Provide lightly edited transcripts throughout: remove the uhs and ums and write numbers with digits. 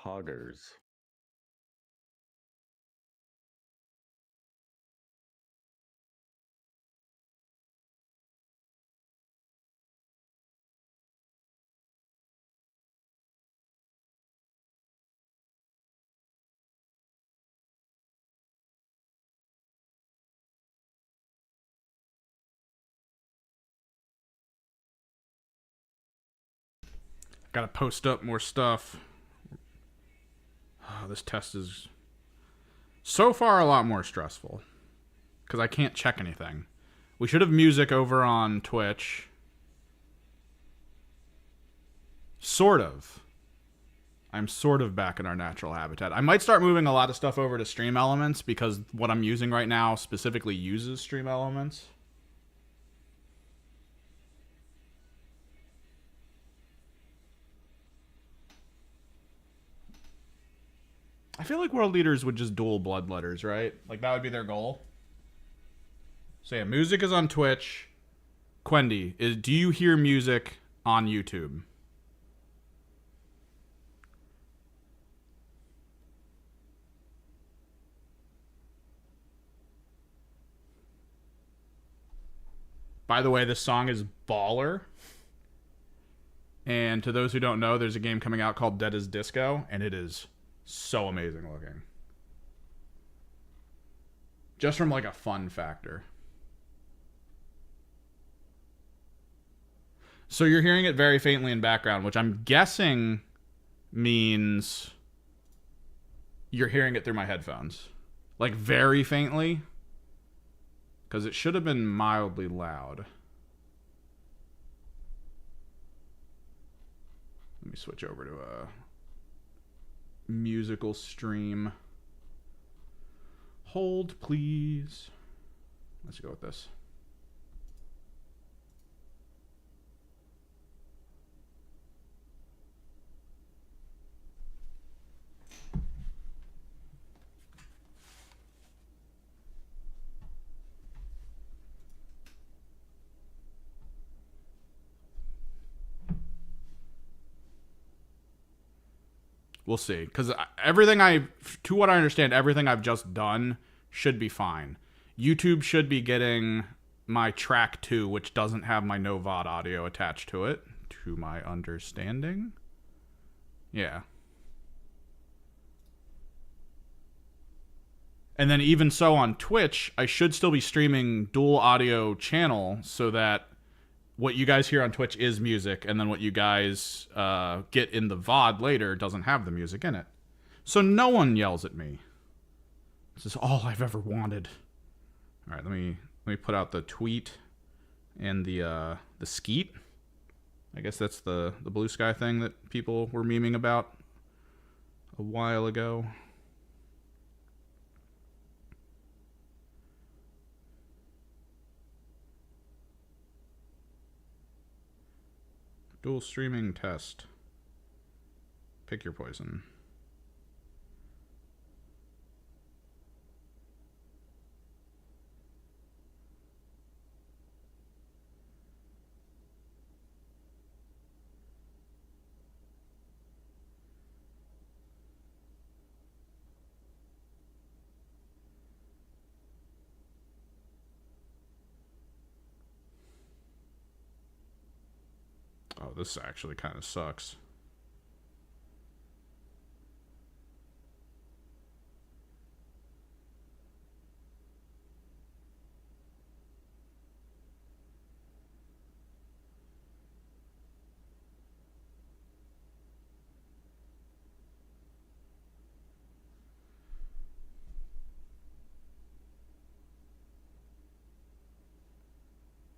Poggers. Gotta post up more stuff. Oh, this test is so far a lot more stressful because I can't check anything. We should have music over on Twitch. Sort of. I'm sort of back in our natural habitat. I might start moving a lot of stuff over to Stream Elements because what I'm using right now specifically uses Stream Elements. I feel like world leaders would just dual blood letters, right? Like that would be their goal. So yeah, music is on Twitch. Quendi, do you hear music on YouTube? By the way, this song is baller. And to those who don't know, there's a game coming out called Dead as Disco, and it is so amazing looking. Just from like a fun factor. So you're hearing it very faintly in background, which I'm guessing means you're hearing it through my headphones. Like very faintly. Because it should have been mildly loud. Let me switch over to a musical stream. Hold, please. Let's go with this. We'll see. Because to what I understand, everything I've just done should be fine. YouTube should be getting my track 2, which doesn't have my no VOD audio attached to it, to my understanding. Yeah. And then even so on Twitch, I should still be streaming dual audio channel so that what you guys hear on Twitch is music, and then what you guys get in the VOD later doesn't have the music in it. So no one yells at me. This is all I've ever wanted. All right, let me put out the tweet and the skeet. I guess that's the blue sky thing that people were memeing about a while ago. Dual streaming test. Pick your poison. Oh, this actually kind of sucks.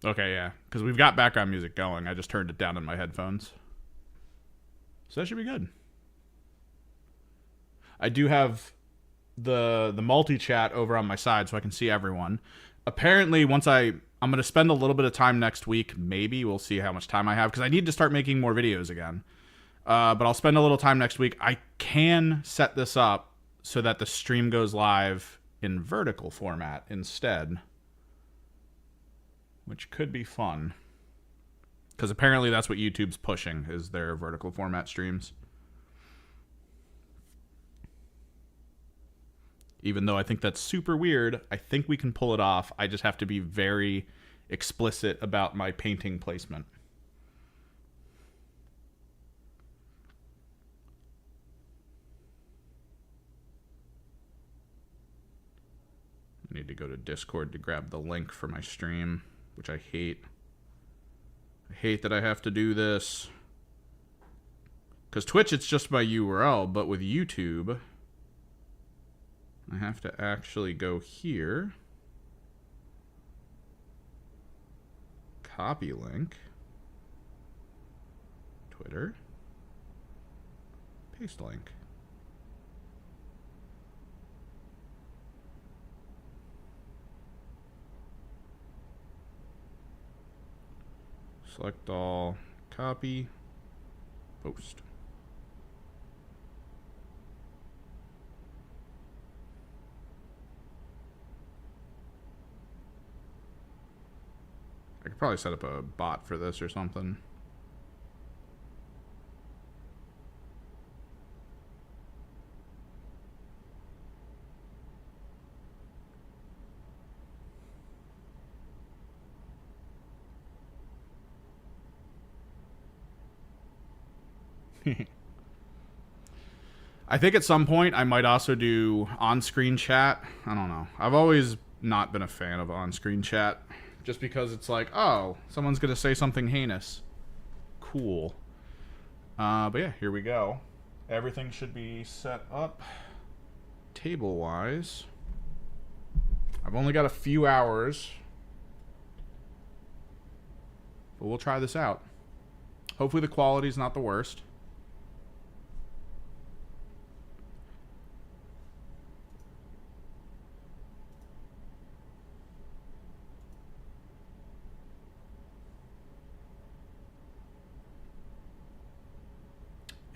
Okay, yeah. Because we've got background music going. I just turned it down in my headphones. So that should be good. I do have the multi-chat over on my side so I can see everyone. Apparently, I'm going to spend a little bit of time next week. Maybe. We'll see how much time I have. Because I need to start making more videos again. But I'll spend a little time next week. I can set this up so that the stream goes live in vertical format instead, which could be fun. Because apparently that's what YouTube's pushing, is their vertical format streams. Even though I think that's super weird, I think we can pull it off. I just have to be very explicit about my painting placement. I need to go to Discord to grab the link for my stream, which I hate. I hate that I have to do this. Because Twitch, it's just my URL, but with YouTube, I have to actually go here. Copy link. Twitter. Paste link. Select all, copy, post. I could probably set up a bot for this or something. I think at some point I might also do on-screen chat. I don't know. I've always not been a fan of on-screen chat. Just because it's like, oh, someone's going to say something heinous. Cool. But yeah, here we go. Everything should be set up table-wise. I've only got a few hours. But we'll try this out. Hopefully the quality's not the worst.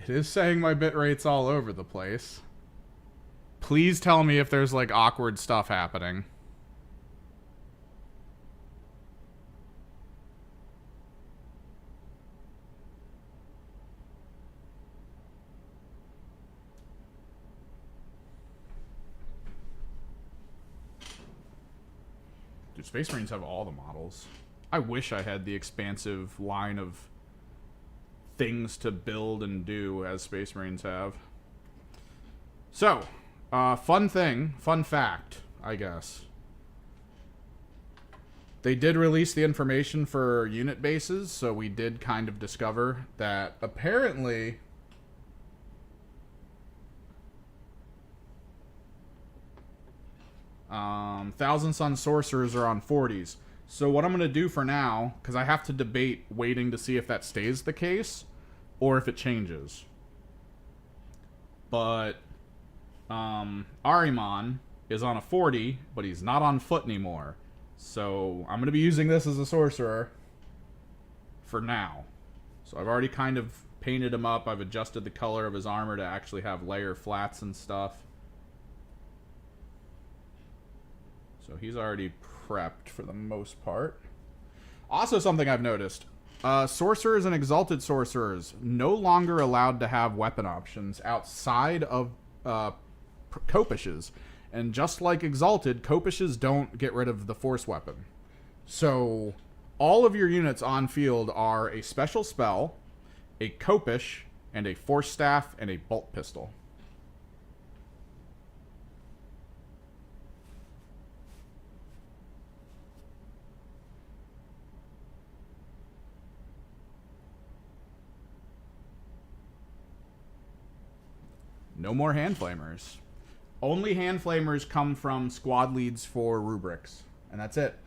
It is saying my bitrate's all over the place. Please tell me if there's like awkward stuff happening. Dude, Space Marines have all the models. I wish I had the expansive line of things to build and do as Space Marines have. So, fun fact, I guess. They did release the information for unit bases, so we did kind of discover that apparently Thousand Sun Sorcerers are on 40s. So what I'm going to do for now, because I have to debate waiting to see if that stays the case or if it changes. But Ahriman is on a 40, but he's not on foot anymore. So I'm going to be using this as a sorcerer for now. So I've already kind of painted him up. I've adjusted the color of his armor to actually have layer flats and stuff. So he's already prepped for the most part. Also something I've noticed. Sorcerers and Exalted Sorcerers no longer allowed to have weapon options outside of Copishes. And just like Exalted, Copishes don't get rid of the Force weapon. So all of your units on field are a special spell, a Copish, and a Force Staff, and a Bolt Pistol. No more hand flamers. Only hand flamers come from squad leads for rubrics. And that's it.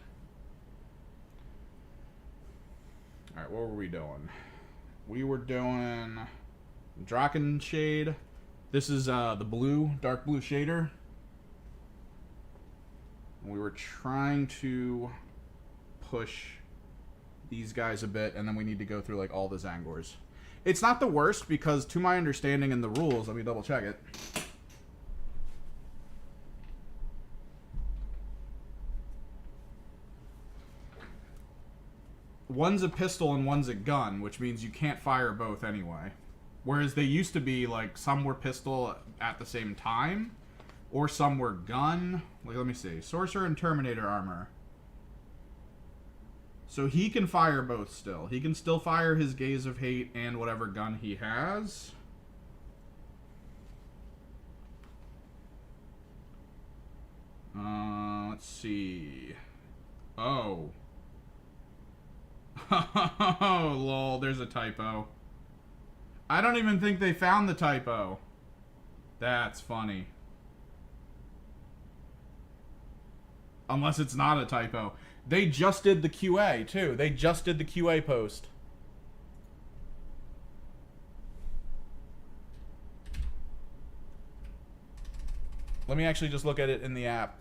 Alright, what were we doing? We were doing Draken Shade. This is the blue, dark blue shader. We were trying to push these guys a bit, and then we need to go through like all the Tzaangors. It's not the worst because, to my understanding in the rules, let me double check it. One's a pistol and one's a gun, which means you can't fire both anyway. Whereas they used to be like some were pistol at the same time, Or some were gun. Like, let me see. Sorcerer and Terminator armor. So he can fire both still. He can still fire his Gaze of Hate and whatever gun he has. Let's see. Oh. Oh, lol, there's a typo. I don't even think they found the typo. That's funny. Unless it's not a typo. They just did the QA, too. They just did the QA post. Let me actually just look at it in the app.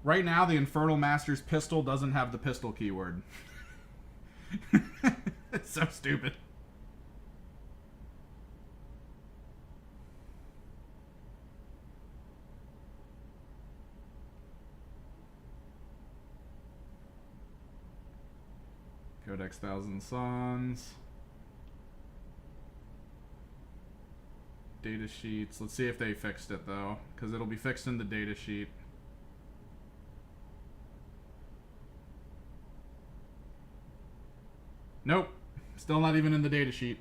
Right now, the Infernal Master's pistol doesn't have the pistol keyword. It's so stupid. Codex Thousand Suns. Data sheets. Let's see if they fixed it, though, because it'll be fixed in the data sheet. Nope. Still not even in the data sheet.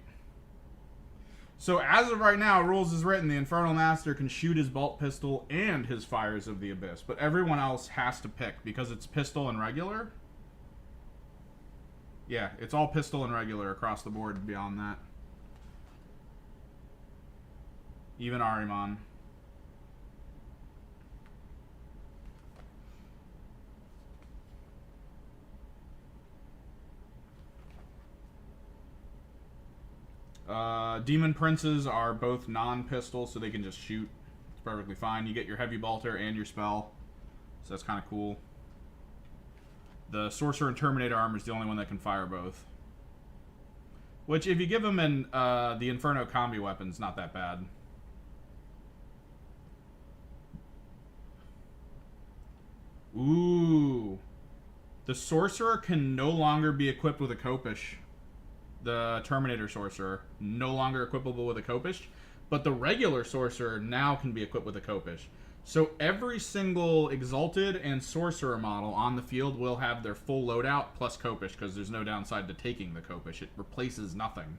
So as of right now, rules is written, the Infernal Master can shoot his bolt pistol and his Fires of the Abyss, but everyone else has to pick because it's pistol and regular. Yeah, it's all pistol and regular across the board beyond that. Even Ahriman. Demon Princes are both non-pistol, so they can just shoot. It's perfectly fine. You get your Heavy Bolter and your spell, so that's kind of cool. The Sorcerer and Terminator armor is the only one that can fire both. Which, if you give them the Inferno combi weapon's not that bad. Ooh. The Sorcerer can no longer be equipped with a Copish. The Terminator Sorcerer, no longer equipable with a Copish, but the regular Sorcerer now can be equipped with a Copish. So every single Exalted and Sorcerer model on the field will have their full loadout plus Copish, because there's no downside to taking the Copish. It replaces nothing.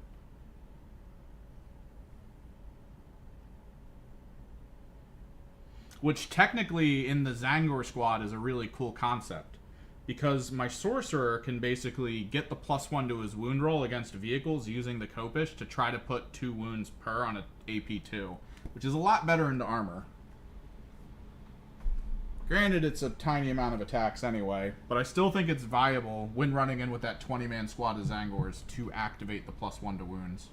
Which technically in the TZAANGOR squad is a really cool concept. Because my Sorcerer can basically get the +1 to his wound roll against vehicles using the Copish to try to put 2 wounds per on an AP2. Which is a lot better into armor. Granted, it's a tiny amount of attacks anyway, but I still think it's viable when running in with that 20-man squad of TZAANGORs to activate the +1 to wounds.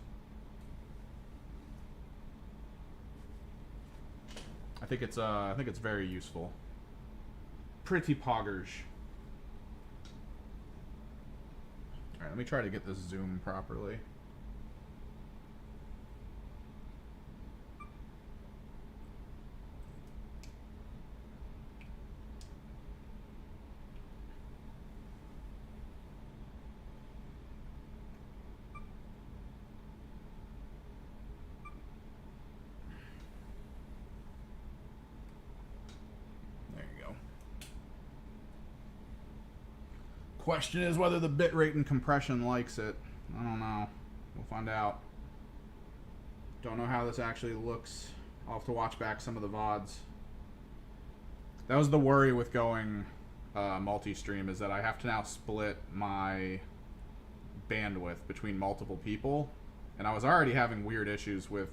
I think it's very useful. Pretty poggers. Alright, let me try to get this zoom properly. Question is whether the bitrate and compression likes it. I don't know. We'll find out. Don't know how this actually looks. I'll have to watch back some of the VODs. That was the worry with going multi-stream, is that I have to now split my bandwidth between multiple people. And I was already having weird issues with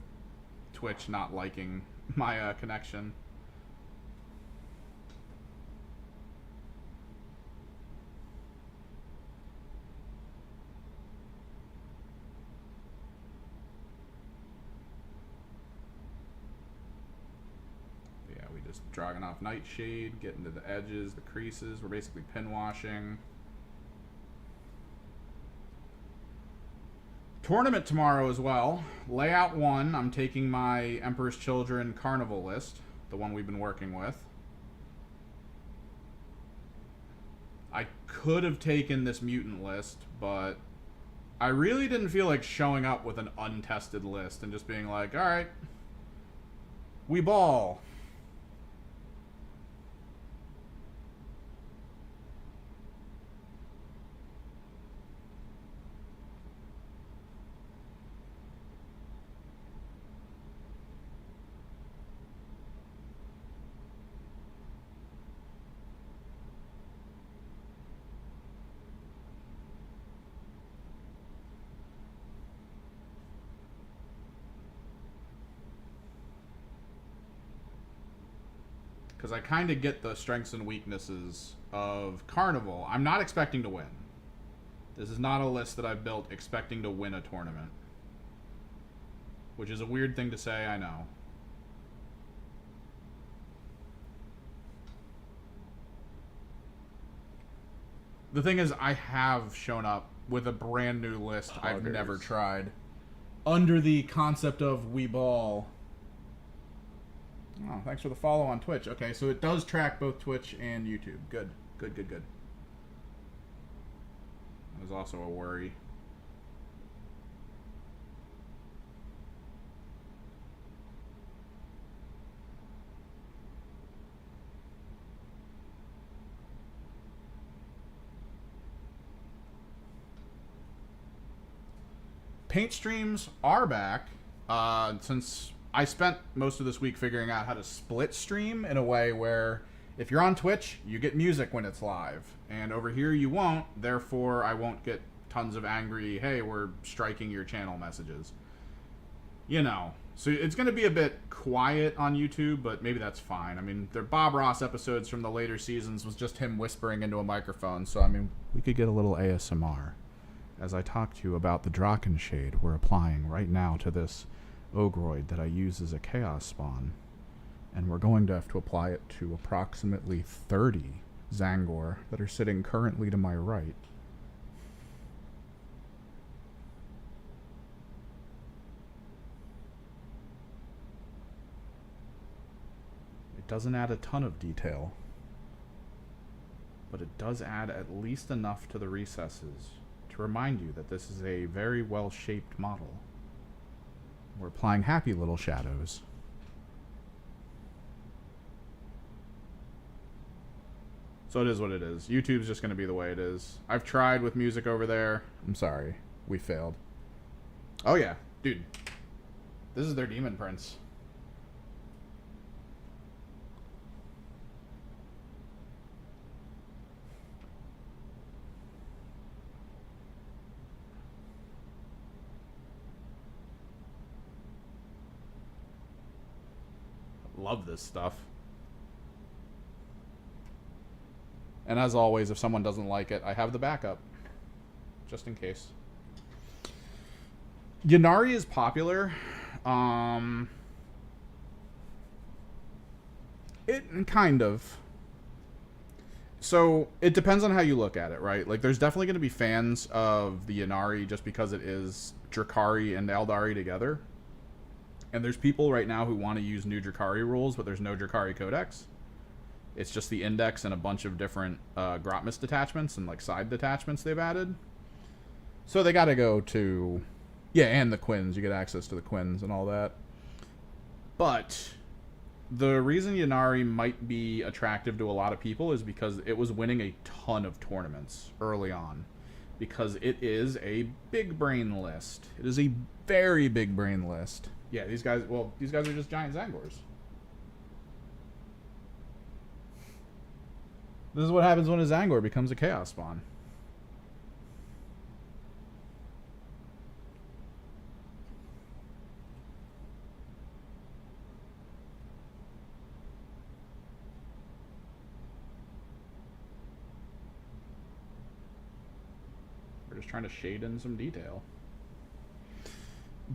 Twitch not liking my connection. Dragging off Nightshade, getting to the edges, the creases. We're basically pin washing. Tournament tomorrow as well. Layout 1, I'm taking my Emperor's Children Carnival list, the one we've been working with. I could have taken this mutant list, but I really didn't feel like showing up with an untested list and just being like, all right, we ball. Because I kind of get the strengths and weaknesses of Carnival. I'm not expecting to win. This is not a list that I've built expecting to win a tournament. Which is a weird thing to say, I know. The thing is, I have shown up with a brand new list I've never tried. Under the concept of we ball. Oh, thanks for the follow on Twitch. Okay, so it does track both Twitch and YouTube. Good. Good, good, good. That was also a worry. Paint streams are back. Since I spent most of this week figuring out how to split stream in a way where if you're on Twitch, you get music when it's live. And over here you won't, therefore I won't get tons of angry, hey, we're striking your channel messages. You know. So it's going to be a bit quiet on YouTube, but maybe that's fine. I mean, their Bob Ross episodes from the later seasons was just him whispering into a microphone. So, I mean, we could get a little ASMR as I talk to you about the Drachenshade we're applying right now to this Ogroid that I use as a chaos spawn. And we're going to have to apply it to approximately 30 TZAANGOR that are sitting currently to my right. It doesn't add a ton of detail, but it does add at least enough to the recesses to remind you that this is a very well-shaped model. We're applying happy little shadows. So it is what it is. YouTube's just going to be the way it is. I've tried with music over there. I'm sorry. We failed. Oh yeah. Dude. This is their Demon Prince. Love this stuff. And as always, if someone doesn't like it, I have the backup. Just in case. Ynnari is popular. It kind of. So, it depends on how you look at it, right? Like, there's definitely going to be fans of the Ynnari just because it is Drukhari and Eldari together. And there's people right now who want to use new Drukhari rules, but there's no Drukhari Codex. It's just the index and a bunch of different Grotmist detachments and like side detachments they've added. So they got to go to... Yeah, and the Quins. You get access to the Quins and all that. But the reason Ynnari might be attractive to a lot of people is because it was winning a ton of tournaments early on. Because it is a big brain list. It is a very big brain list. Yeah, these guys are just giant TZAANGORs. This is what happens when a TZAANGOR becomes a chaos spawn. We're just trying to shade in some detail.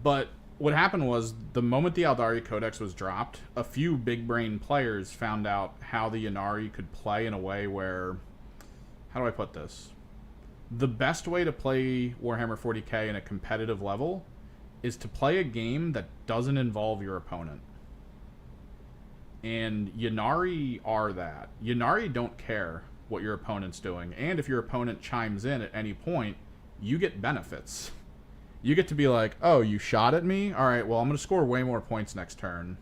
But what happened was, the moment the Eldari Codex was dropped, a few big brain players found out how the Ynnari could play in a way where... How do I put this? The best way to play Warhammer 40k in a competitive level is to play a game that doesn't involve your opponent. And Ynnari are that. Ynnari don't care what your opponent's doing. And if your opponent chimes in at any point, you get benefits. You get to be like, oh, you shot at me? All right, well, I'm going to score way more points next turn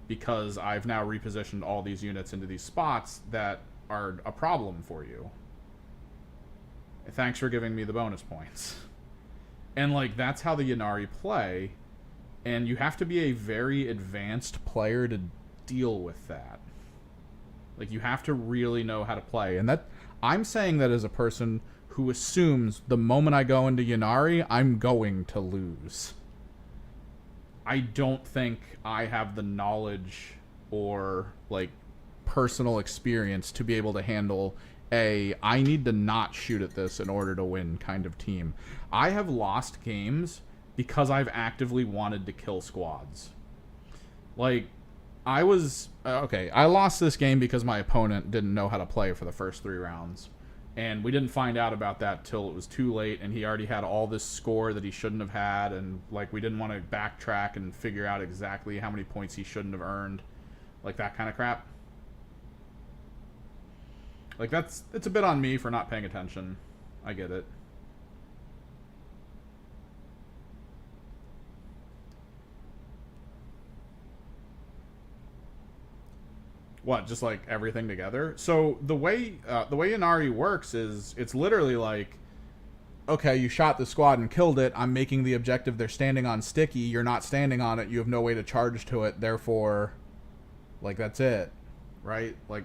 because I've now repositioned all these units into these spots that are a problem for you. Thanks for giving me the bonus points. And, like, that's how the Ynnari play, and you have to be a very advanced player to deal with that. Like, you have to really know how to play. And that, I'm saying that as a person who assumes the moment I go into Ynnari, I'm going to lose. I don't think I have the knowledge or, like, personal experience to be able to handle I need to not shoot at this in order to win kind of team. I have lost games because I've actively wanted to kill squads. Like, I was... okay, I lost this game because my opponent didn't know how to play for the first 3 rounds. And we didn't find out about that till it was too late, and he already had all this score that he shouldn't have had, and, like, we didn't want to backtrack and figure out exactly how many points he shouldn't have earned. Like, that kind of crap. Like, it's a bit on me for not paying attention. I get it. What, just like everything together? So the way Ynnari works is it's literally like, okay, you shot the squad and killed it. I'm making the objective they're standing on sticky. You're not standing on it. You have no way to charge to it. Therefore, like, that's it, right? Like,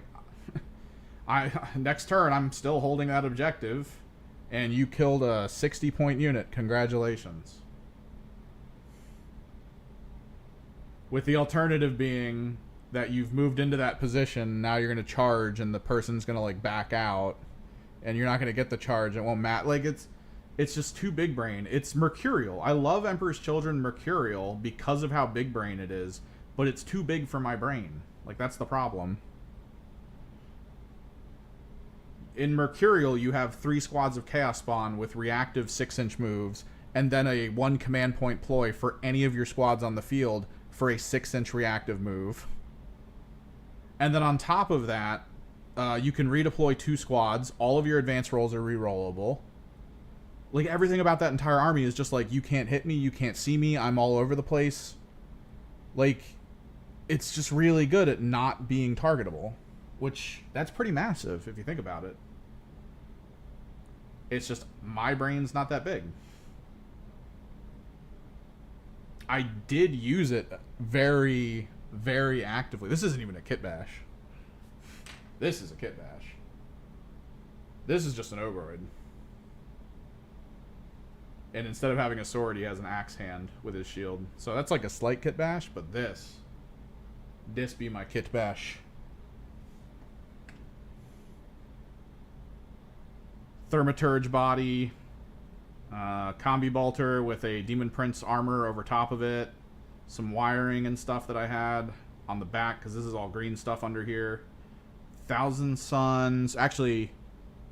next turn I'm still holding that objective, and you killed a 60-point unit. Congratulations. With the alternative being that you've moved into that position, now you're going to charge, and the person's going to, like, back out, and you're not going to get the charge. It won't matter. Like, it's just too big brain. It's mercurial. I love Emperor's Children mercurial because of how big brain it is, but it's too big for my brain. Like, that's the problem. In mercurial, you have 3 squads of Chaos Spawn with reactive 6-inch moves, and then a 1 command point ploy for any of your squads on the field for a 6-inch reactive move. And then on top of that, you can redeploy 2 squads. All of your advanced rolls are rerollable. Like, everything about that entire army is just like, you can't hit me, you can't see me, I'm all over the place. Like, it's just really good at not being targetable. Which, that's pretty massive, if you think about it. It's just, my brain's not that big. I did use it very, very actively. This isn't even a kit bash. This is a kit bash. This is just an Ogroid. And instead of having a sword, he has an axe hand with his shield. So that's like a slight kit bash, but this be my kit bash. Thaumaturge body, combi bolter with a Demon Prince armor over top of it, some wiring and stuff that I had on the back, because this is all green stuff under here. Thousand Suns. Actually,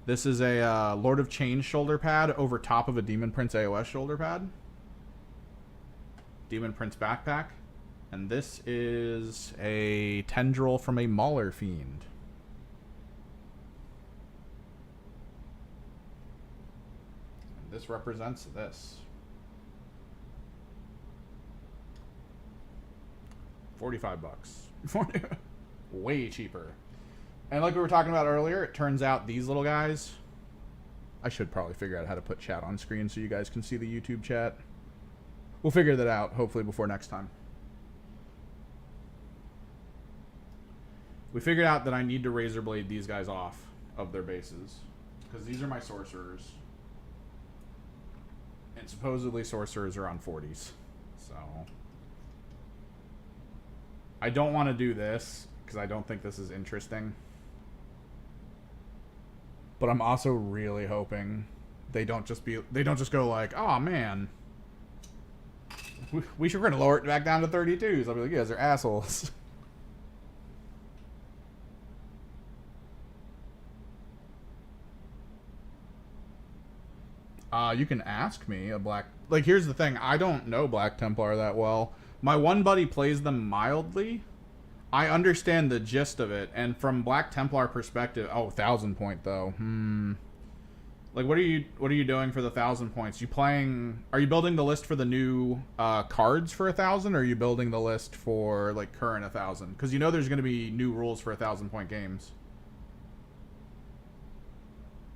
this is a Lord of Change shoulder pad over top of a Demon Prince AOS shoulder pad. Demon Prince backpack. And this is a tendril from a Mauler Fiend. This represents this. 45 bucks. Way cheaper. And like we were talking about earlier, it turns out these little guys... I should probably figure out how to put chat on screen so you guys can see the YouTube chat. We'll figure that out, hopefully before next time. We figured out that I need to razor blade these guys off of their bases. Because these are my sorcerers. And supposedly sorcerers are on 40s. So I don't want to do this because I don't think this is interesting. But I'm also really hoping they don't just go like, oh man, we're gonna lower it back down to 32s. I'll be like, you guys are assholes. You can ask me a black... Like, here's the thing. I don't know Black Templar that well. My one buddy plays them mildly. I understand the gist of it. And from Black Templar perspective... Oh, 1,000 point, though. Like, what are you doing for the 1,000 points? You playing? Are you building the list for the new cards for 1,000, or are you building the list for like current 1,000? Because you know there's going to be new rules for 1,000-point games.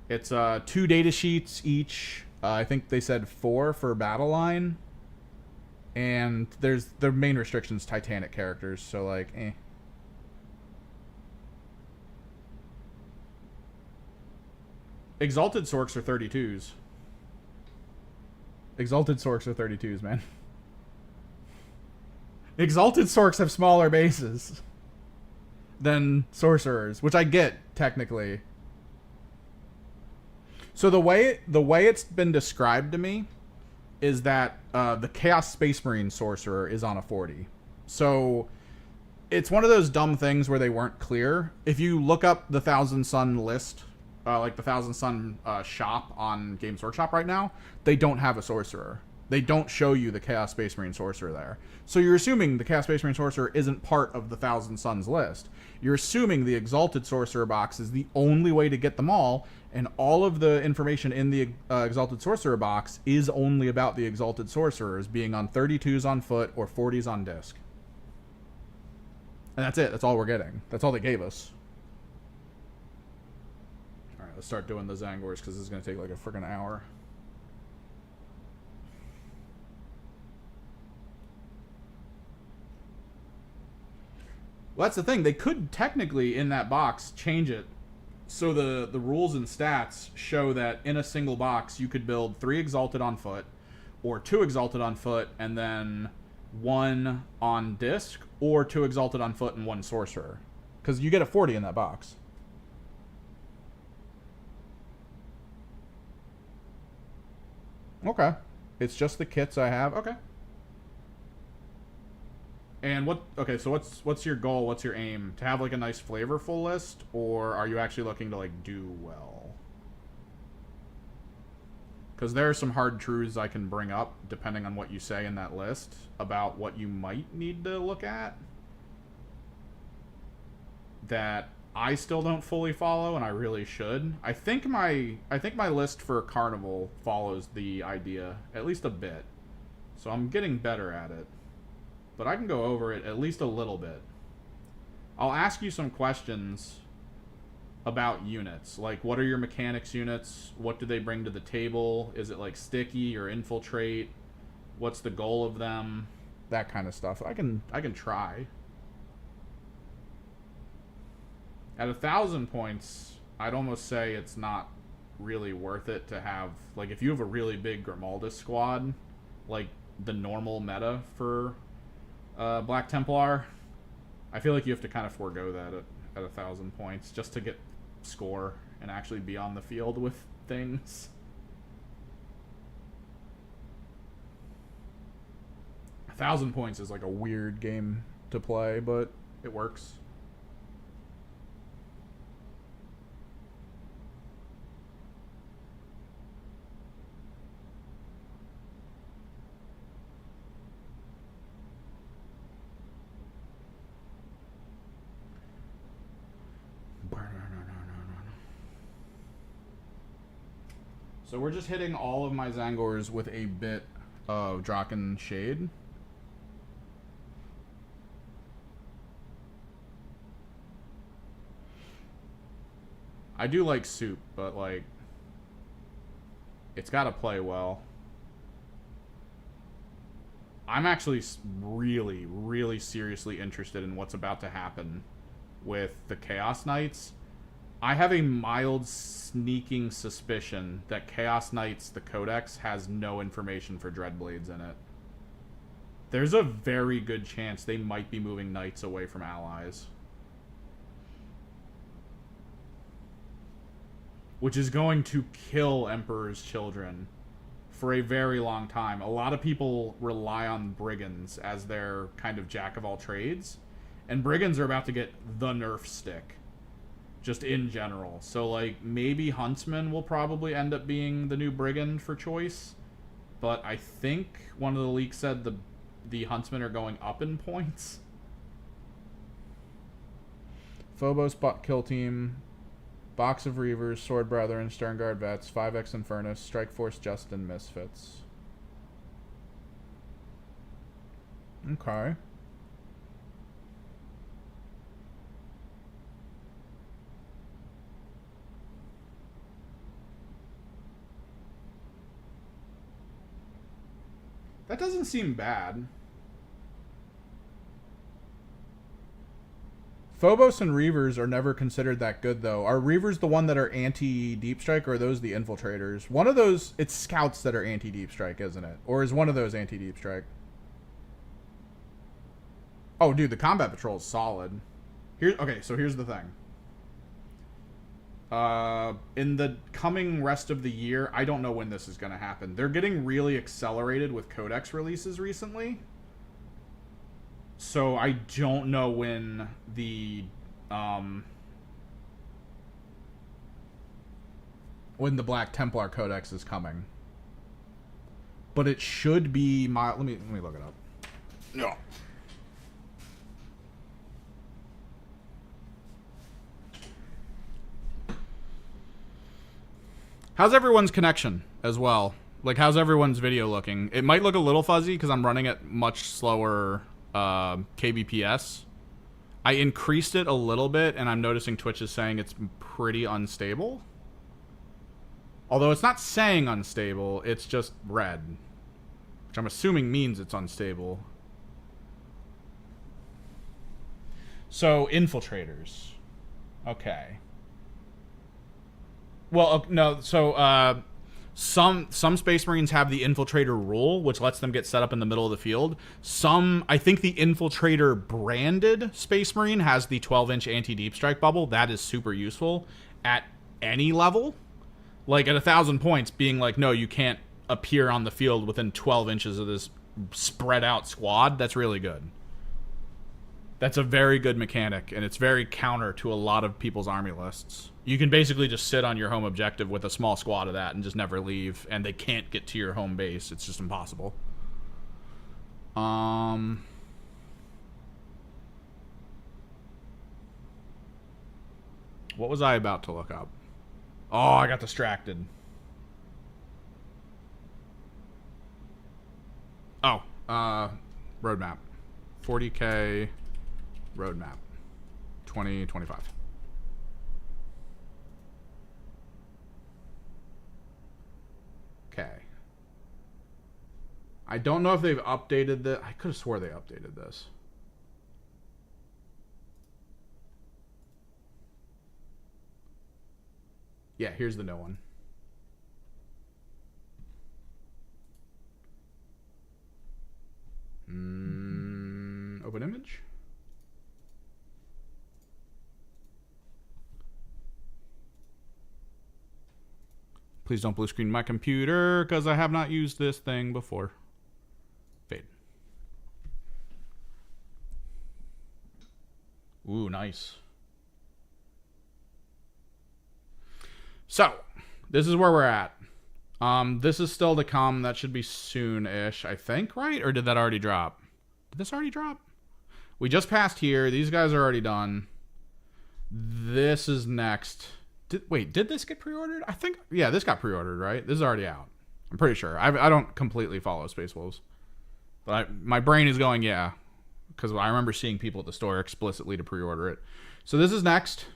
It's 2 data sheets each. I think they said 4 for battle line, and there's the main restrictions Titanic characters. So like, eh. Exalted Sorks are 32s. Exalted Sorks are 32s, man. Exalted Sorks have smaller bases than Sorcerers, which I get, technically. So the way it's been described to me is that the Chaos Space Marine Sorcerer is on a 40. So it's one of those dumb things where they weren't clear. If you look up the Thousand Sun list, like the Thousand Sun shop on Games Workshop right now, they don't have a Sorcerer. They don't show you the Chaos Space Marine Sorcerer there. So you're assuming the Chaos Space Marine Sorcerer isn't part of the Thousand Suns list. You're assuming the Exalted Sorcerer box is the only way to get them all, and all of the information in the Exalted Sorcerer box is only about the Exalted Sorcerers being on 32s on foot or 40s on disc. And that's it. That's all we're getting. That's all they gave us. Alright, let's start doing the Tzaangors, because this is going to take like a freaking hour. Well, that's the thing. They could technically, in that box, change it so the rules and stats show that in a single box you could build 3 Exalted on foot, or 2 Exalted on foot, and then 1 on disc, or 2 Exalted on foot and 1 Sorcerer. Because you get a 40 in that box. Okay. It's just the kits I have. Okay. And okay, so what's your goal? What's your aim? To have like a nice flavorful list, or are you actually looking to like do well? Because there are some hard truths I can bring up depending on what you say in that list about what you might need to look at that I still don't fully follow, and I really should. I think my list for Carnival follows the idea at least a bit, so I'm getting better at it. But I can go over it at least a little bit. I'll ask you some questions about units. Like, what are your mechanics units? What do they bring to the table? Is it like sticky or infiltrate? What's the goal of them? That kind of stuff. I can try. At 1,000 points, I'd almost say it's not really worth it to have, like, if you have a really big Grimaldus squad, like the normal meta for Black Templar, I feel like you have to kind of forego that at 1,000 points just to get score and actually be on the field with things. A 1,000 points is like a weird game to play, but it works. So we're just hitting all of my Tzaangors with a bit of Draken Shade. I do like soup, but like, it's got to play well. I'm actually really, really seriously interested in what's about to happen with the Chaos Knights. I have a mild sneaking suspicion that Chaos Knights, the Codex, has no information for Dreadblades in it. There's a very good chance they might be moving Knights away from allies. Which is going to kill Emperor's Children for a very long time. A lot of people rely on Brigands as their kind of jack of all trades. And Brigands are about to get the nerf stick. Just in general. So, like, maybe Huntsman will probably end up being the new Brigand for choice. But I think one of the leaks said the Huntsmen are going up in points. Phobos Kill Team Box of Reavers, Sword Brethren, Sternguard Vets, 5X Infernus, Strike Force Justin, Misfits. Okay. That doesn't seem bad. Phobos and Reavers are never considered that good, though. Are Reavers the one that are anti-Deep Strike, or are those the Infiltrators? One of those, it's Scouts that are anti-Deep Strike, isn't it? Or is one of those anti-Deep Strike? Oh, dude, the Combat Patrol is solid. Okay, so here's the thing. In the coming rest of the year, I don't know when this is going to happen. They're getting really accelerated with Codex releases recently. So I don't know when the Black Templar Codex is coming. But it should be let me look it up. No. How's everyone's connection as well? Like, how's everyone's video looking? It might look a little fuzzy because I'm running at much slower kbps. I increased it a little bit, and I'm noticing Twitch is saying it's pretty unstable. Although it's not saying unstable, it's just red, which I'm assuming means it's unstable. So, Infiltrators. Okay. Well, no, so some Space Marines have the Infiltrator rule, which lets them get set up in the middle of the field. I think the Infiltrator branded Space Marine has the 12-inch anti-deep strike bubble. That is super useful at any level. Like at 1,000 points, being like, no, you can't appear on the field within 12 inches of this spread out squad. That's really good. That's a very good mechanic, and it's very counter to a lot of people's army lists. You can basically just sit on your home objective with a small squad of that and just never leave, and they can't get to your home base. It's just impossible. What was I about to look up? Oh, I got distracted. Oh, roadmap. 40K roadmap. 2025. Okay. I don't know if they've updated the... I could have swore they updated this. Yeah, here's the new one. Open image. Please don't blue screen my computer, because I have not used this thing before. Fade. Ooh, nice. So, this is where we're at. This is still to come. That should be soon-ish, I think, right? Or did that already drop? Did this already drop? We just passed here. These guys are already done. This is next. Wait, did this get pre-ordered? I think, yeah, this got pre-ordered, right? This is already out. I'm pretty sure. I don't completely follow Space Wolves. But my brain is going, yeah. Because I remember seeing people at the store explicitly to pre-order it. So this is next.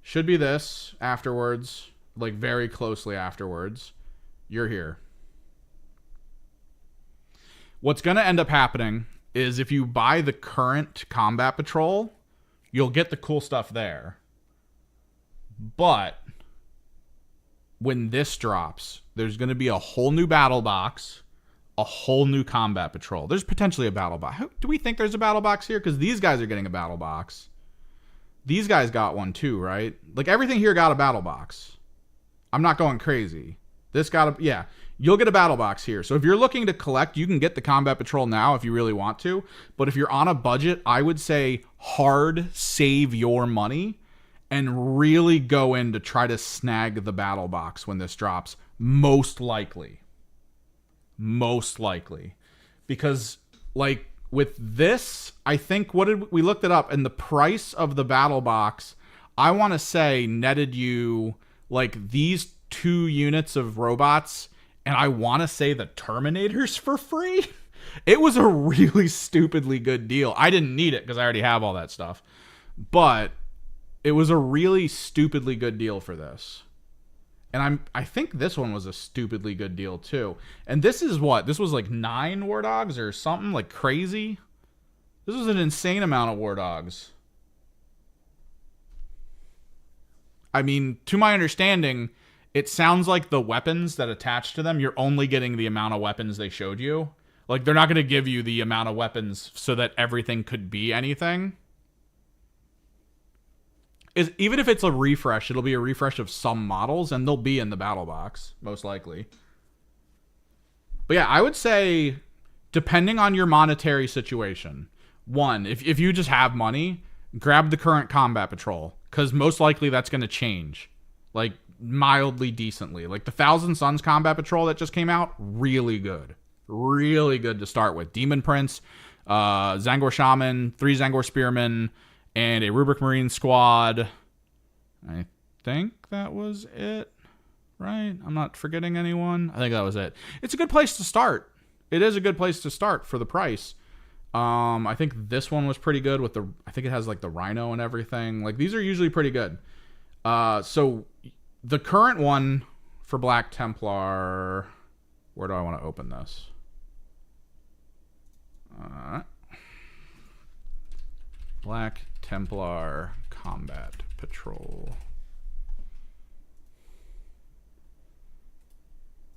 Should be this afterwards. Like, very closely afterwards. You're here. What's going to end up happening is if you buy the current Combat Patrol, you'll get the cool stuff there. But when this drops, there's going to be a whole new battle box, a whole new Combat Patrol. There's potentially a battle box. Do we think there's a battle box here? Because these guys are getting a battle box. These guys got one too, right? Like, everything here got a battle box. I'm not going crazy. This got a... Yeah, you'll get a battle box here. So if you're looking to collect, you can get the Combat Patrol now if you really want to. But if you're on a budget, I would say hard save your money and really go in to try to snag the battle box when this drops. Most likely. Most likely. Because, like, with this, I think, we looked it up, and the price of the battle box, I want to say netted you like these 2 units of robots, and I want to say the Terminators for free. It was a really stupidly good deal. I didn't need it because I already have all that stuff, but it was a really stupidly good deal for this. And I think this one was a stupidly good deal too. And this is what? This was like 9 War Dogs or something like crazy. This was an insane amount of War Dogs. I mean, to my understanding, it sounds like the weapons that attach to them, you're only getting the amount of weapons they showed you. Like, they're not going to give you the amount of weapons so that everything could be anything. Even if it's a refresh, it'll be a refresh of some models, and they'll be in the battle box, most likely. But yeah, I would say, depending on your monetary situation, one, if you just have money, grab the current combat patrol, because most likely that's going to change, like, mildly decently. Like, the Thousand Suns combat patrol that just came out, really good. Really good to start with. Demon Prince, TZAANGOR Shaman, 3 TZAANGOR Spearmen, and a Rubric Marine squad. I think that was it, right? I'm not forgetting anyone. I think that was it. It's a good place to start. It is a good place to start for the price. I think this one was pretty good with I think it has like the Rhino and everything. Like, these are usually pretty good. So the current one for Black Templar, where do I want to open this? Black Templar Combat Patrol.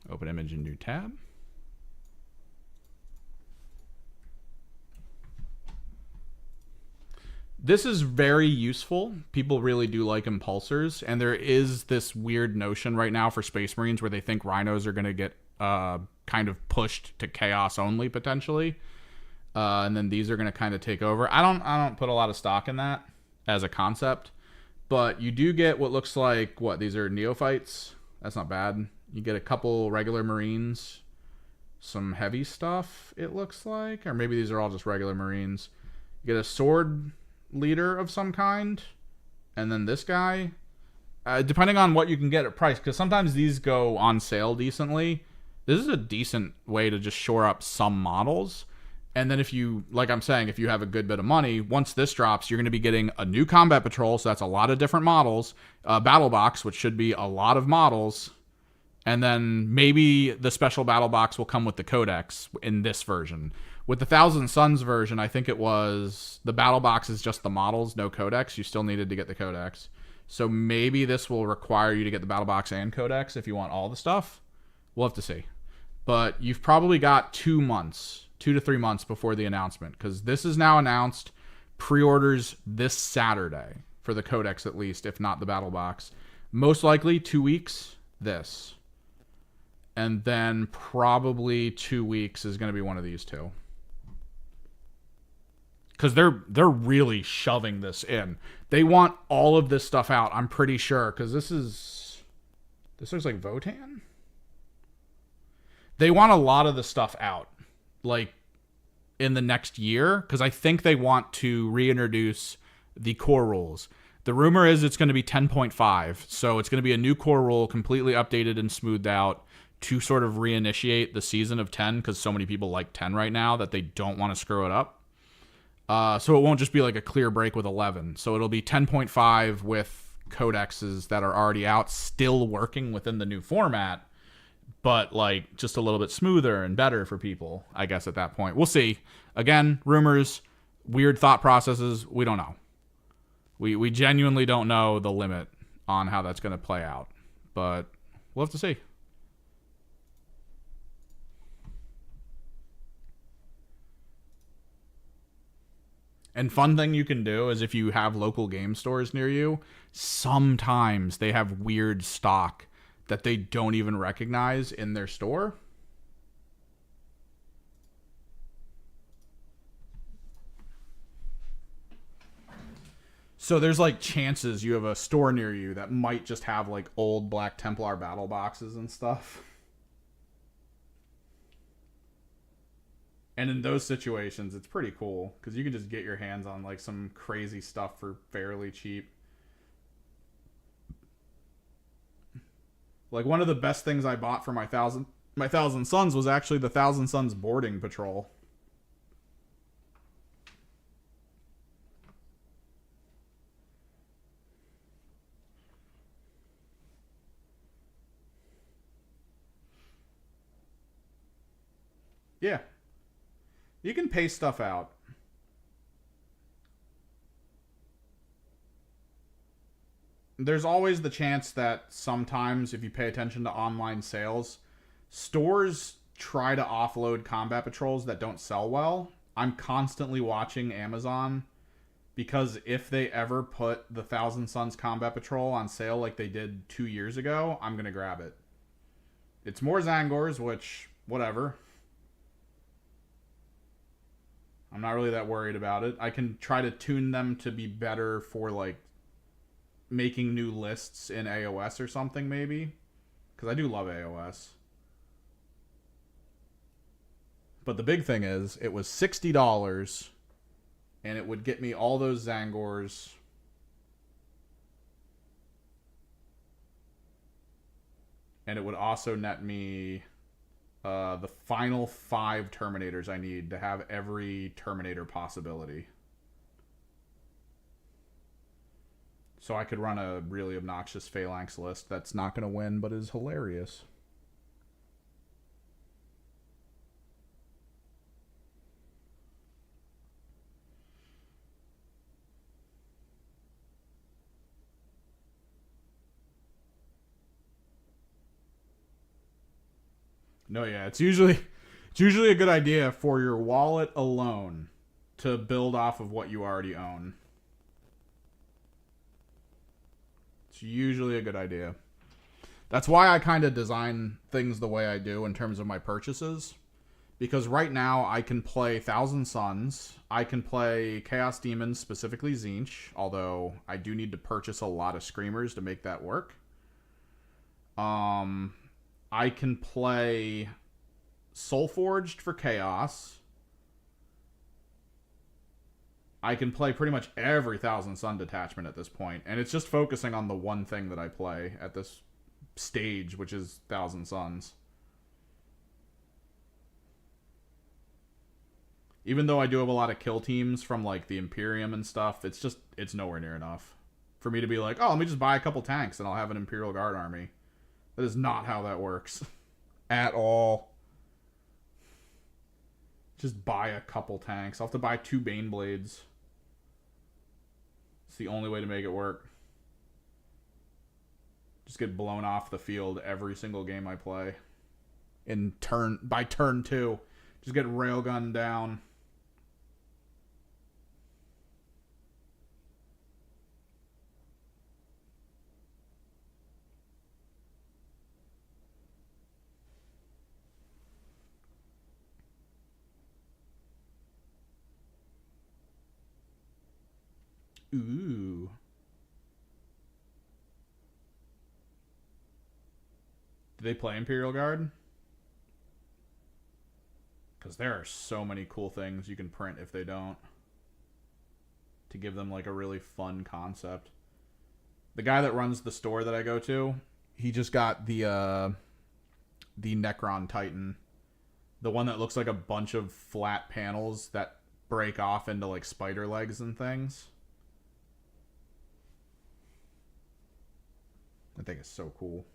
Open image in new tab. This is very useful. People really do like impulsors, and there is this weird notion right now for Space Marines where they think rhinos are going to get kind of pushed to chaos only potentially. And then these are going to kind of take over. I don't put a lot of stock in that as a concept, but you do get what looks like, these are neophytes. That's not bad. You get a couple regular Marines, some heavy stuff, it looks like, or maybe these are all just regular Marines. You get a sword leader of some kind, and then this guy, depending on what you can get at price, because sometimes these go on sale decently. This is a decent way to just shore up some models. And then if you, like I'm saying, if you have a good bit of money, once this drops, you're going to be getting a new combat patrol, so that's a lot of different models, a battle box, which should be a lot of models, and then maybe the special battle box will come with the codex in this version. With the Thousand Suns version, I think it was, the battle box is just the models, no codex. You still needed to get the codex. So maybe this will require you to get the battle box and codex if you want all the stuff. We'll have to see. But you've probably got 2 months. 2 to 3 months before the announcement, because this is now announced. Pre-orders this Saturday for the codex, at least, if not the battle box. Most likely 2 weeks this, and then probably 2 weeks is going to be one of these two, because they're really shoving this in. They want all of this stuff out, I'm pretty sure, because this looks like Votan. They want a lot of the stuff out, like, in the next year, because I think they want to reintroduce the core rules. The rumor is it's going to be 10.5, so it's going to be a new core rule, completely updated and smoothed out to sort of reinitiate the season of 10, because so many people like 10 right now that they don't want to screw it up. So it won't just be like a clear break with 11. So it'll be 10.5 with codexes that are already out, still working within the new format, but like just a little bit smoother and better for people, I guess, at that point. We'll see. Again, rumors, weird thought processes. We don't know. We genuinely don't know the limit on how that's going to play out, but we'll have to see. And fun thing you can do is if you have local game stores near you, sometimes they have weird stock that they don't even recognize in their store. So there's like chances you have a store near you that might just have like old Black Templar battle boxes and stuff. And in those situations, it's pretty cool because you can just get your hands on like some crazy stuff for fairly cheap. Like, one of the best things I bought for my Thousand Sons was actually the Thousand Sons boarding patrol. Yeah. You can pay stuff out. There's always the chance that sometimes, if you pay attention to online sales, stores try to offload combat patrols that don't sell well. I'm constantly watching Amazon because if they ever put the Thousand Sons combat patrol on sale like they did 2 years ago, I'm going to grab it. It's more Tzaangors, which, whatever. I'm not really that worried about it. I can try to tune them to be better for, like, making new lists in AOS or something, maybe. Because I do love AOS. But the big thing is, it was $60, and it would get me all those Tzaangors. And it would also net me the final 5 Terminators I need to have every Terminator possibility. So I could run a really obnoxious Phalanx list that's not going to win, but is hilarious. No, yeah, it's usually a good idea for your wallet alone to build off of what you already own. It's usually a good idea. That's why I kind of design things the way I do in terms of my purchases. Because right now I can play Thousand Sons. I can play Chaos Demons, specifically Tzeentch. Although I do need to purchase a lot of Screamers to make that work. I can play Soulforged for Chaos. I can play pretty much every Thousand Sun detachment at this point, and it's just focusing on the one thing that I play at this stage, which is Thousand Suns. Even though I do have a lot of kill teams from, like, the Imperium and stuff, it's nowhere near enough for me to be like, oh, let me just buy a couple tanks and I'll have an Imperial Guard army. That is not how that works. At all. Just buy a couple tanks. I'll have to buy 2 Baneblades. It's the only way to make it work. Just get blown off the field every single game I play. By turn 2. Just get railgunned down. Ooh. Do they play Imperial Guard? Because there are so many cool things you can print if they don't. To give them, like, a really fun concept. The guy that runs the store that I go to, he just got the Necron Titan. The one that looks like a bunch of flat panels that break off into, like, spider legs and things. I think it's so cool.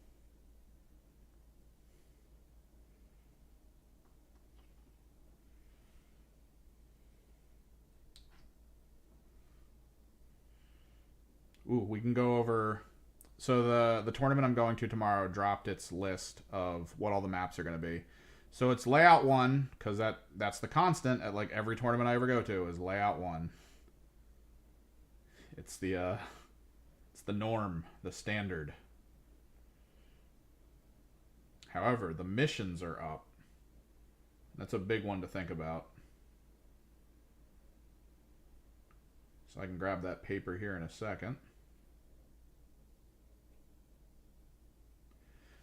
Ooh, we can go over... So the tournament I'm going to tomorrow dropped its list of what all the maps are going to be. So it's layout 1, because that's the constant at, like, every tournament I ever go to is layout 1. It's the norm, the standard. However, the missions are up. That's a big one to think about. So I can grab that paper here in a second.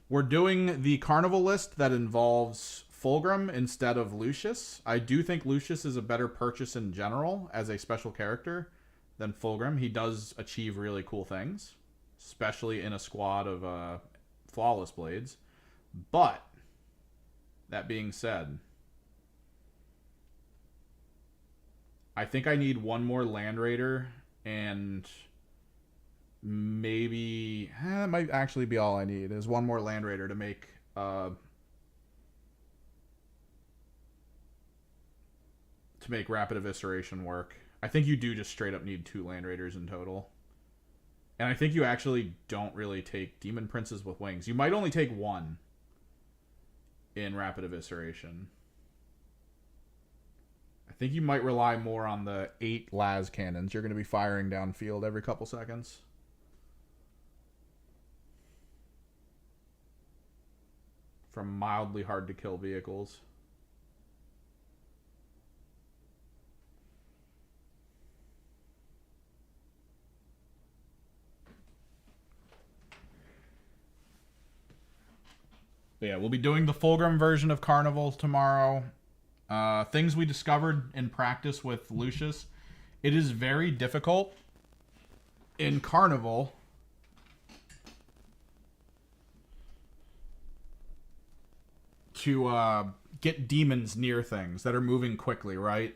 We're doing the carnival list that involves Fulgrim instead of Lucius. I do think Lucius is a better purchase in general as a special character than Fulgrim. He does achieve really cool things, especially in a squad of Flawless Blades. But, that being said, I think I need one more Land Raider, and maybe... that might actually be all I need, is one more Land Raider to make... Rapid Evisceration work. I think you do just straight up need 2 Land Raiders in total. And I think you actually don't really take Demon Princes with Wings. You might only take 1 in Rapid Evisceration. I think you might rely more on the 8 las cannons you're going to be firing downfield every couple seconds. From mildly hard to kill vehicles. But yeah, we'll be doing the Fulgrim version of Carnival tomorrow. Things we discovered in practice with Lucius. It is very difficult in Carnival to get demons near things that are moving quickly, right?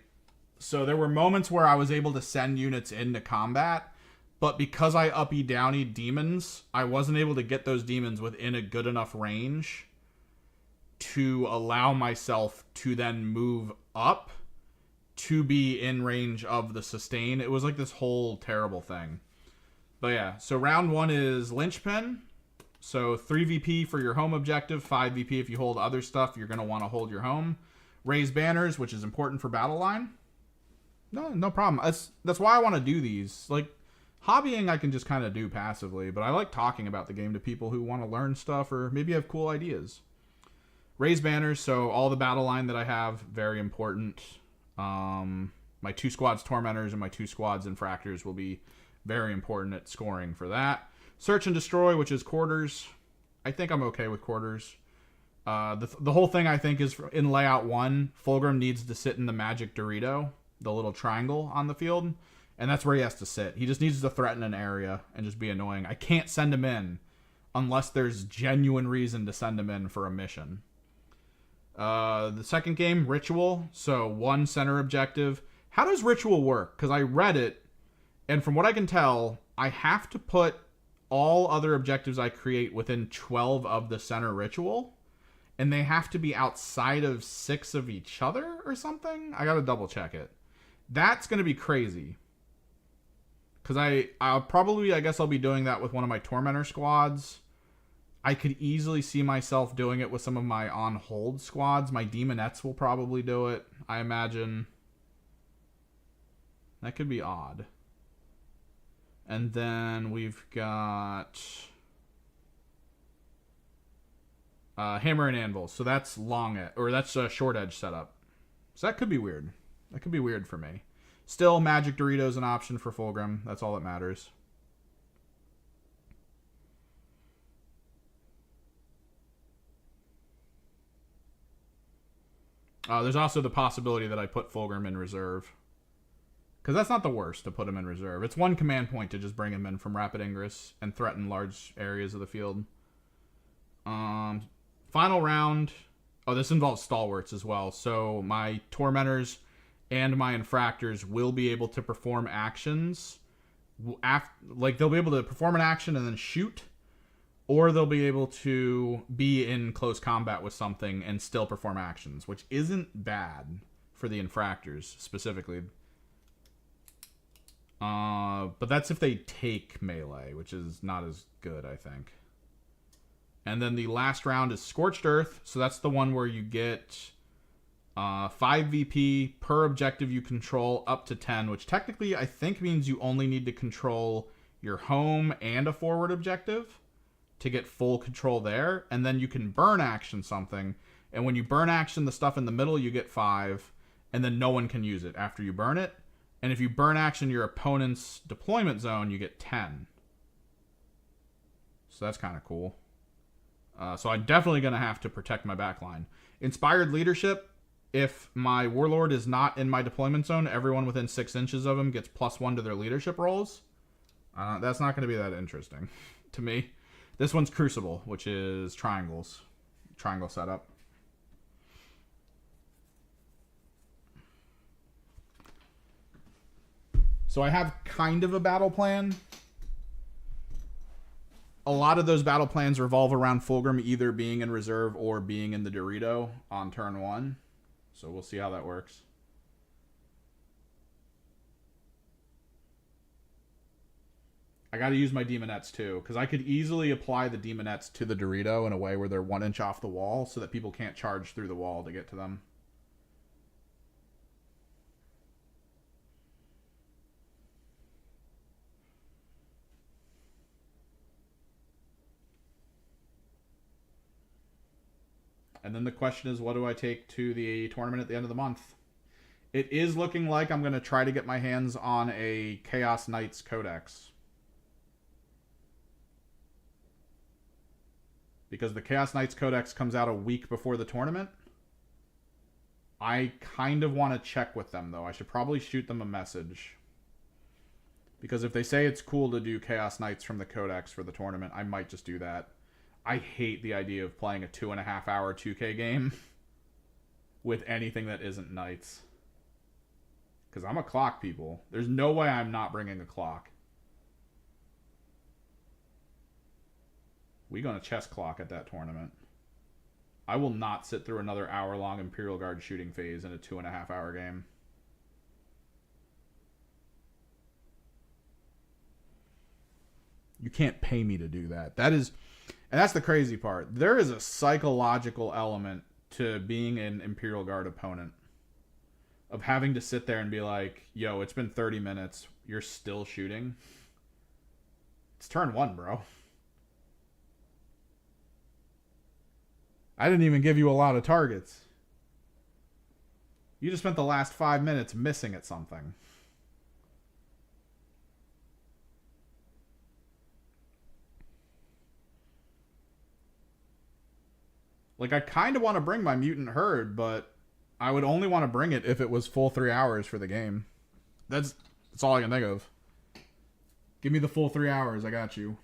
So there were moments where I was able to send units into combat, but because I uppy downy demons, I wasn't able to get those demons within a good enough range to allow myself to then move up to be in range of the sustain. It was like this whole terrible thing. But yeah, so round 1 is Linchpin. So 3 VP for your home objective, 5 VP if you hold other stuff you're going to want to hold your home. Raise banners, which is important for battle line. No problem. That's why I want to do these. Like, hobbying I can just kind of do passively, but I like talking about the game to people who want to learn stuff or maybe have cool ideas. Raise banners, so all the battle line that I have, very important. My 2 squads Tormentors and my 2 squads Infractors will be very important at scoring for that. Search and Destroy, which is quarters. I think I'm okay with quarters. The whole thing, I think, is in layout 1, Fulgrim needs to sit in the magic Dorito, the little triangle on the field, and that's where he has to sit. He just needs to threaten an area and just be annoying. I can't send him in unless there's genuine reason to send him in for a mission. The second game, Ritual. So 1 center objective. How does Ritual work? Because I read it, and from what I can tell, I have to put all other objectives I create within 12 of the center Ritual, and they have to be outside of 6 of each other or something? I gotta double check it. That's gonna be crazy. Because I'll probably, I guess I'll be doing that with one of my Tormentor squads. I could easily see myself doing it with some of my on-hold squads. My Demonettes will probably do it, I imagine. That could be odd. And then we've got Hammer and Anvil. So that's that's a short edge setup. So that could be weird. That could be weird for me. Still, Magic Dorito's an option for Fulgrim. That's all that matters. There's also the possibility that I put Fulgrim in reserve. Because that's not the worst to put him in reserve. It's 1 command point to just bring him in from Rapid Ingress and threaten large areas of the field. Final round. Oh, this involves Stalwarts as well. So my Tormentors and my Infractors will be able to perform actions. They'll be able to perform an action and then shoot. Or they'll be able to be in close combat with something and still perform actions, which isn't bad for the Infractors specifically. But that's if they take melee, which is not as good, I think. And then the last round is Scorched Earth. So that's the one where you get 5 VP per objective you control up to 10, which technically I think means you only need to control your home and a forward objective to get full control there. And then you can burn action something. And when you burn action the stuff in the middle, you get 5. And then no one can use it after you burn it. And if you burn action your opponent's deployment zone, you get 10. So that's kind of cool. So I'm definitely going to have to protect my backline. Inspired Leadership. If my Warlord is not in my deployment zone, everyone within 6 inches of him gets +1 to their leadership rolls. That's not going to be that interesting to me. This one's Crucible, which is triangles. Triangle setup. So I have kind of a battle plan. A lot of those battle plans revolve around Fulgrim either being in reserve or being in the Dorito on turn 1. So we'll see how that works. I got to use my Demonettes too, because I could easily apply the Demonettes to the Dorito in a way where they're 1 inch off the wall so that people can't charge through the wall to get to them. And then the question is, what do I take to the tournament at the end of the month? It is looking like I'm going to try to get my hands on a Chaos Knights Codex. Because the Chaos Knights Codex comes out a week before the tournament. I kind of want to check with them, though. I should probably shoot them a message. Because if they say it's cool to do Chaos Knights from the Codex for the tournament, I might just do that. I hate the idea of playing a 2.5 hour 2K game with anything that isn't Knights. Because I'm a clock, people. There's no way I'm not bringing a clock. We gonna chess clock at that tournament. I will not sit through another hour-long Imperial Guard shooting phase in a 2.5 hour game. You can't pay me to do that. And that's the crazy part. There is a psychological element to being an Imperial Guard opponent. Of having to sit there and be like, yo, it's been 30 minutes. You're still shooting? It's turn 1, bro. I didn't even give you a lot of targets. You just spent the last 5 minutes missing at something. Like, I kind of want to bring my Mutant Herd, but I would only want to bring it if it was full 3 hours for the game. That's all I can think of. Give me the full 3 hours. I got you.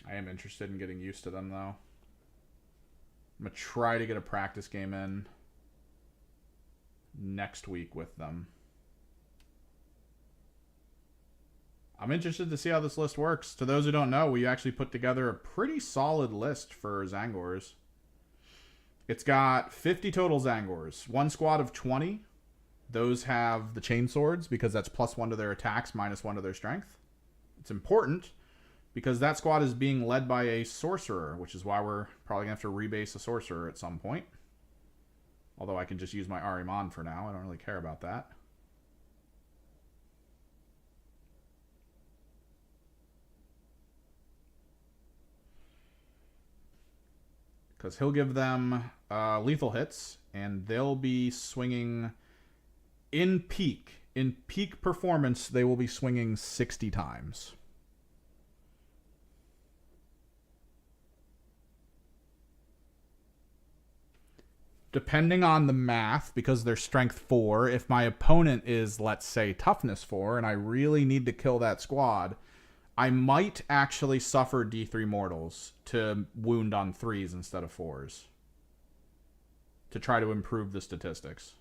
I am interested in getting used to them, though. I'm going to try to get a practice game in next week with them. I'm interested to see how this list works. To those who don't know, we actually put together a pretty solid list for Tzaangors. It's got 50 total Tzaangors. One squad of 20. Those have the chain swords because that's +1 to their attacks, -1 to their strength. It's important because that squad is being led by a sorcerer, which is why we're probably going to have to rebase a sorcerer at some point. Although I can just use my Ahriman for now. I don't really care about that. Because he'll give them lethal hits, and they'll be swinging in peak. In peak performance, they will be swinging 60 times. Depending on the math, because they're strength 4, if my opponent is, let's say, toughness 4, and I really need to kill that squad, I might actually suffer D3 mortals to wound on 3s instead of 4s. To try to improve the statistics.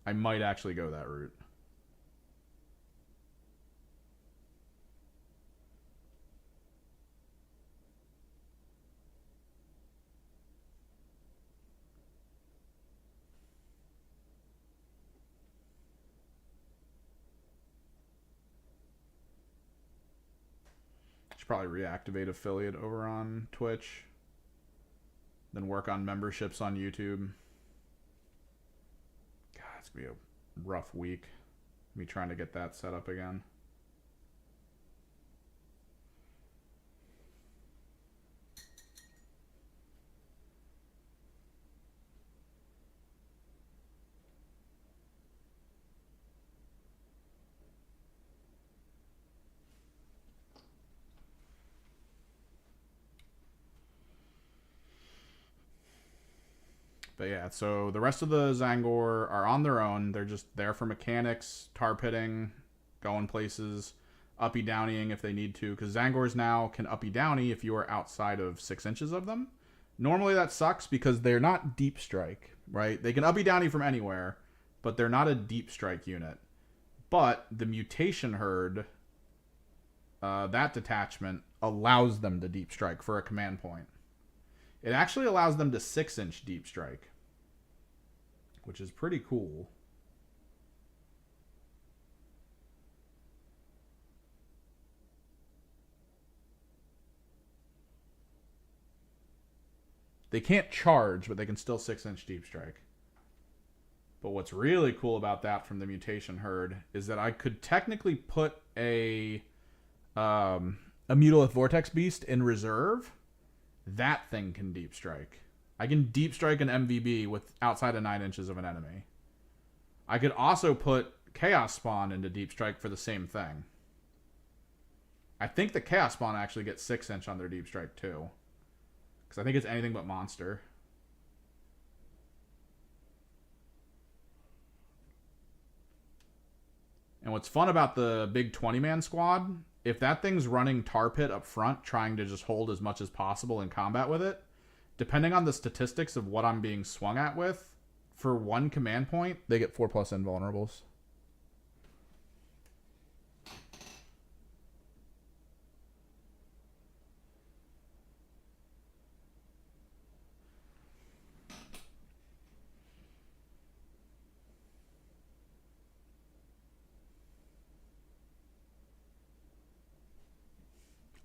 I might actually go that route. Probably reactivate affiliate over on Twitch, then work on memberships on YouTube. God, it's gonna be a rough week, me trying to get that set up again. But yeah, so the rest of the Tzaangor are on their own. They're just there for mechanics, tar pitting, going places, uppy downying if they need to. Because Tzaangors now can uppy downy if you are outside of 6 inches of them. Normally that sucks because they're not deep strike, right? They can uppy downy from anywhere, but they're not a deep strike unit. But the mutation herd, that detachment, allows them to deep strike for a command point. It actually allows them to 6-inch deep strike, which is pretty cool. They can't charge, but they can still 6-inch deep strike. But what's really cool about that from the mutation herd is that I could technically put a Mutalith Vortex Beast in reserve. That thing can deep strike. I can deep strike an MVB with outside of 9 inches of an enemy. I could also put Chaos Spawn into deep strike for the same thing. I think the Chaos Spawn actually gets 6-inch on their deep strike too. Because I think it's anything but monster. And what's fun about the big 20-man squad, if that thing's running Tar Pit up front, trying to just hold as much as possible in combat with it, depending on the statistics of what I'm being swung at with, for one command point, they get 4+ invulnerables.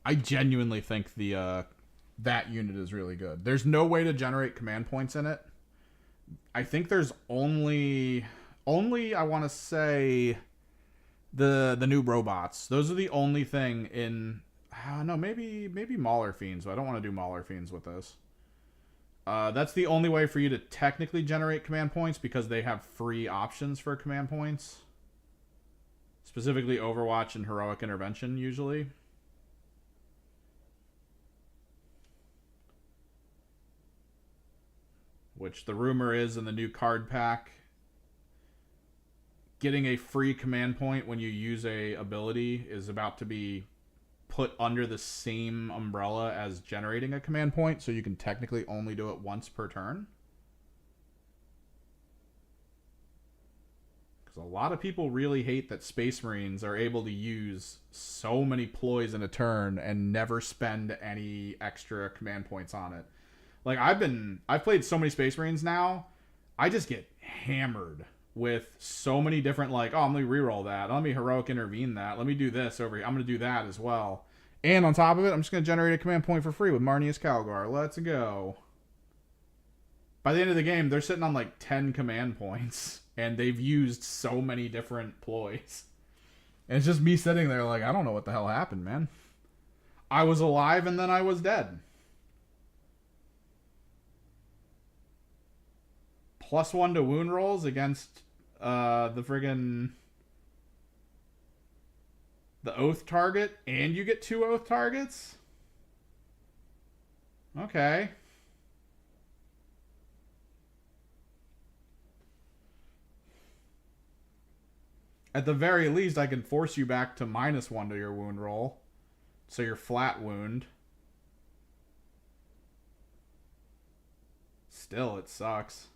I genuinely think the that unit is really good. There's no way to generate command points in it. I think there's only I want to say the new robots. Those are the only thing in no, maybe Mauler Fiends, but I don't want to do Mauler Fiends with this. That's the only way for you to technically generate command points because they have free options for command points. Specifically Overwatch and Heroic Intervention usually. Which the rumor is in the new card pack, getting a free command point when you use a ability is about to be put under the same umbrella as generating a command point, so you can technically only do it once per turn. Because a lot of people really hate that Space Marines are able to use so many ploys in a turn and never spend any extra command points on it. Like, I've played so many Space Marines now, I just get hammered with so many different, like, oh, I'm going to reroll that. Let me Heroic Intervene that. Let me do this over here. I'm going to do that as well. And on top of it, I'm just going to generate a command point for free with Marneus Calgar. Let's go. By the end of the game, they're sitting on, like, 10 command points, and they've used so many different ploys. And it's just me sitting there like, I don't know what the hell happened, man. I was alive, and then I was dead. +1 to wound rolls against the friggin' the Oath target, and you get 2 Oath targets? Okay. At the very least, I can force you back to -1 to your wound roll. So you're flat wound. Still, it sucks.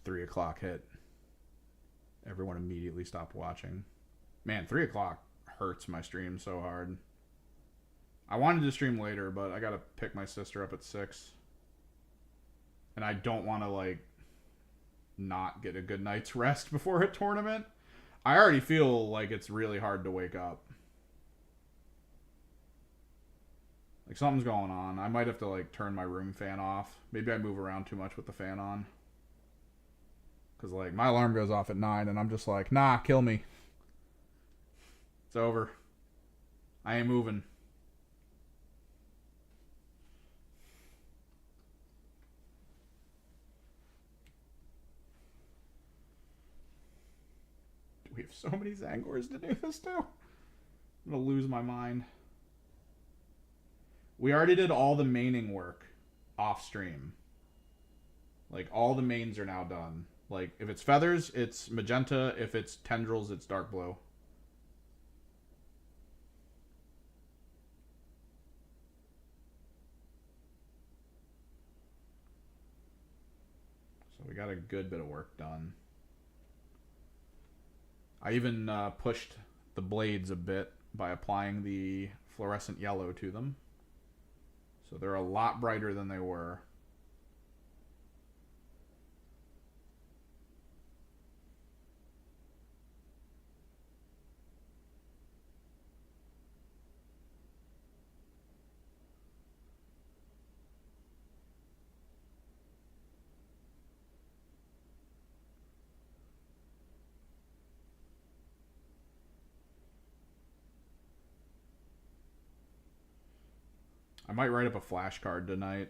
Three o'clock hit. Everyone immediately stopped watching. Man, 3 o'clock hurts my stream so hard. I wanted to stream later, but I gotta pick my sister up at 6. and I don't want to like not get a good night's rest before a tournament. I already feel like it's really hard to wake up. Like something's going on. I might have to like turn my room fan off. Maybe I move around too much with the fan on. Cause like my alarm goes off at 9 and I'm just like, nah, kill me. It's over. I ain't moving. We have so many Tzaangors to do this to. I'm gonna lose my mind. We already did all the maining work off stream. Like all the mains are now done. Like if it's feathers, it's magenta. If it's tendrils, it's dark blue. So we got a good bit of work done. I even pushed the blades a bit by applying the fluorescent yellow to them. So they're a lot brighter than they were. I might write up a flashcard tonight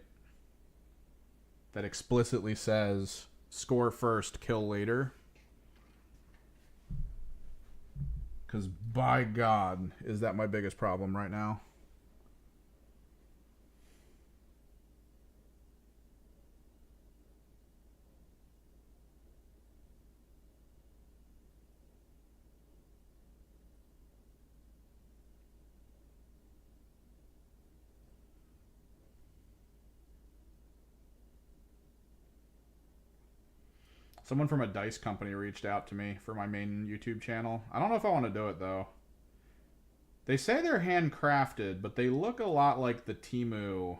that explicitly says score first, kill later. Because by God, is that my biggest problem right now? Someone from a dice company reached out to me for my main YouTube channel. I don't know if I want to do it, though. They say they're handcrafted, but they look a lot like the Temu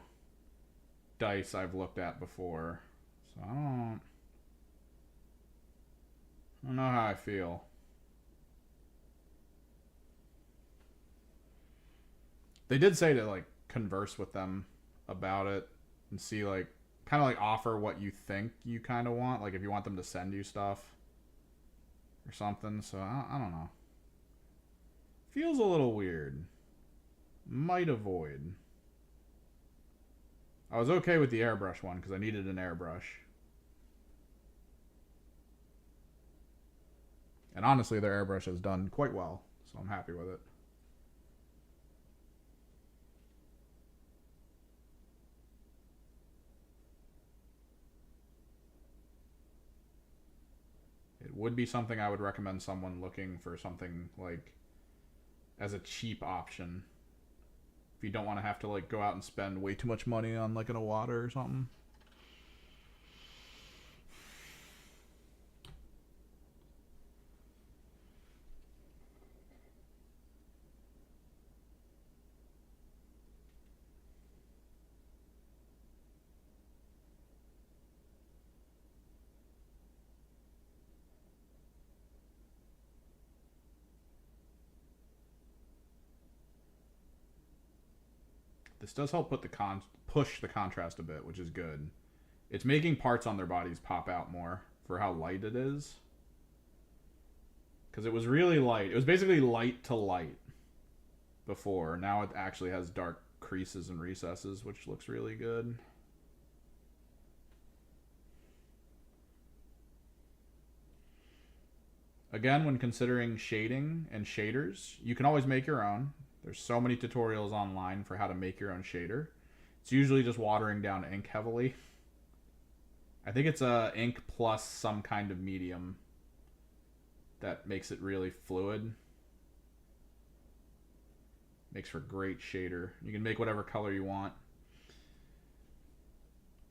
dice I've looked at before. So I don't know how I feel. They did say to, like, converse with them about it and see, like, kind of like offer what you think you kind of want, like if you want them to send you stuff or something. So I don't know. Feels a little weird. Might avoid. I was okay with the airbrush one because I needed an airbrush. And honestly, their airbrush has done quite well, so I'm happy with it. It would be something I would recommend someone looking for something like as a cheap option. If you don't want to have to like go out and spend way too much money on like an Iwata or something. This does help put push the contrast a bit, which is good. It's making parts on their bodies pop out more for how light it is. Because it was really light. It was basically light to light before. Now it actually has dark creases and recesses, which looks really good. Again, when considering shading and shaders, you can always make your own. There's so many tutorials online for how to make your own shader. It's usually just watering down ink heavily. I think it's ink plus some kind of medium that makes it really fluid. Makes for great shader. You can make whatever color you want.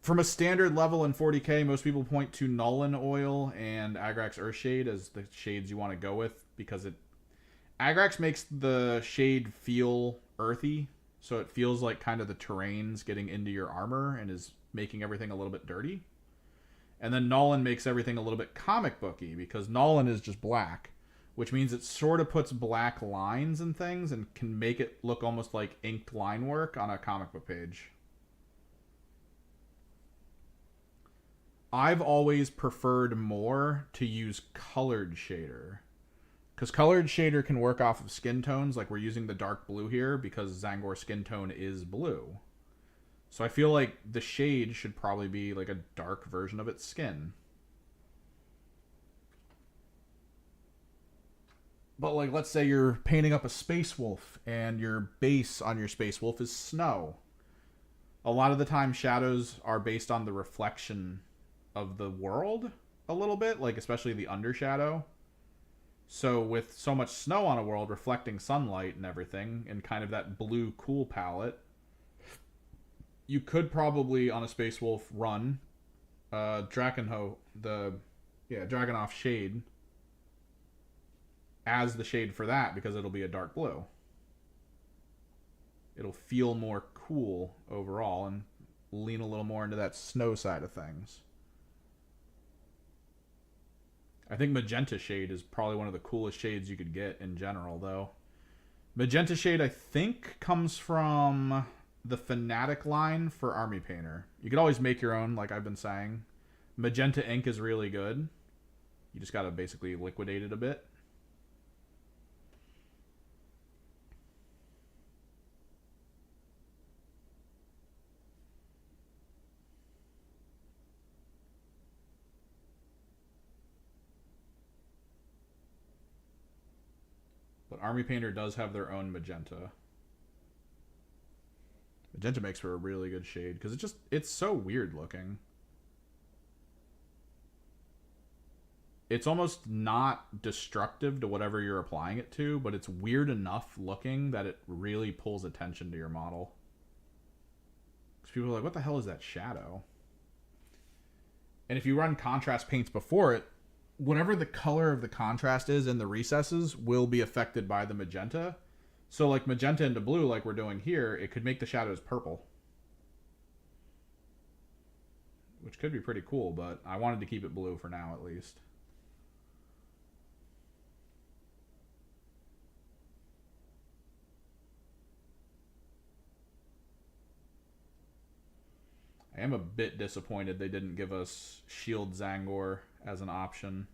From a standard level in 40k, most people point to Nuln Oil and Agrax Earthshade as the shades you want to go with because Agrax makes the shade feel earthy, so it feels like kind of the terrain's getting into your armor and is making everything a little bit dirty. And then Nullen makes everything a little bit comic booky because Nullen is just black, which means it sort of puts black lines and things and can make it look almost like inked line work on a comic book page. I've always preferred more to use colored shader, because colored shader can work off of skin tones, like we're using the dark blue here because Tzaangor's skin tone is blue. So I feel like the shade should probably be like a dark version of its skin. But like, let's say you're painting up a space wolf and your base on your space wolf is snow. A lot of the time shadows are based on the reflection of the world a little bit, like especially the undershadow. So with so much snow on a world reflecting sunlight and everything and kind of that blue cool palette, you could probably on a space wolf run Drakenhof shade as the shade for that, because it'll be a dark blue. It'll feel more cool overall and lean a little more into that snow side of things. I think magenta shade is probably one of the coolest shades you could get in general, though. Magenta shade, I think, comes from the Fanatic line for Army Painter. You could always make your own, like I've been saying. Magenta ink is really good. You just gotta basically liquidate it a bit. But Army Painter does have their own magenta. Magenta makes for a really good shade because it's so weird looking. It's almost not destructive to whatever you're applying it to, but it's weird enough looking that it really pulls attention to your model. Because people are like, what the hell is that shadow? And if you run contrast paints before it, whatever the color of the contrast is in the recesses will be affected by the magenta. So like magenta into blue, like we're doing here, it could make the shadows purple. Which could be pretty cool, but I wanted to keep it blue for now at least. I am a bit disappointed they didn't give us Shield TZAANGOR as an option.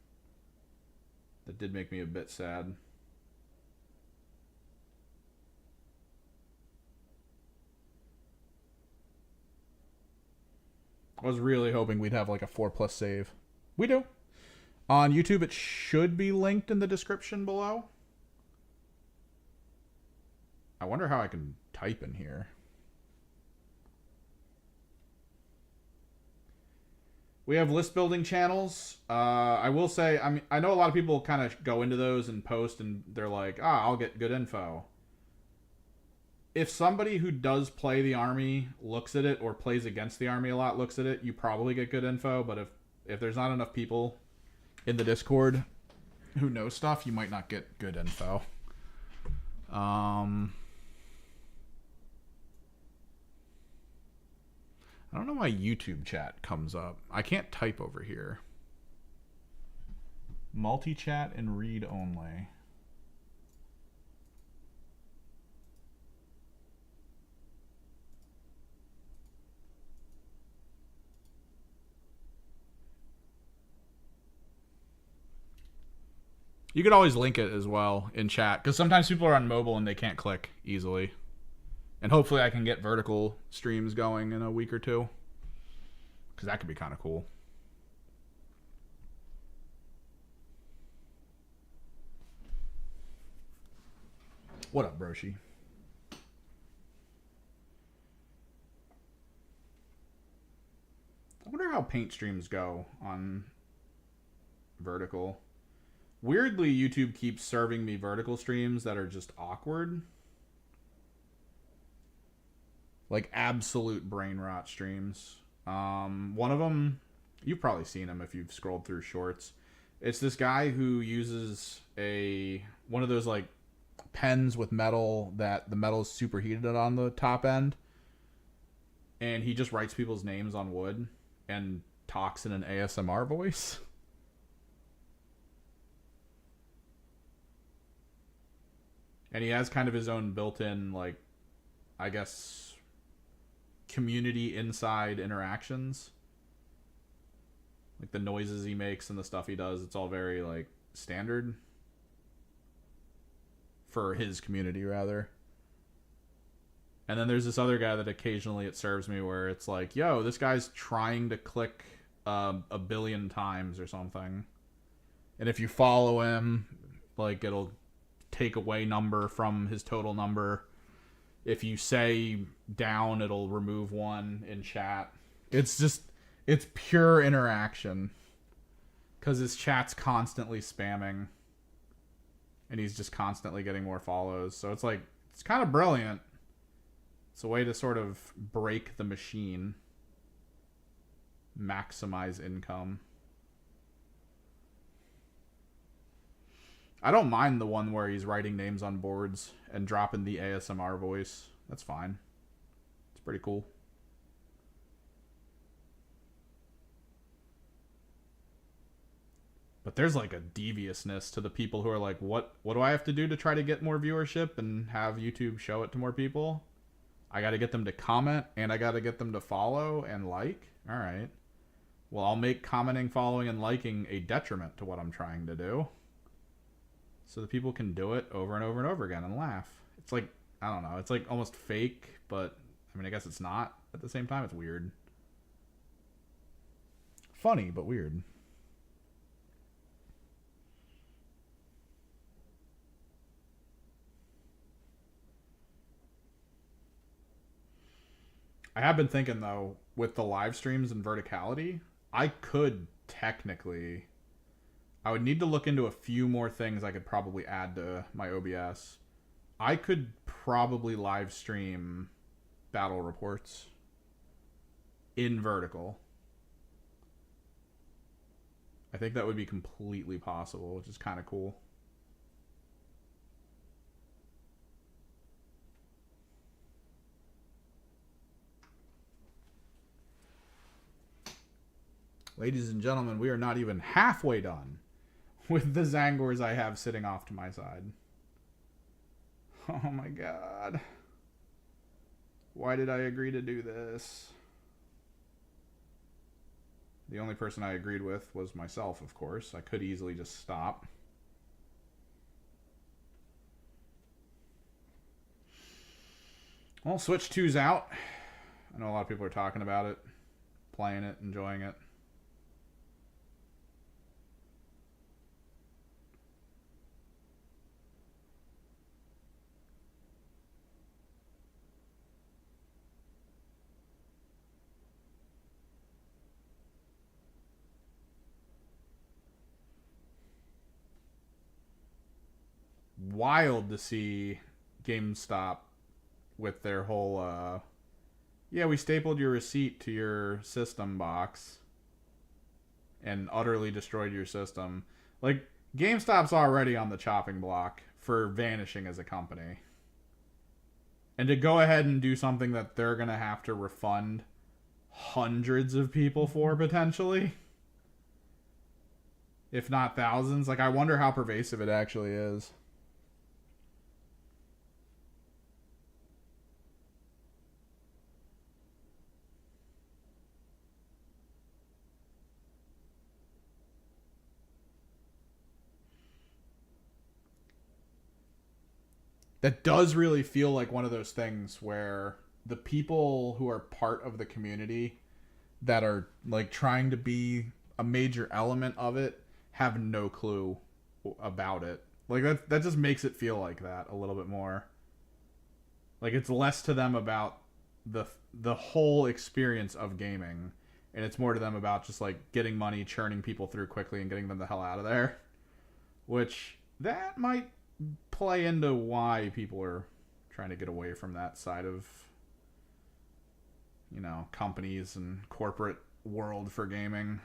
That did make me a bit sad. I was really hoping we'd have like a 4+ save. We do. On YouTube, it should be linked in the description below. I wonder how I can type in here. We have list building channels. I will say, I know a lot of people kind of go into those and post and they're like, I'll get good info. If somebody who does play the army looks at it or plays against the army a lot looks at it, you probably get good info. But if there's not enough people in the Discord who know stuff, you might not get good info. I don't know why YouTube chat comes up. I can't type over here. Multi-chat and read only. You could always link it as well in chat, because sometimes people are on mobile and they can't click easily. And hopefully I can get vertical streams going in a week or two, because that could be kind of cool. What up, Broshi? I wonder how paint streams go on vertical. Weirdly, YouTube keeps serving me vertical streams that are just awkward. Like absolute brain rot streams. One of them, you've probably seen him if you've scrolled through shorts. It's this guy who uses one of those like pens with metal that the metal is superheated on the top end. And he just writes people's names on wood. And talks in an ASMR voice. And he has kind of his own built-in, like, I guess, community inside interactions. Like the noises he makes and the stuff he does, it's all very, like, standard. For his community, rather. And then there's this other guy that occasionally it serves me where it's like, yo, this guy's trying to click a billion times or something. And if you follow him, like, it'll take away number from his total number. If you say down, it'll remove one in chat. It's just, it's pure interaction. Because his chat's constantly spamming. And he's just constantly getting more follows. So it's like, it's kind of brilliant. It's a way to sort of break the machine. Maximize income. I don't mind the one where he's writing names on boards and dropping the ASMR voice. That's fine. It's pretty cool. But there's like a deviousness to the people who are like, what do I have to do to try to get more viewership and have YouTube show it to more people? I got to get them to comment, and I got to get them to follow and like. All right. Well, I'll make commenting, following, and liking a detriment to what I'm trying to do. So that people can do it over and over and over again and laugh. It's like, I don't know. It's like almost fake, but I mean, I guess it's not. At the same time, it's weird. Funny, but weird. I have been thinking, though, with the live streams and verticality, I could technically... I would need to look into a few more things I could probably add to my OBS. I could probably live stream battle reports in vertical. I think that would be completely possible, which is kind of cool. Ladies and gentlemen, we are not even halfway done with the Tzaangors I have sitting off to my side. Oh my god. Why did I agree to do this? The only person I agreed with was myself, of course. I could easily just stop. Well, Switch 2's out. I know a lot of people are talking about it, playing it, enjoying it. Wild to see GameStop with their whole yeah, we stapled your receipt to your system box and utterly destroyed your system. Like, GameStop's already on the chopping block for vanishing as a company. And to go ahead and do something that they're going to have to refund hundreds of people for, potentially, if not thousands. Like, I wonder how pervasive it actually is. That does really feel like one of those things where the people who are part of the community that are like trying to be a major element of it have no clue about it. Like that just makes it feel like that a little bit more. Like it's less to them about the whole experience of gaming, and it's more to them about just like getting money, churning people through quickly and getting them the hell out of there. Which that might play into why people are trying to get away from that side of, you know, companies and corporate world for gaming,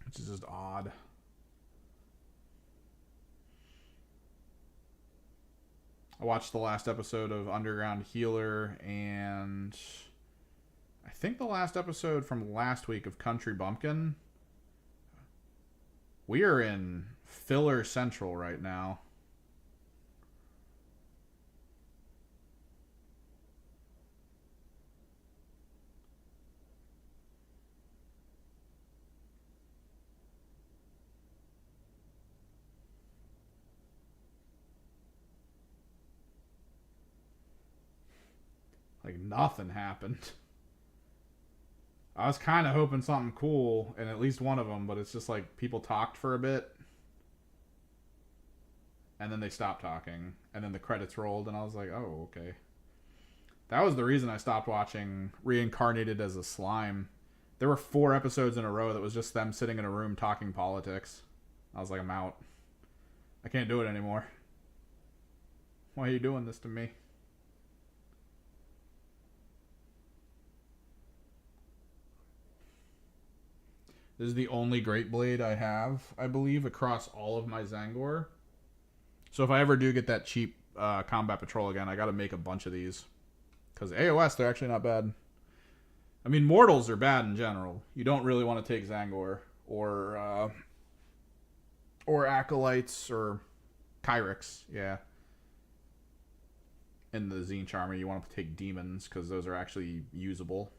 which is just odd. I watched the last episode of Underground Healer, and I think the last episode from last week of Country Bumpkin, we are in filler central right now. Like nothing happened. I was kind of hoping something cool in at least one of them, but it's just like people talked for a bit and then they stopped talking and then the credits rolled and I was like, oh, okay. That was the reason I stopped watching Reincarnated as a Slime. There were 4 episodes in a row that was just them sitting in a room talking politics. I was like, I'm out. I can't do it anymore. Why are you doing this to me? This is the only Great Blade I have, I believe, across all of my TZAANGOR. So if I ever do get that cheap Combat Patrol again, I gotta make a bunch of these. Because AOS, they're actually not bad. I mean, Mortals are bad in general. You don't really want to take TZAANGOR or Acolytes or Kyrics, yeah. In the Zine Charmer, you want to take Demons because those are actually usable.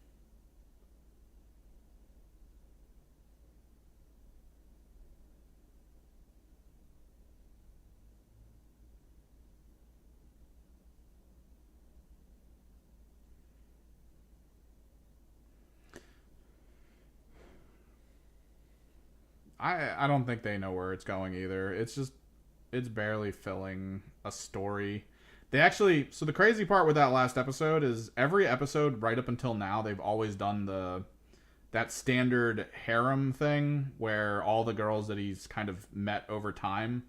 I don't think they know where it's going either. It's barely filling a story. They actually, so the crazy part with that last episode is every episode right up until now they've always done that standard harem thing where all the girls that he's kind of met over time,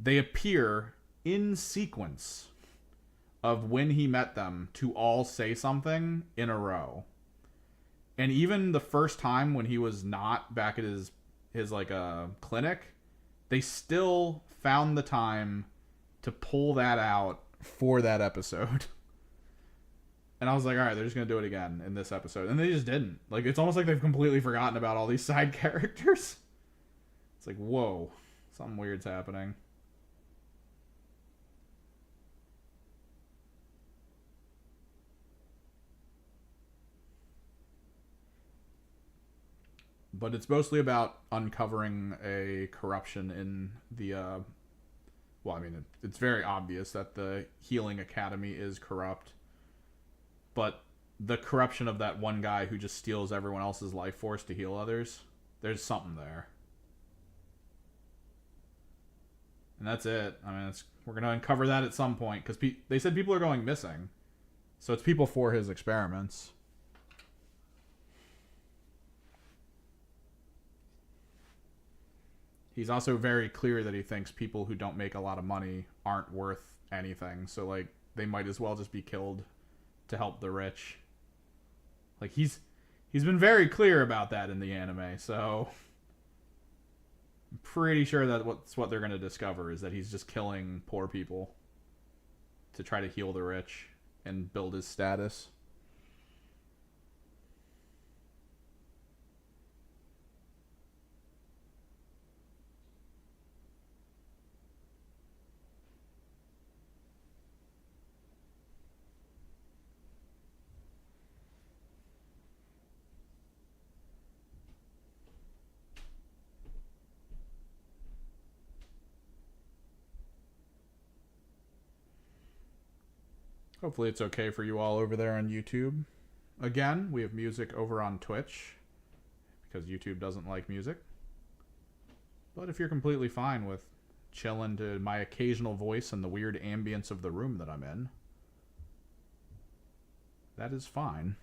they appear in sequence of when he met them to all say something in a row. And even the first time when he was not back at his like clinic, they still found the time to pull that out for that episode. And I was like, all right, they're just gonna do it again in this episode, and they just didn't. Like, it's almost like they've completely forgotten about all these side characters. It's like, whoa, something weird's happening. But it's mostly about uncovering a corruption in the well, I mean, it's very obvious that the Healing Academy is corrupt, but the corruption of that one guy who just steals everyone else's life force to heal others, there's something there. And that's it. I mean, we're going to uncover that at some point, because they said people are going missing. So it's people for his experiments. He's also very clear that he thinks people who don't make a lot of money aren't worth anything. So, like, they might as well just be killed to help the rich. Like, he's been very clear about that in the anime. So, I'm pretty sure that what they're going to discover is that he's just killing poor people to try to heal the rich and build his status. Hopefully it's okay for you all over there on YouTube. Again, we have music over on Twitch because YouTube doesn't like music. But if you're completely fine with chilling to my occasional voice and the weird ambience of the room that I'm in, that is fine.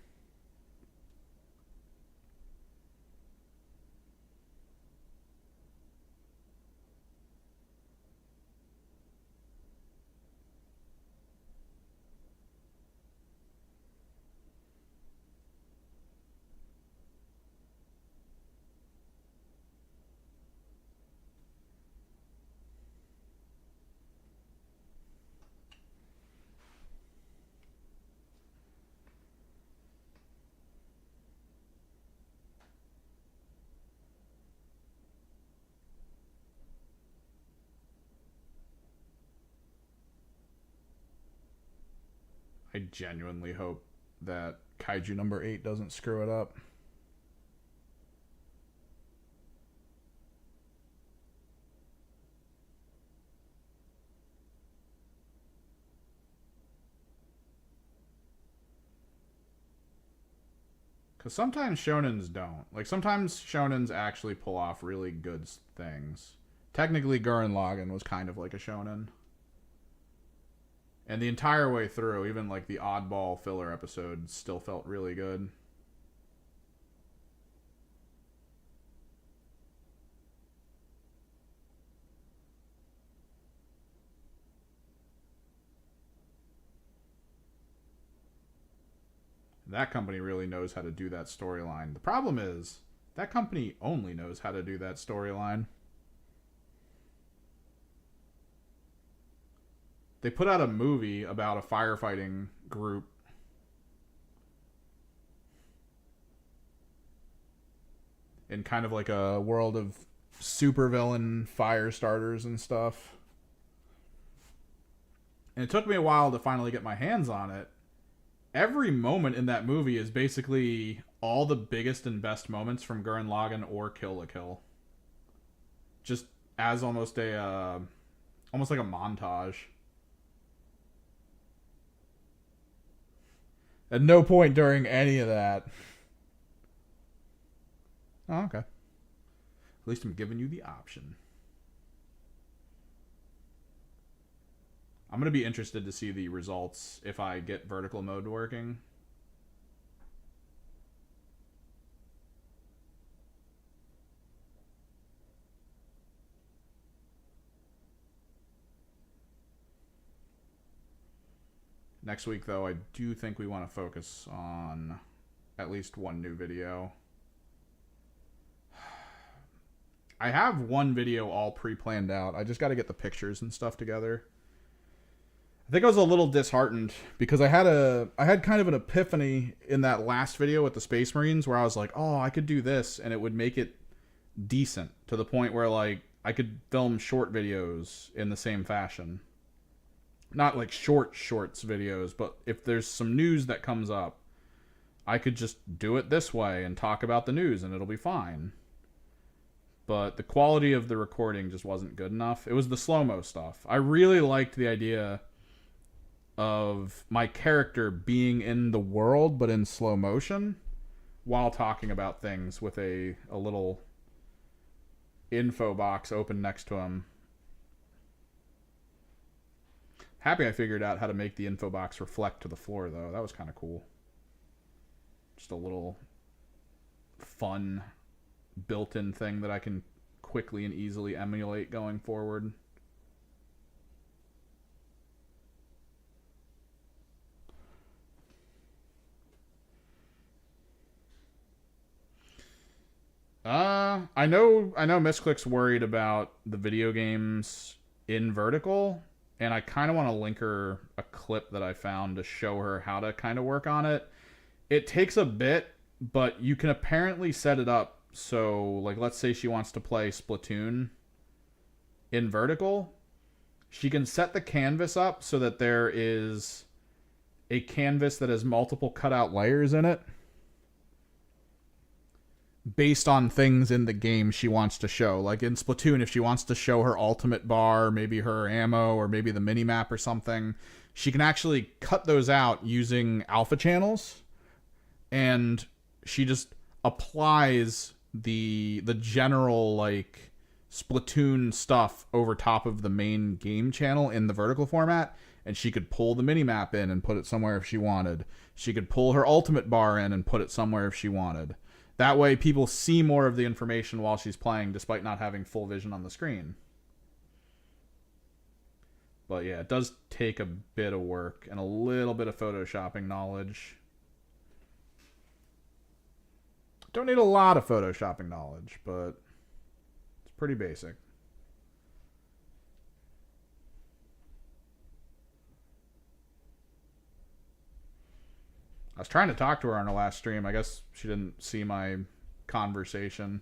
I genuinely hope that Kaiju number 8 doesn't screw it up. Because sometimes shonens don't. Like, sometimes shonens actually pull off really good things. Technically, Gurren Lagann was kind of like a shonen. And the entire way through, even like the oddball filler episodes still felt really good. That company really knows how to do that storyline. The problem is, that company only knows how to do that storyline. They put out a movie about a firefighting group. In kind of like a world of supervillain fire starters and stuff. And it took me a while to finally get my hands on it. Every moment in that movie is basically all the biggest and best moments from Gurren Lagann or Kill la Kill. Just as almost like a montage. At no point during any of that. Oh, okay. At least I'm giving you the option. I'm going to be interested to see the results if I get vertical mode working. Next week, though, I do think we want to focus on at least one new video. I have one video all pre-planned out. I just got to get the pictures and stuff together. I think I was a little disheartened because I had kind of an epiphany in that last video with the Space Marines where I was like, oh, I could do this and it would make it decent to the point where like I could film short videos in the same fashion. Not like shorts videos, but if there's some news that comes up, I could just do it this way and talk about the news and it'll be fine. But the quality of the recording just wasn't good enough. It was the slow-mo stuff. I really liked the idea of my character being in the world but in slow motion while talking about things with a little info box open next to him. Happy I figured out how to make the info box reflect to the floor, though. That was kind of cool. Just a little fun built-in thing that I can quickly and easily emulate going forward. I know Misclick's worried about the video games in vertical, and I kind of want to link her a clip that I found to show her how to kind of work on it. It takes a bit, but you can apparently set it up so, like, let's say she wants to play Splatoon in vertical. She can set the canvas up so that there is a canvas that has multiple cutout layers in it, based on things in the game she wants to show. Like in Splatoon, if she wants to show her ultimate bar, maybe her ammo, or maybe the minimap or something, she can actually cut those out using alpha channels, and she just applies the general like Splatoon stuff over top of the main game channel in the vertical format, and she could pull the minimap in and put it somewhere if she wanted. She could pull her ultimate bar in and put it somewhere if she wanted. That way people see more of the information while she's playing despite not having full vision on the screen. But yeah, it does take a bit of work and a little bit of photoshopping knowledge. Don't need a lot of photoshopping knowledge, but it's pretty basic. I was trying to talk to her on her last stream. I guess she didn't see my conversation.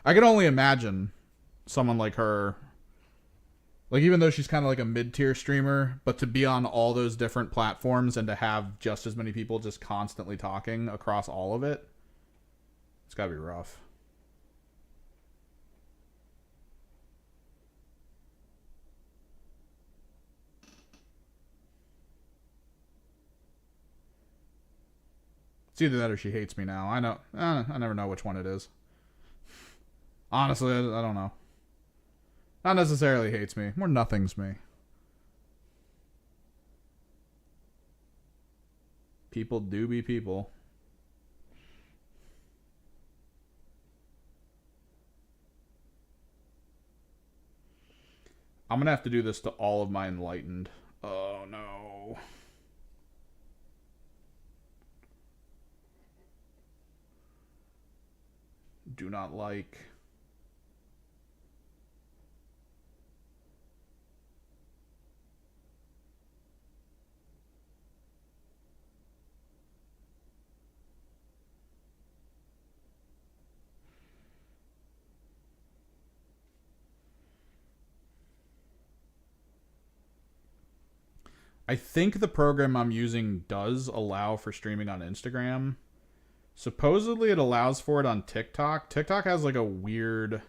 I can only imagine someone like her, Like, even though she's kind of like a mid-tier streamer, but to be on all those different platforms and to have just as many people just constantly talking across all of it, it's gotta be rough. It's either that or she hates me now. I never know which one it is. Honestly, I don't know. Not necessarily hates me. More nothings me. People do be people. I'm gonna have to do this to all of my enlightened. Oh no. Do not like. I think the program I'm using does allow for streaming on Instagram. Supposedly it allows for it on TikTok. TikTok has like a weird,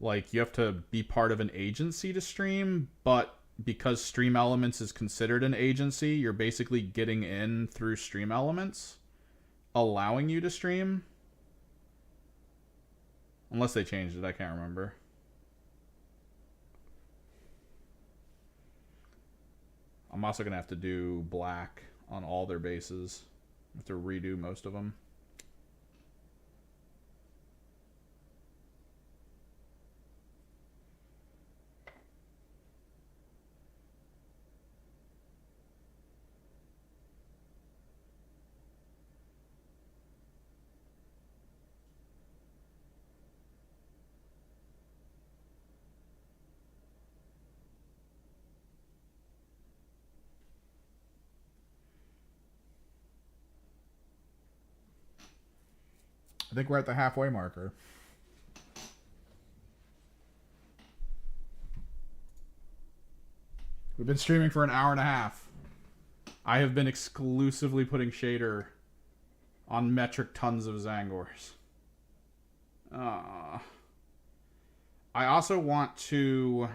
like, you have to be part of an agency to stream, but because Stream Elements is considered an agency, you're basically getting in through Stream Elements, allowing you to stream. Unless they changed it, I can't remember. I'm also going to have to do black on all their bases. I have to redo most of them. I think we're at the halfway marker. We've been streaming for an hour and a half. I have been exclusively putting shader on metric tons of Tzaangors. I also want to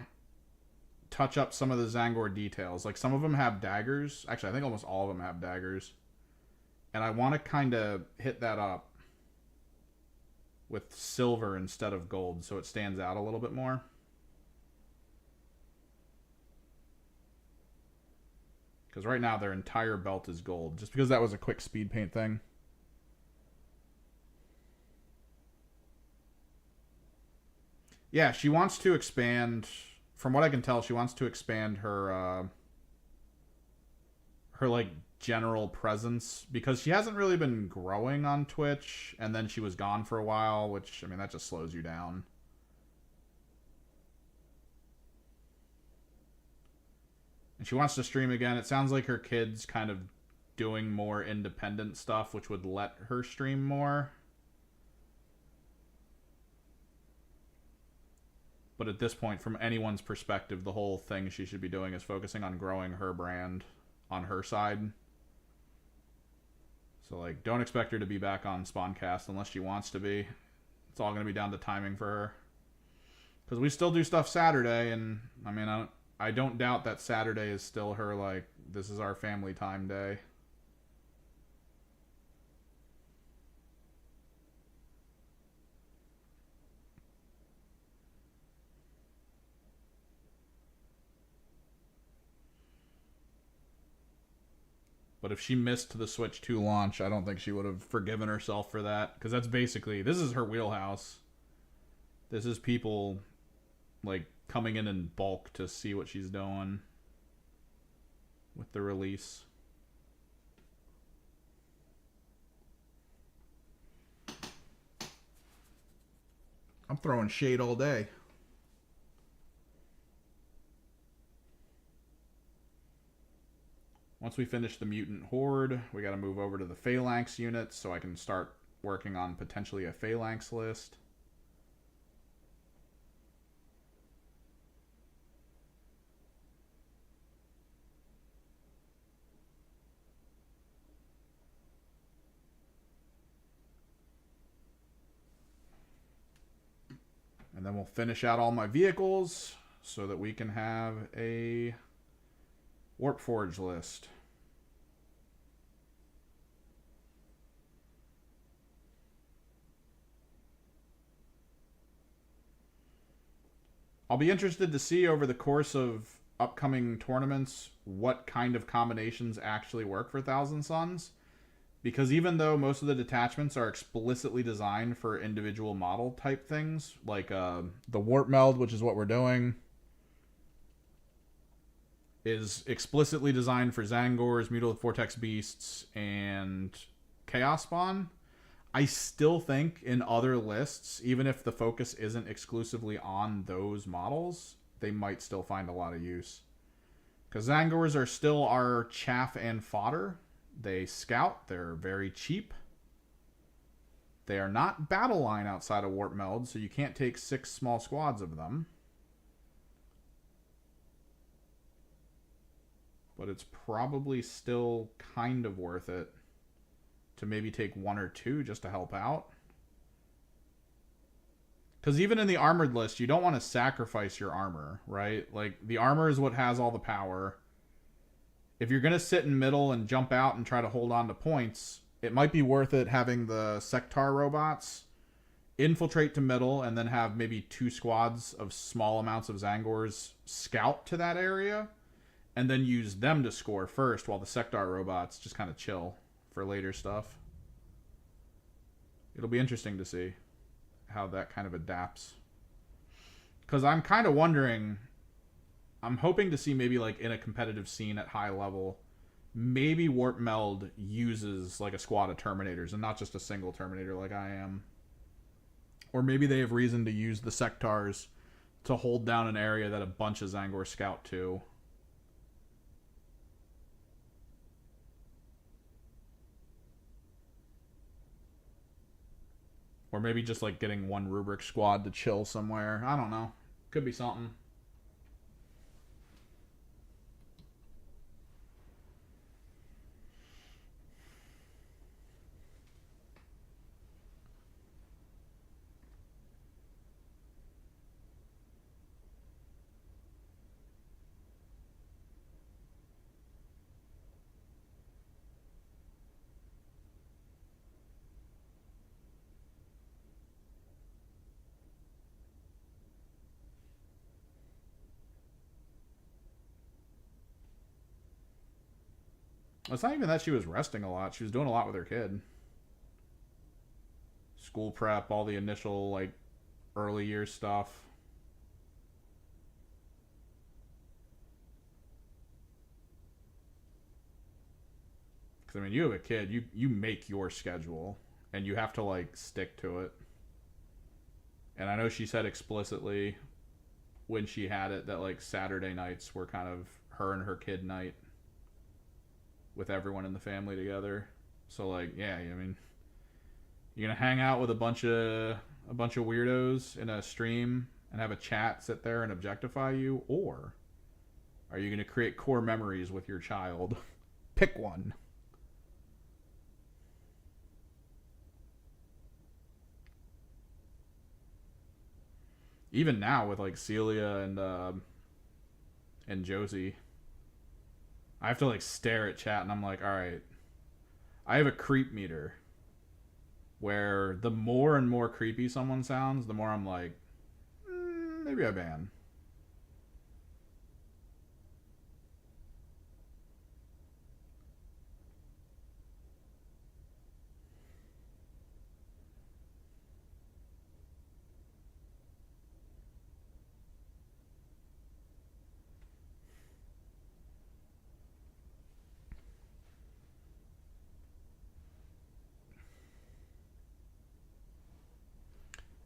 touch up some of the Tzaangor details. Like, some of them have daggers. Actually, I think almost all of them have daggers. And I want to kind of hit that up with silver instead of gold so it stands out a little bit more. Because right now their entire belt is gold, just because that was a quick speed paint thing. Yeah, she wants to expand. From what I can tell, she wants to expand her like general presence, because she hasn't really been growing on Twitch, and then she was gone for a while, which, I mean, that just slows you down. And she wants to stream again. It sounds like her kid's kind of doing more independent stuff, which would let her stream more. But at this point, from anyone's perspective, the whole thing she should be doing is focusing on growing her brand on her side. So, like, don't expect her to be back on Spawncast unless she wants to be. It's all going to be down to timing for her. Because we still do stuff Saturday, and, I mean, I don't doubt that Saturday is still her, like, this is our family time day. But if she missed the Switch 2 launch, I don't think she would have forgiven herself for that. Because that's basically, this is her wheelhouse. This is people, like, coming in bulk to see what she's doing with the release. I'm throwing shade all day. Once we finish the Mutant Horde, we got to move over to the Phalanx units so I can start working on potentially a Phalanx list. And then we'll finish out all my vehicles so that we can have a Warp Forge list. I'll be interested to see over the course of upcoming tournaments what kind of combinations actually work for Thousand Suns. Because even though most of the detachments are explicitly designed for individual model type things, like the Warp Meld, which is what we're doing, is explicitly designed for Tzaangors, Mutilate Vortex Beasts, and Chaos Spawn, I still think in other lists, even if the focus isn't exclusively on those models, they might still find a lot of use. Because Tzaangors are still our chaff and fodder. They scout. They're very cheap. They are not battle line outside of Warp Meld, so you can't take 6 small squads of them. But it's probably still kind of worth it to maybe take 1 or 2 just to help out. Because even in the armored list, you don't want to sacrifice your armor, right? Like, the armor is what has all the power. If you're going to sit in middle and jump out and try to hold on to points, it might be worth it having the Sectar robots infiltrate to middle and then have maybe 2 squads of small amounts of Tzaangors scout to that area and then use them to score first while the Sectar robots just kind of chill for later stuff. It'll be interesting to see how that kind of adapts. Because I'm kind of wondering, I'm hoping to see maybe like in a competitive scene at high level, maybe Warp Meld uses like a squad of Terminators and not just a single Terminator like I am. Or maybe they have reason to use the Sectars to hold down an area that a bunch of Tzaangor scout to. Or maybe just like getting 1 Rubric squad to chill somewhere. I don't know. Could be something. It's not even that she was resting a lot. She was doing a lot with her kid. School prep, all the initial, like, early year stuff. Because, I mean, you have a kid. You make your schedule. And you have to, like, stick to it. And I know she said explicitly when she had it that, like, Saturday nights were kind of her and her kid night. With everyone in the family together. So like, yeah, I mean, you're gonna hang out with a bunch of weirdos in a stream and have a chat sit there and objectify you, or are you gonna create core memories with your child? Pick one. Even now with like Celia and Josie, I have to like stare at chat and I'm like, all right, I have a creep meter where the more and more creepy someone sounds, the more I'm like, maybe I ban.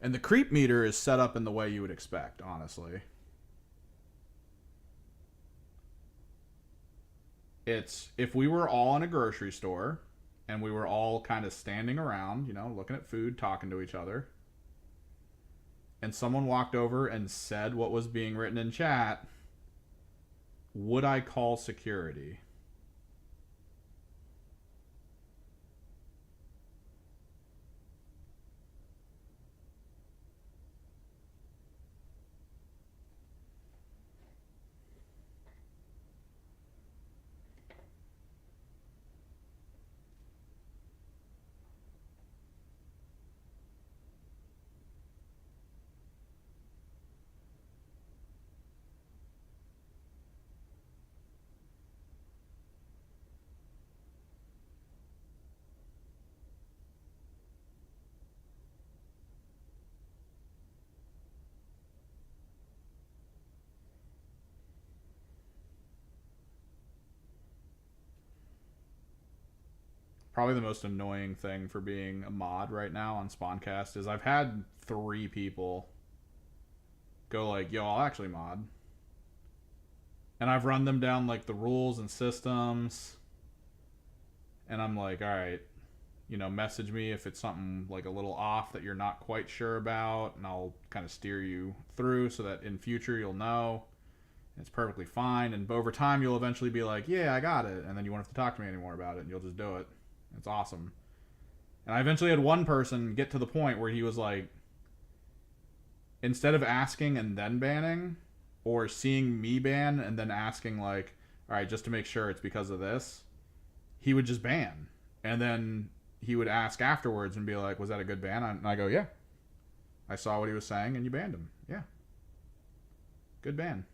And the creep meter is set up in the way you would expect, honestly. It's if we were all in a grocery store and we were all kind of standing around, you know, looking at food, talking to each other, and someone walked over and said what was being written in chat, would I call security? probably the most annoying thing for being a mod right now on Spawncast is I've had 3 people go like, yo, I'll actually mod. And I've run them down like the rules and systems. And I'm like, all right, message me if it's something like a little off that you're not quite sure about, and I'll kind of steer you through so that in future you'll know. It's perfectly fine, and over time you'll eventually be like, yeah, I got it, and then you won't have to talk to me anymore about it, and you'll just do it. It's awesome. And I eventually had one person get to the point where he was like, instead of asking and then banning, or seeing me ban and then asking like, all right, just to make sure it's because of this, he would just ban. And then he would ask afterwards and be like, was that a good ban? And I go, yeah. I saw what he was saying and you banned him. Yeah. Good ban.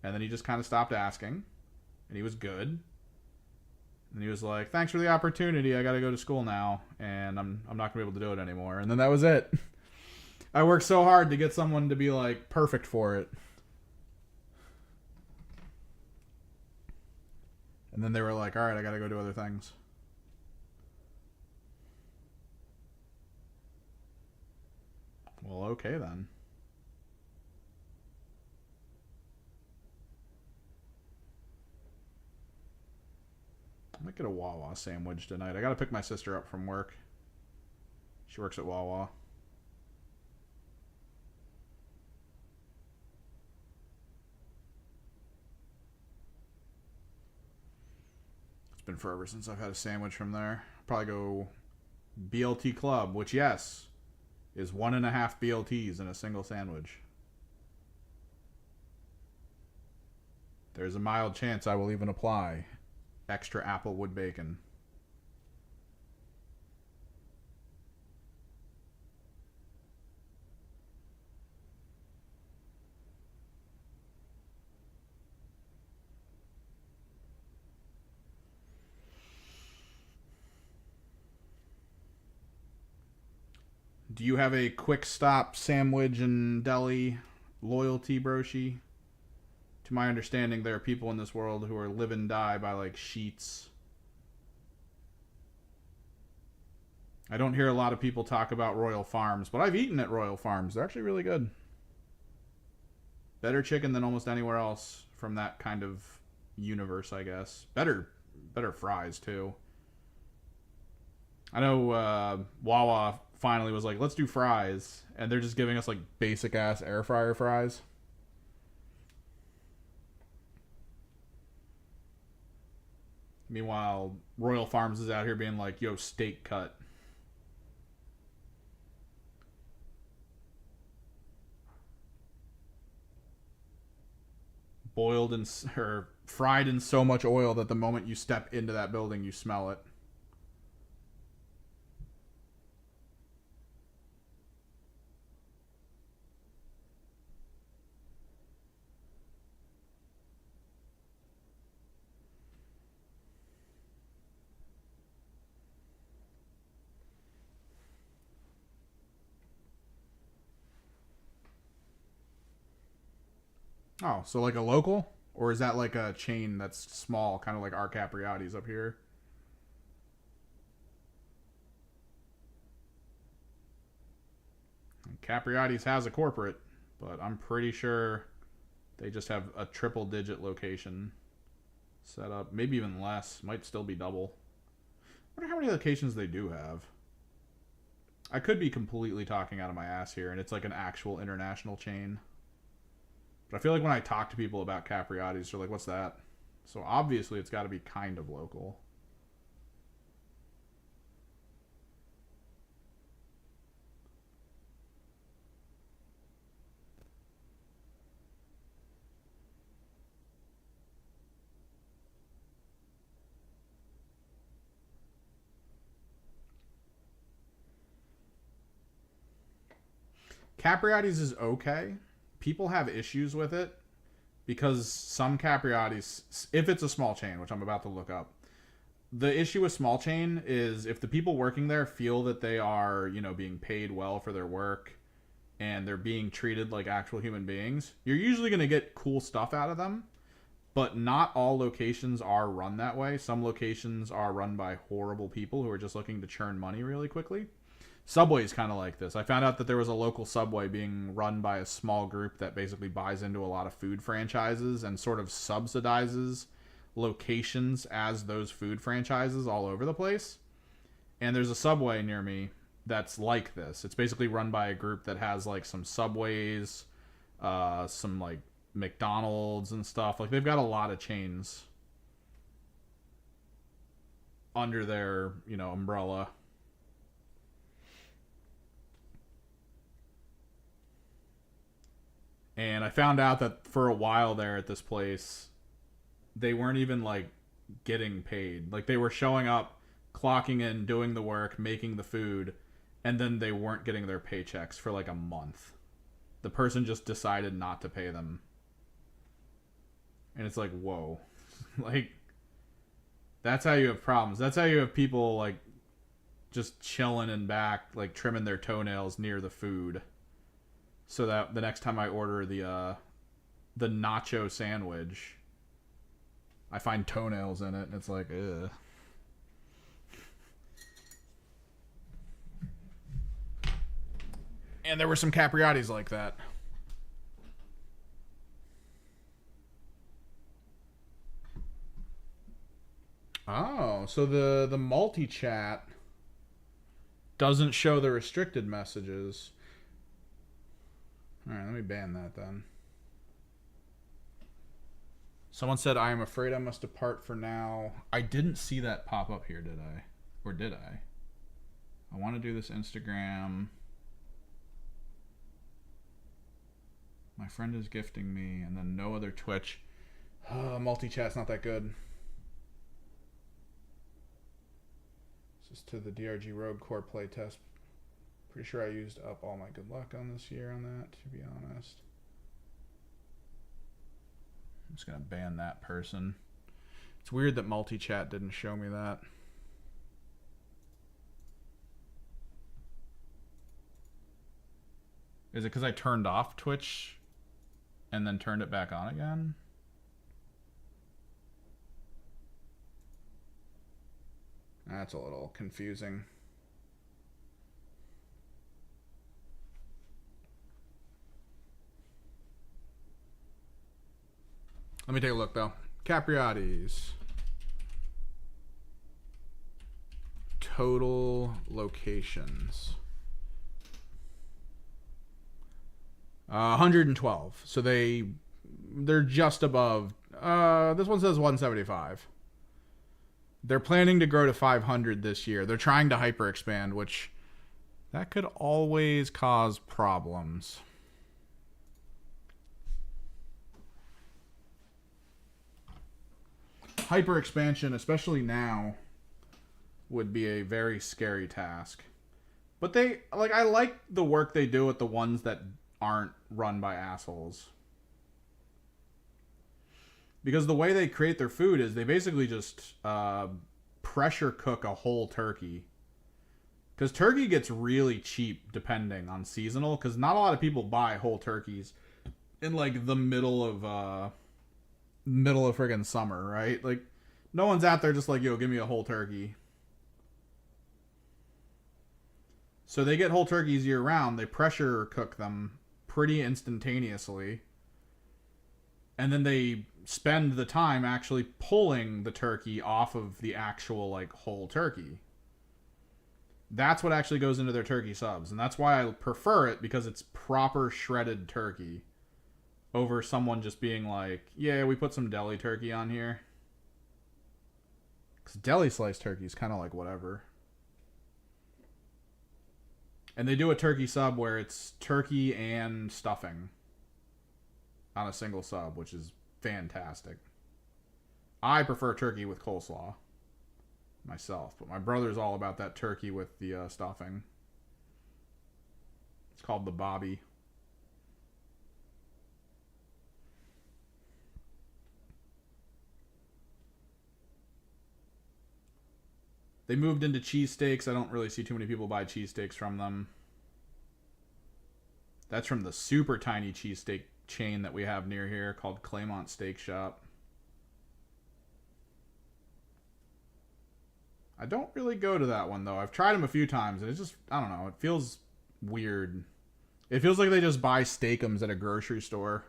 And then he just kind of stopped asking. And he was good. And he was like, thanks for the opportunity. I got to go to school now. And I'm not going to be able to do it anymore. And then that was it. I worked so hard to get someone to be like perfect for it. And then they were like, all right, I got to go do other things. Well, okay then. I might get a Wawa sandwich tonight. I gotta pick my sister up from work. She works at Wawa. It's been forever since I've had a sandwich from there. Probably go BLT Club, which, yes, is 1.5 BLTs in a single sandwich. There's a mild chance I will even apply extra applewood bacon. Do you have a quick stop sandwich and deli loyalty, Broshi? To my understanding, there are people in this world who are live and die by like Sheets. I don't hear a lot of people talk about Royal Farms, but I've eaten at Royal Farms. They're actually really good. Better chicken than almost anywhere else from that kind of universe, I guess. Better fries too. I know Wawa finally was like, let's do fries, and they're just giving us like basic ass air fryer fries. Meanwhile, Royal Farms is out here being like, yo, steak cut. Boiled in, or fried in so much oil that the moment you step into that building, you smell it. Oh, so like a local? Or is that like a chain that's small, kind of like our Capriati's up here? Capriati's has a corporate, but I'm pretty sure they just have a triple digit location set up. Maybe even less. Might still be double. I wonder how many locations they do have. I could be completely talking out of my ass here, and it's like an actual international chain. But I feel like when I talk to people about Capriati's, they're like, what's that? So obviously it's got to be kind of local. Capriati's is okay. People have issues with it because some Capriati's, if it's a small chain, which I'm about to look up, the issue with small chain is if the people working there feel that they are, being paid well for their work and they're being treated like actual human beings, you're usually going to get cool stuff out of them. but not all locations are run that way. Some locations are run by horrible people who are just looking to churn money really quickly. Subway is kind of like this. I found out that there was a local Subway being run by a small group that basically buys into a lot of food franchises and sort of subsidizes locations as those food franchises all over the place. And there's a Subway near me that's like this. It's basically run by a group that has like some Subways, some like McDonald's and stuff. Like they've got a lot of chains under their, umbrella. And I found out that for a while there at this place, they weren't even like getting paid. Like they were showing up, clocking in, doing the work, making the food, and then they weren't getting their paychecks for like a month. The person just decided not to pay them. And it's like, whoa. Like, that's how you have problems. That's how you have people like just chilling in back, like trimming their toenails near the food. So that the next time I order the nacho sandwich, I find toenails in it, and it's like, ugh. And there were some Capriottis like that. Oh, so the multi-chat doesn't show the restricted messages. Alright, let me ban that then. Someone said, I am afraid I must depart for now. I didn't see that pop up here, did I? Or did I? I want to do this Instagram. My friend is gifting me, and then no other Twitch. Multi-chat's not that good. This is to the DRG Rogue Core playtest. Pretty sure I used up all my good luck on this year on that, to be honest. I'm just going to ban that person. It's weird that multi-chat didn't show me that. Is it because I turned off Twitch and then turned it back on again? That's a little confusing. Let me take a look, though. Capriotti's. Total locations. 112. So they're just above. This one says 175. They're planning to grow to 500 this year. They're trying to hyper expand, which that could always cause problems. Hyper expansion, especially now, would be a very scary task. But I like the work they do with the ones that aren't run by assholes. Because the way they create their food is they basically just pressure cook a whole turkey. Because turkey gets really cheap depending on seasonal. Because not a lot of people buy whole turkeys in like the middle of friggin' summer, right? Like, no one's out there just like, yo, give me a whole turkey. So they get whole turkeys year round. They pressure cook them pretty instantaneously. And then they spend the time actually pulling the turkey off of the actual, like, whole turkey. That's what actually goes into their turkey subs. And that's why I prefer it, because it's proper shredded turkey. Over someone just being like, yeah, we put some deli turkey on here. Because deli sliced turkey is kind of like whatever. And they do a turkey sub where it's turkey and stuffing on a single sub, which is fantastic. I prefer turkey with coleslaw myself, but my brother's all about that turkey with the stuffing. It's called the Bobby. They moved into cheesesteaks. I don't really see too many people buy cheesesteaks from them. That's from the super tiny cheesesteak chain that we have near here called Claymont Steak Shop. I don't really go to that one though. I've tried them a few times, and it's just, I don't know. It feels weird. It feels like they just buy steakums at a grocery store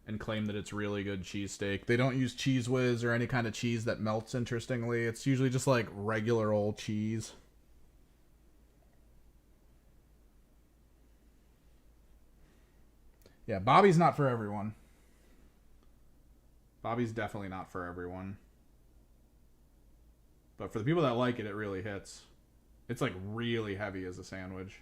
and claim that it's really good cheesesteak. They don't use Cheese Whiz or any kind of cheese that melts. Interestingly, it's usually just like regular old cheese. Yeah, Bobby's not for everyone. Bobby's definitely not for everyone. But for the people that like it, it really hits. It's like really heavy as a sandwich.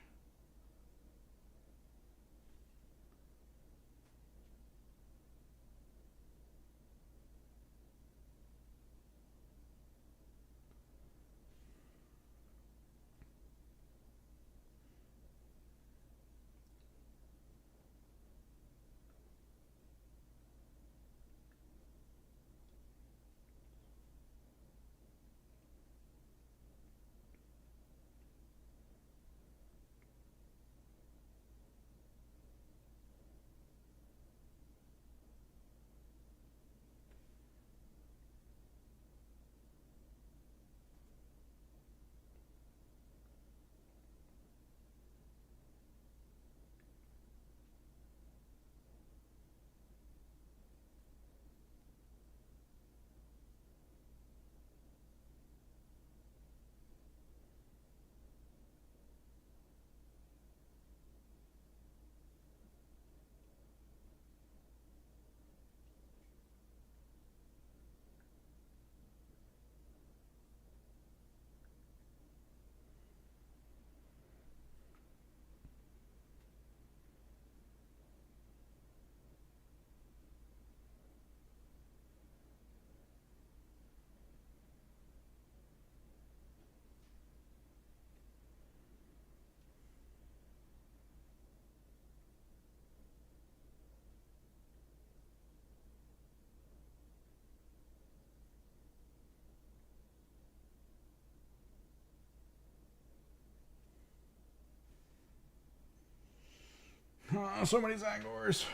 So many Zangors.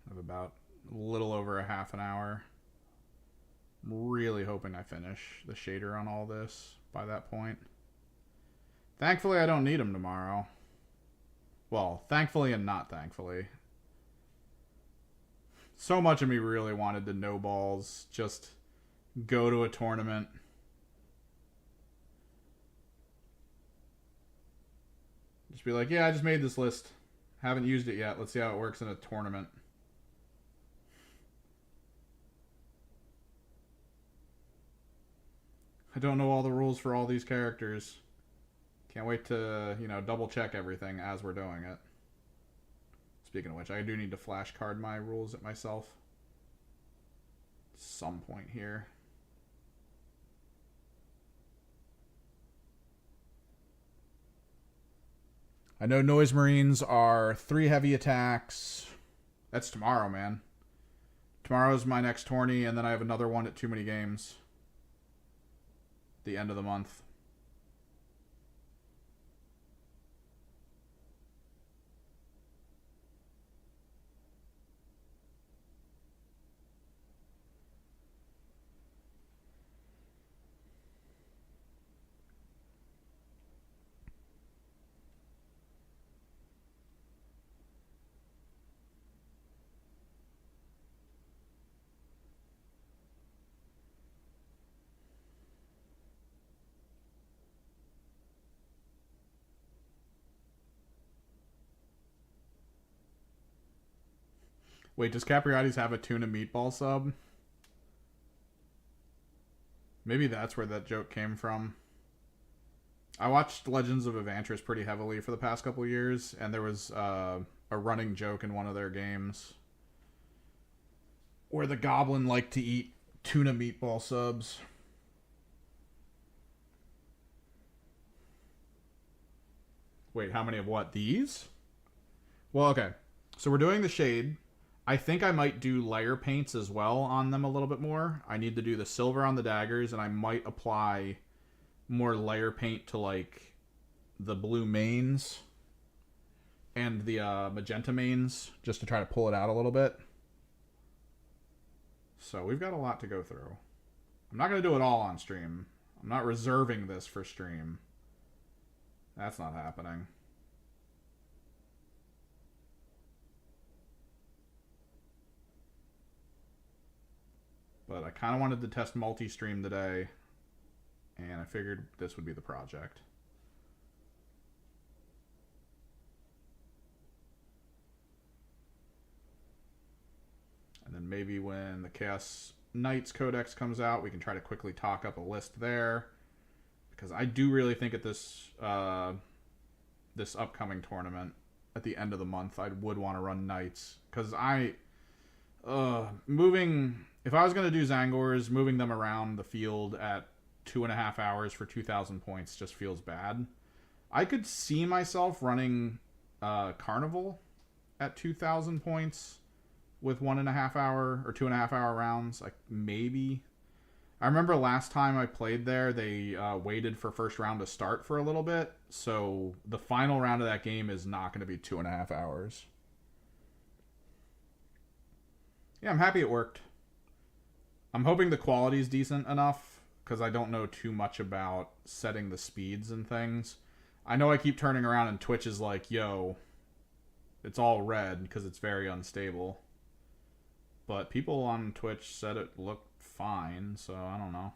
I have about a little over a half an hour. I'm really hoping I finish the shader on all this by that point. Thankfully, I don't need them tomorrow. Well, thankfully and not thankfully. So much of me really wanted to no balls, just go to a tournament. Just be like, yeah, I just made this list. Haven't used it yet. Let's see how it works in a tournament. I don't know all the rules for all these characters. Can't wait to, double check everything as we're doing it. Speaking of which, I do need to flashcard my rules at myself. Some point here. I know Noise Marines are 3 heavy attacks. That's tomorrow, man. Tomorrow's my next tourney, and then I have another one at Too Many Games. The end of the month. Wait, does Capriati's have a tuna meatball sub? Maybe that's where that joke came from. I watched Legends of Evantris pretty heavily for the past couple years, and there was a running joke in one of their games where the goblin liked to eat tuna meatball subs. Wait, how many of what? These? Well, okay. So we're doing the shade. I think I might do layer paints as well on them a little bit more. I need to do the silver on the daggers, and I might apply more layer paint to like the blue mains and the magenta mains just to try to pull it out a little bit. So we've got a lot to go through. I'm not going to do it all on stream. I'm not reserving this for stream. That's not happening. But I kind of wanted to test multi-stream today, and I figured this would be the project. And then maybe when the Chaos Knights Codex comes out, we can try to quickly talk up a list there. Because I do really think at this this upcoming tournament, at the end of the month, I would want to run Knights. Because moving... If I was going to do Tzaangors, moving them around the field at 2.5 hours for 2,000 points just feels bad. I could see myself running Carnival at 2,000 points with 1.5 hour or 2.5 hour rounds. Like, maybe. I remember last time I played there, they waited for first round to start for a little bit. So the final round of that game is not going to be 2.5 hours. Yeah, I'm happy it worked. I'm hoping the quality is decent enough, because I don't know too much about setting the speeds and things. I know I keep turning around and Twitch is like, yo, it's all red because it's very unstable. But people on Twitch said it looked fine, so I don't know.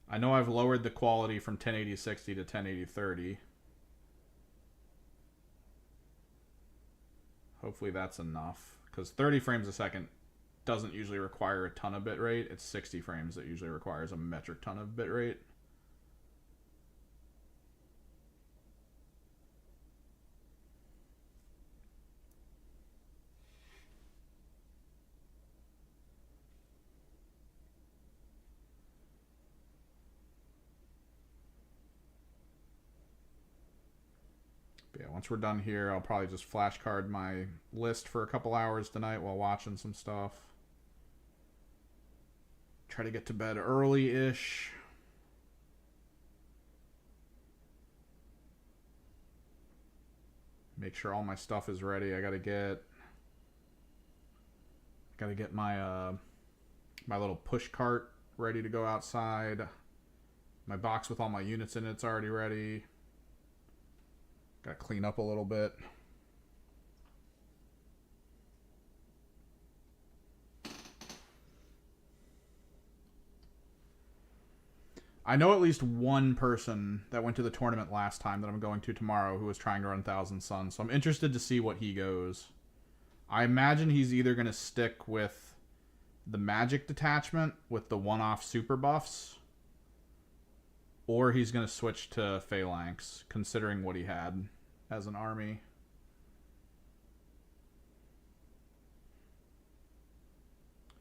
I know I've lowered the quality from 1080-60 to 1080-30. Hopefully that's enough, because 30 frames a second doesn't usually require a ton of bitrate. It's 60 frames that usually requires a metric ton of bitrate. Yeah, once we're done here, I'll probably just flashcard my list for a couple hours tonight while watching some stuff. Try to get to bed early-ish. Make sure all my stuff is ready. I gotta get my my little push cart ready to go outside. My box with all my units in it's already ready. Gotta clean up a little bit. I know at least one person that went to the tournament last time that I'm going to tomorrow who was trying to run Thousand Suns, so I'm interested to see what he goes. I imagine he's either going to stick with the magic detachment with the one-off super buffs, or he's going to switch to Phalanx, considering what he had as an army.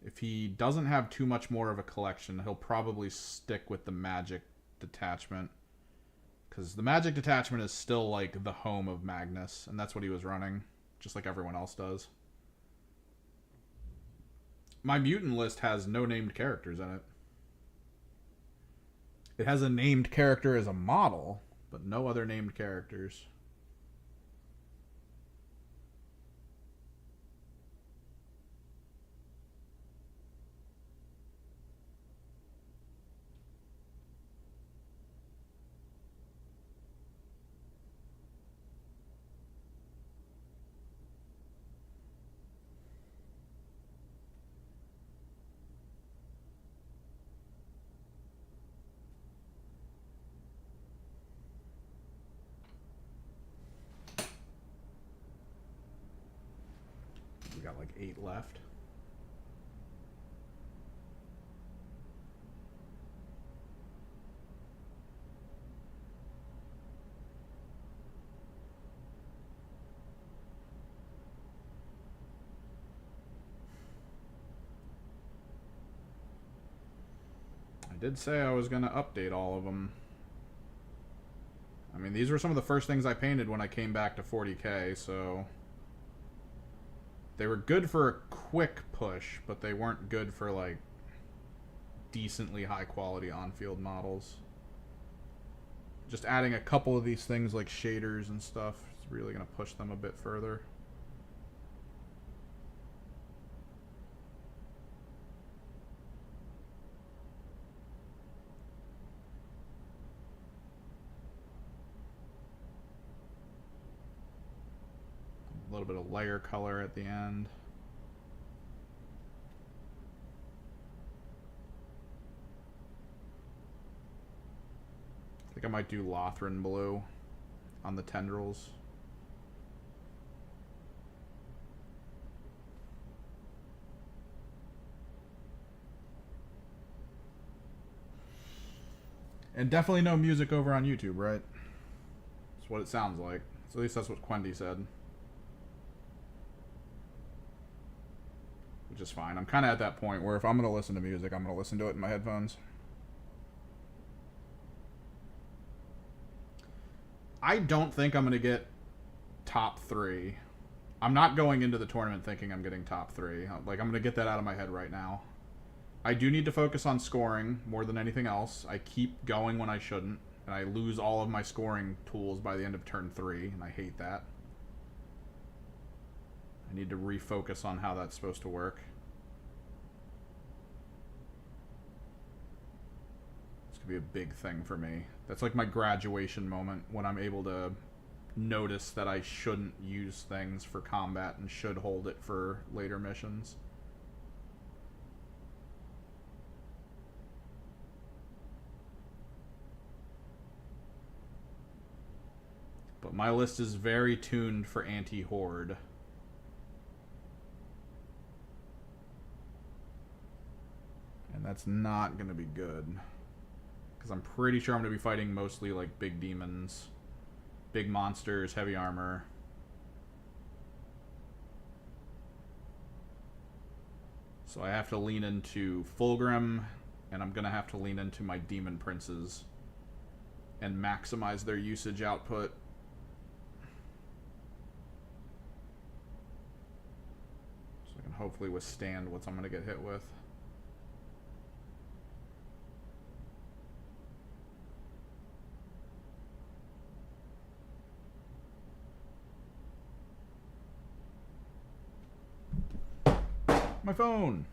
If he doesn't have too much more of a collection, he'll probably stick with the magic detachment. Because the magic detachment is still like the home of Magnus, and that's what he was running, just like everyone else does. My mutant list has no named characters in it. It has a named character as a model, but no other named characters. We got like 8 left. I did say I was going to update all of them. I mean, these were some of the first things I painted when I came back to 40k, so... They were good for a quick push, but they weren't good for, like, decently high-quality on-field models. Just adding a couple of these things, like shaders and stuff, is really going to push them a bit further. little bit of layer color at the end. I think I might do Lothran blue on the tendrils. And definitely no music over on YouTube, right? That's what it sounds like. So at least that's what Quendy said. Which is fine. I'm kind of at that point where if I'm going to listen to music, I'm going to listen to it in my headphones. I don't think I'm going to get top 3. I'm not going into the tournament thinking I'm getting top 3. Like, I'm going to get that out of my head right now. I do need to focus on scoring more than anything else. I keep going when I shouldn't, and I lose all of my scoring tools by the end of turn 3, and I hate that. I need to refocus on how that's supposed to work. This could be a big thing for me. That's like my graduation moment when I'm able to notice that I shouldn't use things for combat and should hold it for later missions. But my list is very tuned for anti-horde. And that's not going to be good. Because I'm pretty sure I'm going to be fighting mostly like big demons, big monsters, heavy armor. So I have to lean into Fulgrim, and I'm going to have to lean into my demon princes and maximize their usage output. Hopefully withstand what I'm going to get hit with. My phone.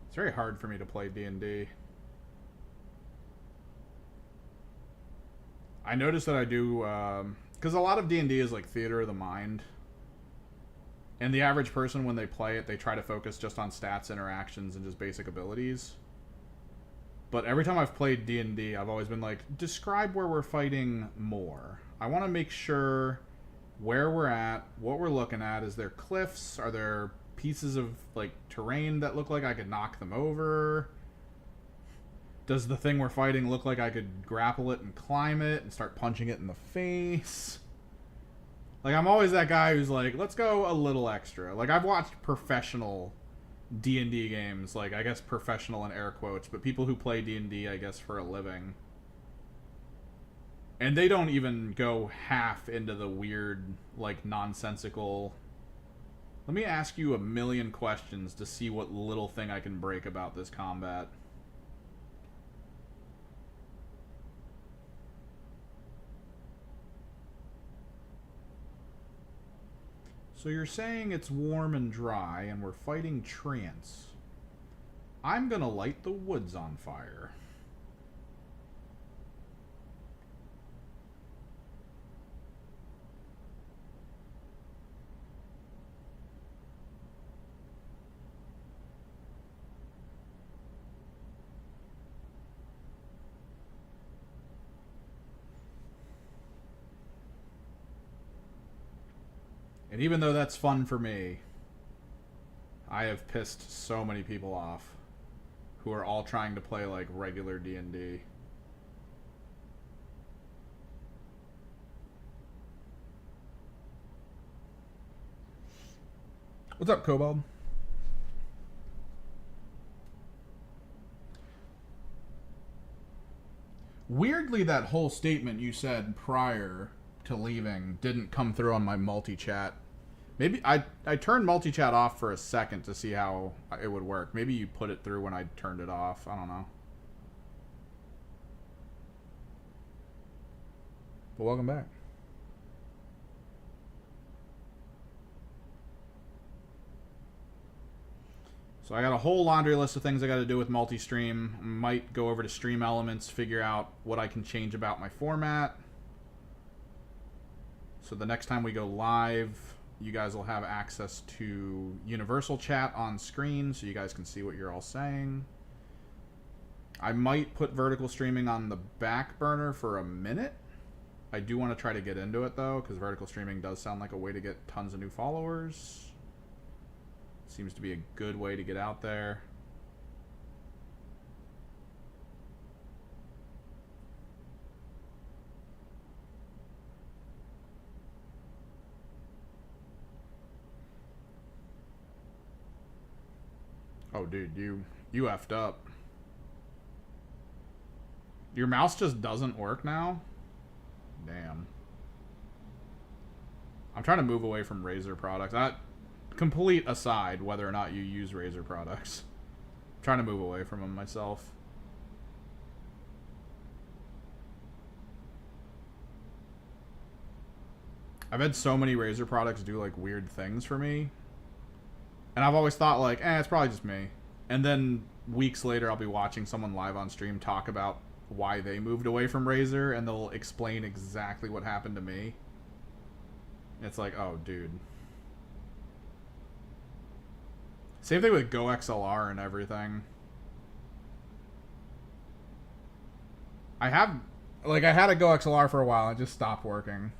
It's very hard for me to play D&D. I notice that I do, because a lot of D&D is like theater of the mind. And the average person, when they play it, they try to focus just on stats, interactions, and just basic abilities. But every time I've played D&D, I've always been like, describe where we're fighting more. I want to make sure where we're at, what we're looking at. Is there cliffs? Are there pieces of like terrain that look like I could knock them over? Does the thing we're fighting look like I could grapple it and climb it and start punching it in the face? Like, I'm always that guy who's like, let's go a little extra. Like, I've watched professional D&D games, like, I guess professional in air quotes, but people who play D&D, I guess, for a living. And they don't even go half into the weird, like, nonsensical... Let me ask you a million questions to see what little thing I can break about this combat. So you're saying it's warm and dry, and we're fighting treants. I'm gonna light the woods on fire. And even though that's fun for me, I have pissed so many people off who are all trying to play like regular D&D. What's up, Cobalt? Weirdly, that whole statement you said prior to leaving didn't come through on my multi-chat. Maybe I turned multi-chat off for a second to see how it would work. Maybe you put it through when I turned it off. I don't know. But welcome back. So I got a whole laundry list of things I got to do with multi-stream. Might go over to Stream Elements, figure out what I can change about my format. So the next time we go live, you guys will have access to universal chat on screen, so you guys can see what you're all saying. I might put vertical streaming on the back burner for a minute. I do want to try to get into it, though, because vertical streaming does sound like a way to get tons of new followers. Seems to be a good way to get out there. Oh, dude, you effed up. Your mouse just doesn't work now? Damn. I'm trying to move away from Razer products. Complete aside whether or not you use Razer products. I'm trying to move away from them myself. I've had so many Razer products do like weird things for me. And I've always thought like, it's probably just me. And then weeks later I'll be watching someone live on stream talk about why they moved away from Razer, and they'll explain exactly what happened to me. It's like, oh, dude. Same thing with Go XLR and everything. I had a Go XLR for a while and it just stopped working.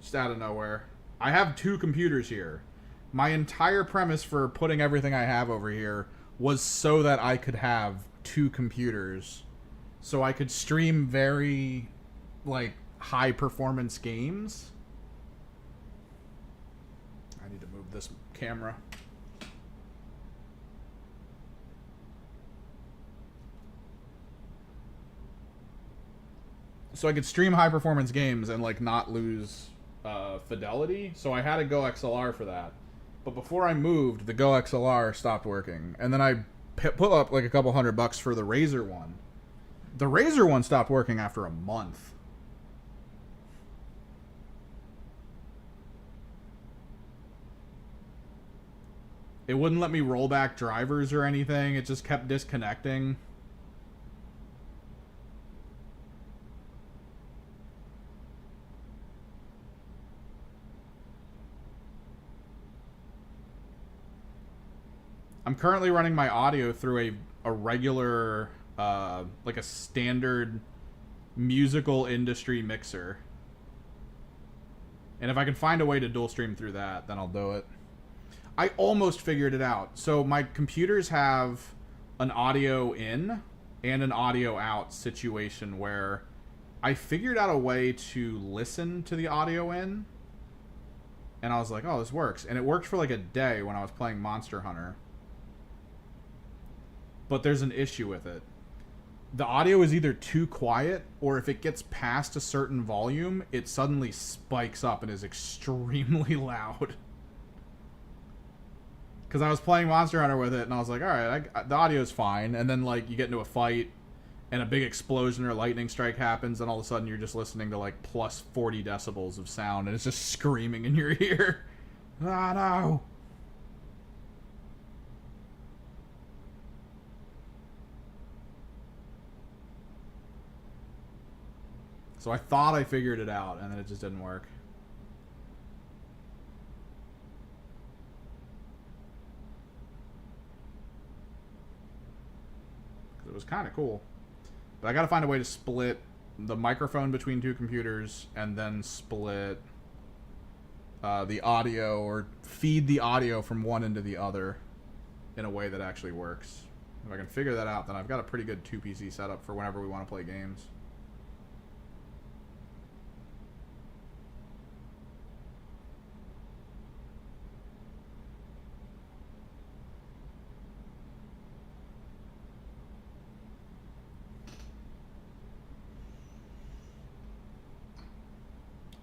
Just out of nowhere. I have 2 computers here. My entire premise for putting everything I have over here was so that I could have 2 computers. So I could stream very, like, high performance games. I need to move this camera. So I could stream high performance games and like not lose fidelity. So I had a Go XLR for that. But before I moved, the Go XLR stopped working, and then I put up like a couple $100 for the Razer one. The Razer one stopped working after a month. It wouldn't let me roll back drivers or anything. It just kept disconnecting. I'm currently running my audio through a regular, like a standard musical industry mixer. And if I can find a way to dual stream through that, then I'll do it. I almost figured it out. So my computers have an audio in and an audio out situation where I figured out a way to listen to the audio in. And I was like, oh, this works. And it worked for like a day when I was playing Monster Hunter. But there's an issue with it. The audio is either too quiet, or if it gets past a certain volume, it suddenly spikes up and is extremely loud. Because I was playing Monster Hunter with it, and I was like, alright, the audio's fine. And then, like, you get into a fight, and a big explosion or lightning strike happens, and all of a sudden you're just listening to, like, plus 40 decibels of sound, and it's just screaming in your ear. Ah, no! So I thought I figured it out, and then it just didn't work. It was kind of cool. But I gotta find a way to split the microphone between 2 computers, and then split the audio, or feed the audio from one into the other in a way that actually works. If I can figure that out, then I've got a pretty good 2-PC setup for whenever we want to play games.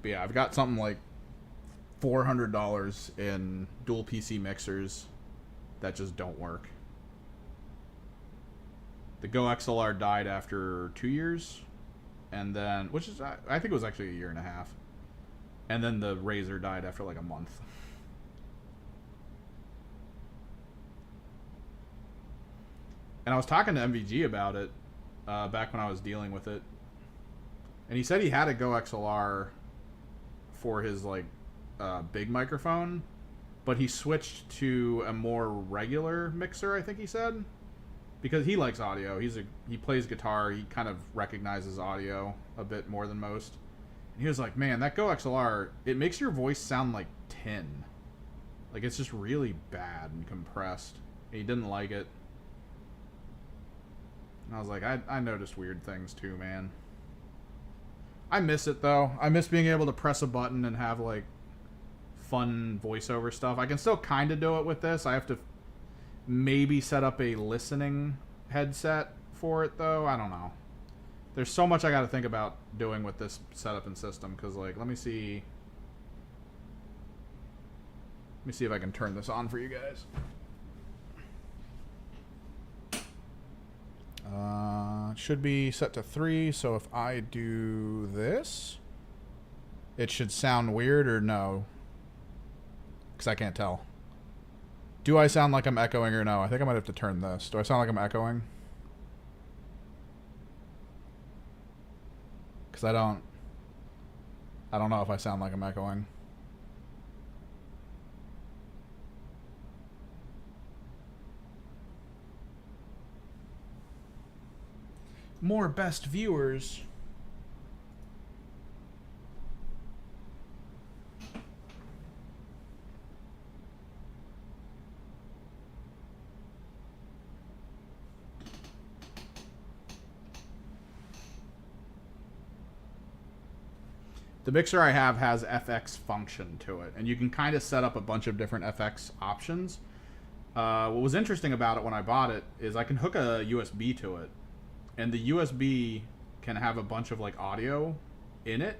But yeah, I've got something like $400 in dual PC mixers that just don't work. The Go XLR died after 2 years, and then, which is, I think it was actually a year and a half. And then the Razer died after like a month. And I was talking to MVG about it back when I was dealing with it. And he said he had a Go XLR for his like big microphone, but he switched to a more regular mixer, I think he said, because he likes audio. He plays guitar. He kind of recognizes audio a bit more than most. And he was like, "Man, that Go XLR, it makes your voice sound like tin. Like it's just really bad and compressed." And he didn't like it. And I was like, I noticed weird things too, man. I miss it though. I miss being able to press a button and have like fun voiceover stuff. I can still kind of do it with this. I have to maybe set up a listening headset for it though. I don't know. There's so much I got to think about doing with this setup and system, because like, let me see if I can turn this on for you guys. It should be set to 3, so if I do this, it should sound weird or no? Because I can't tell. Do I sound like I'm echoing or no? I think I might have to turn this. Do I sound like I'm echoing? Because I don't know if I sound like I'm echoing. More best viewers. The mixer I have has FX function to it, and you can kind of set up a bunch of different FX options. What was interesting about it when I bought it is I can hook a USB to it, and the USB can have a bunch of like audio in it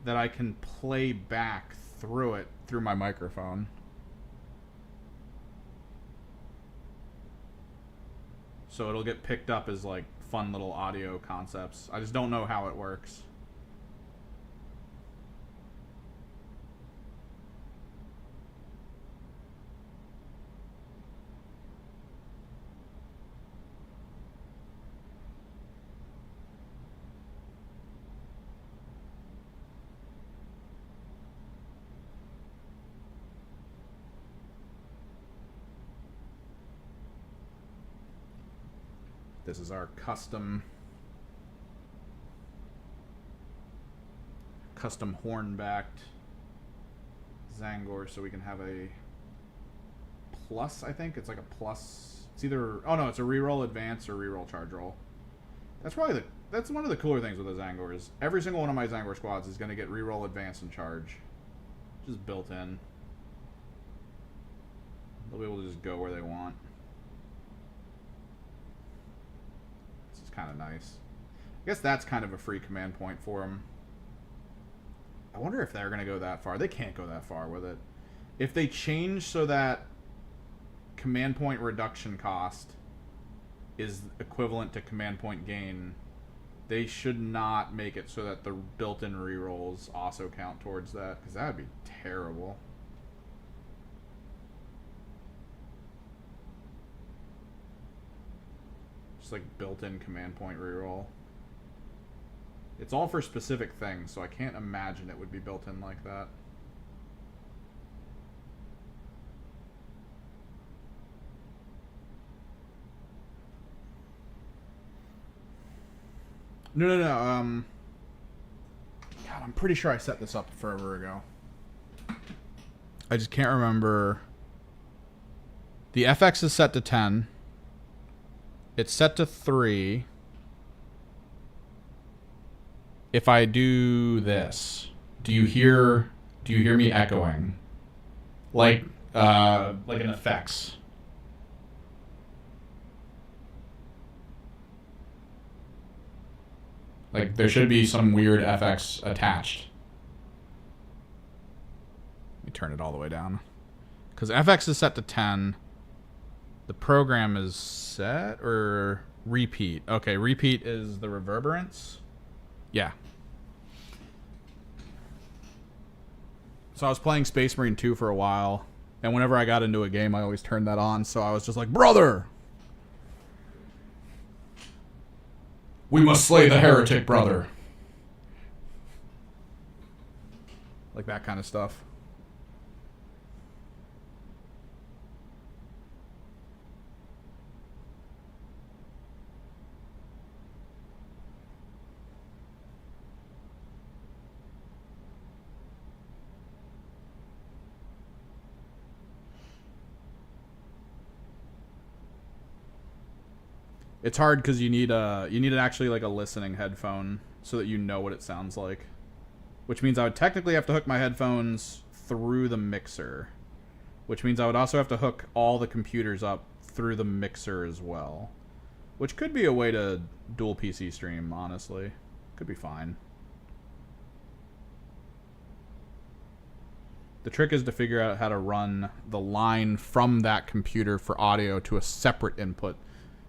that I can play back through it through my microphone. So it'll get picked up as like fun little audio concepts. I just don't know how it works. This is our custom horn-backed TZAANGOR, so we can have a plus, I think. It's like a plus. It's either, oh no, it's a reroll advance or reroll charge roll. That's probably that's one of the cooler things with the TZAANGOR is every single one of my TZAANGOR squads is going to get reroll advance and charge. Just built in. They'll be able to just go where they want. Kind of nice. I guess that's kind of a free command point for them. I wonder if they're going to go that far. They can't go that far with it. If they change so that command point reduction cost is equivalent to command point gain, they should not make it so that the built-in rerolls also count towards that, because that would be terrible. Like built-in command point reroll. It's all for specific things, so I can't imagine it would be built in like that. No. God, I'm pretty sure I set this up forever ago. I just can't remember. The FX is set to 10. It's set to 3. If I do this, do you hear me echoing? Like an effects. Like there should be some weird FX attached. me turn it all the way down. Because FX is set to 10. The program is set or repeat? Okay, repeat is the reverberance. Yeah. So I was playing Space Marine 2 for a while, and whenever I got into a game, I always turned that on. So I was just like, brother! We must slay the heretic, brother. Like that kind of stuff. It's hard because you need actually like a listening headphone so that you know what it sounds like. Which means I would technically have to hook my headphones through the mixer. Which means I would also have to hook all the computers up through the mixer as well. Which could be a way to dual PC stream, honestly. Could be fine. The trick is to figure out how to run the line from that computer for audio to a separate input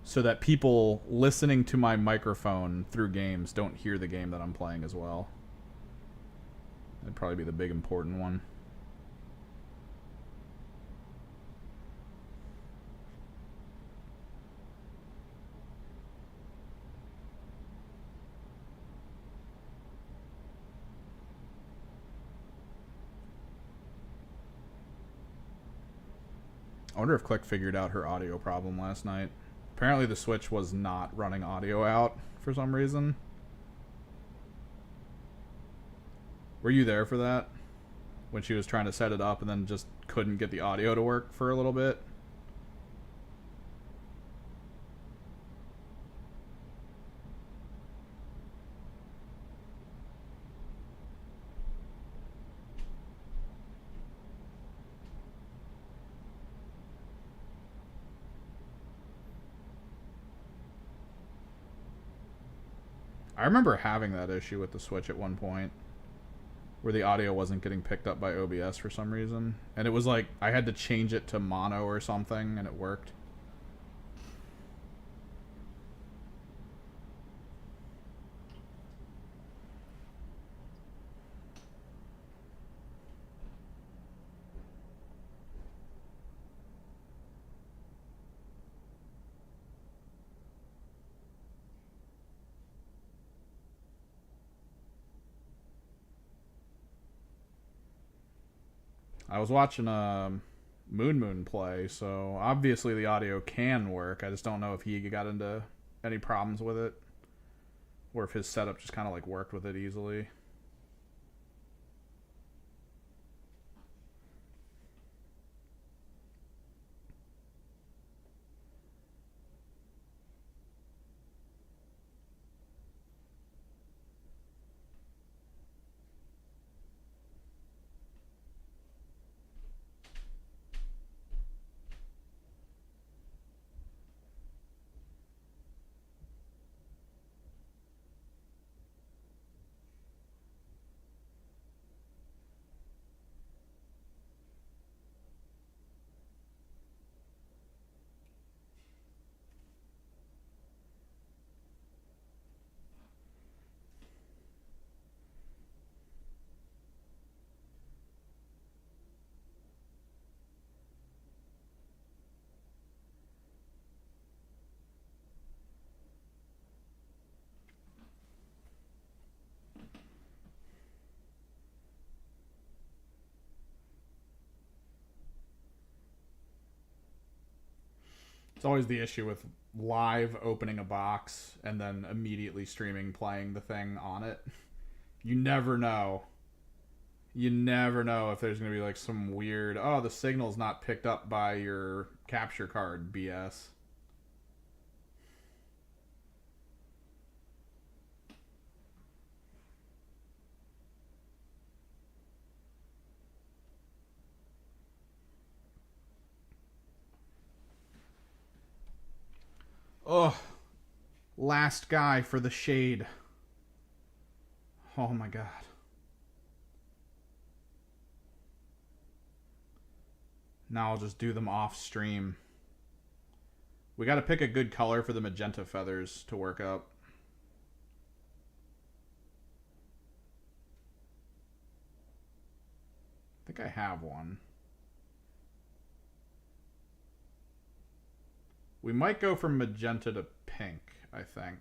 so that people listening to my microphone through games don't hear the game that I'm playing as well. That'd probably be the big important one. I wonder if Click figured out her audio problem last night. Apparently the Switch was not running audio out for some reason. Were you there for that? When she was trying to set it up and then just couldn't get the audio to work for a little bit? I remember having that issue with the Switch at one point, where the audio wasn't getting picked up by OBS for some reason. And it was like, I had to change it to mono or something, and it worked. I was watching Moon play, so obviously the audio can work. I just don't know if he got into any problems with it, or if his setup just kind of like worked with it easily. It's always the issue with live opening a box and then immediately streaming playing the thing on it. You never know. You never know if there's going to be like some weird, oh, the signal's not picked up by your capture card BS. Oh, last guy for the shade. Oh my god. Now I'll just do them off stream. We got to pick a good color for the magenta feathers to work up. I think I have one. We might go from magenta to pink, I think.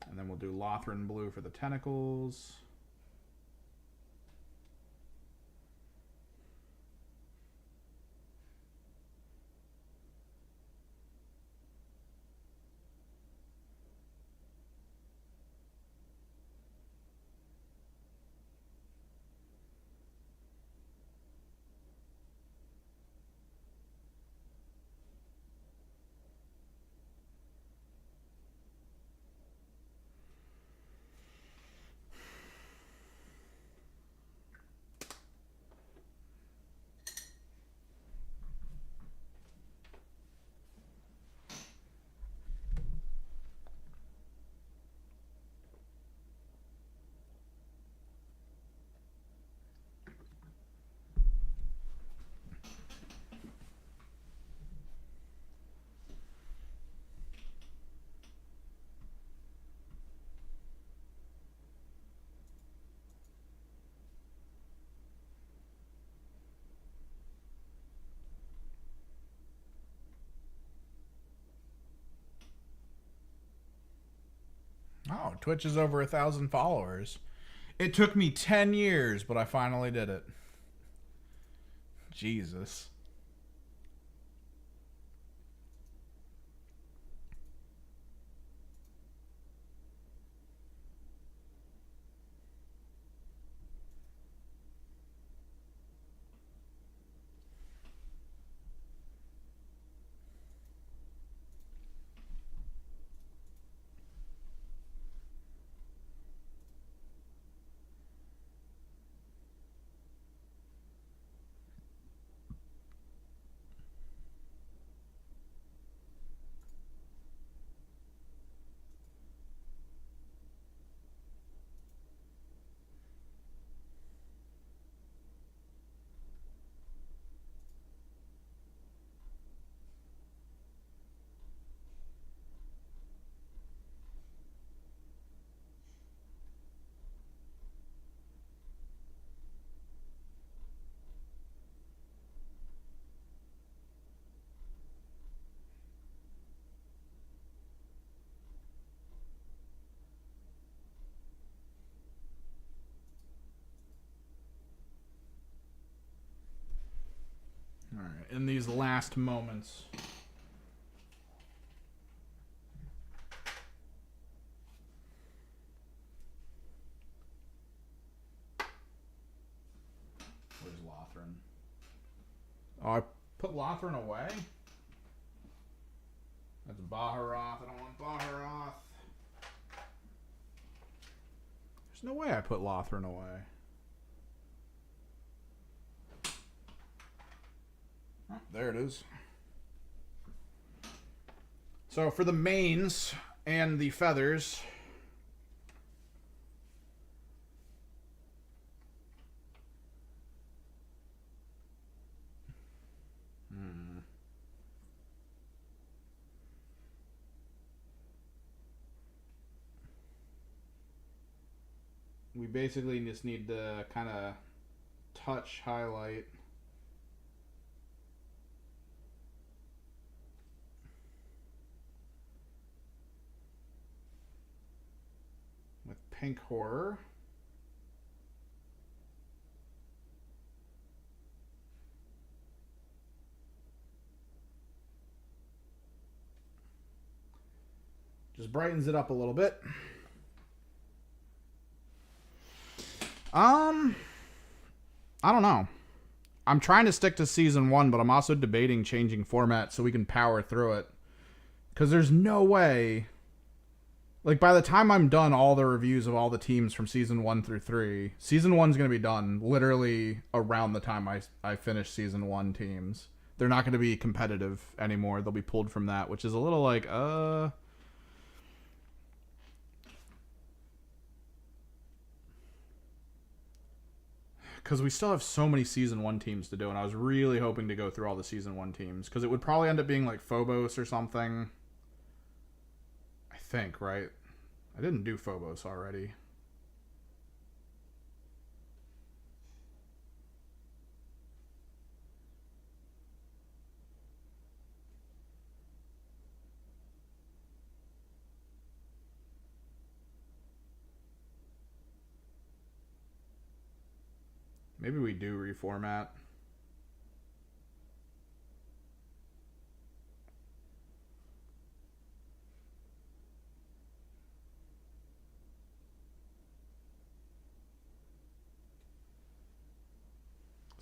And then we'll do Lothran blue for the tentacles. Oh, Twitch is over 1,000 followers. It took me 10 years, but I finally did it. Jesus. All right, in these last moments. Where's Lothran? Oh, I put Lothran away? That's Baharoth. I don't want Baharoth. There's no way I put Lothran away. Oh, there it is. So for the mains and the feathers, we basically just need to kind of touch highlight. With pink horror. Just brightens it up a little bit. I don't know. I'm trying to stick to season 1, but I'm also debating changing format so we can power through it. Because there's no way Like, by the time I'm done all the reviews of all the teams from season 1 through 3, season 1's going to be done literally around the time I finish season 1 teams. They're not going to be competitive anymore. They'll be pulled from that, which is a little like, because we still have so many season 1 teams to do, and I was really hoping to go through all the season 1 teams, because it would probably end up being like Phobos or something. I think, right? I didn't do Phobos already. Maybe we do reformat.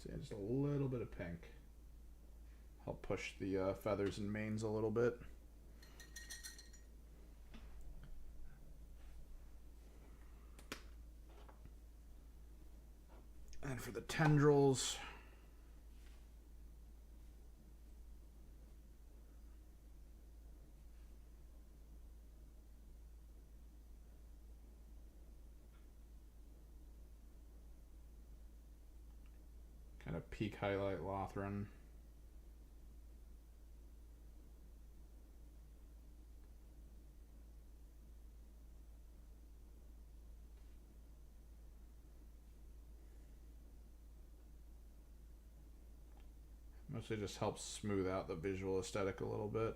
See, just a little bit of pink. Help push the feathers and manes a little bit. And for the tendrils, kind of peak highlight Lothran. Mostly just helps smooth out the visual aesthetic a little bit.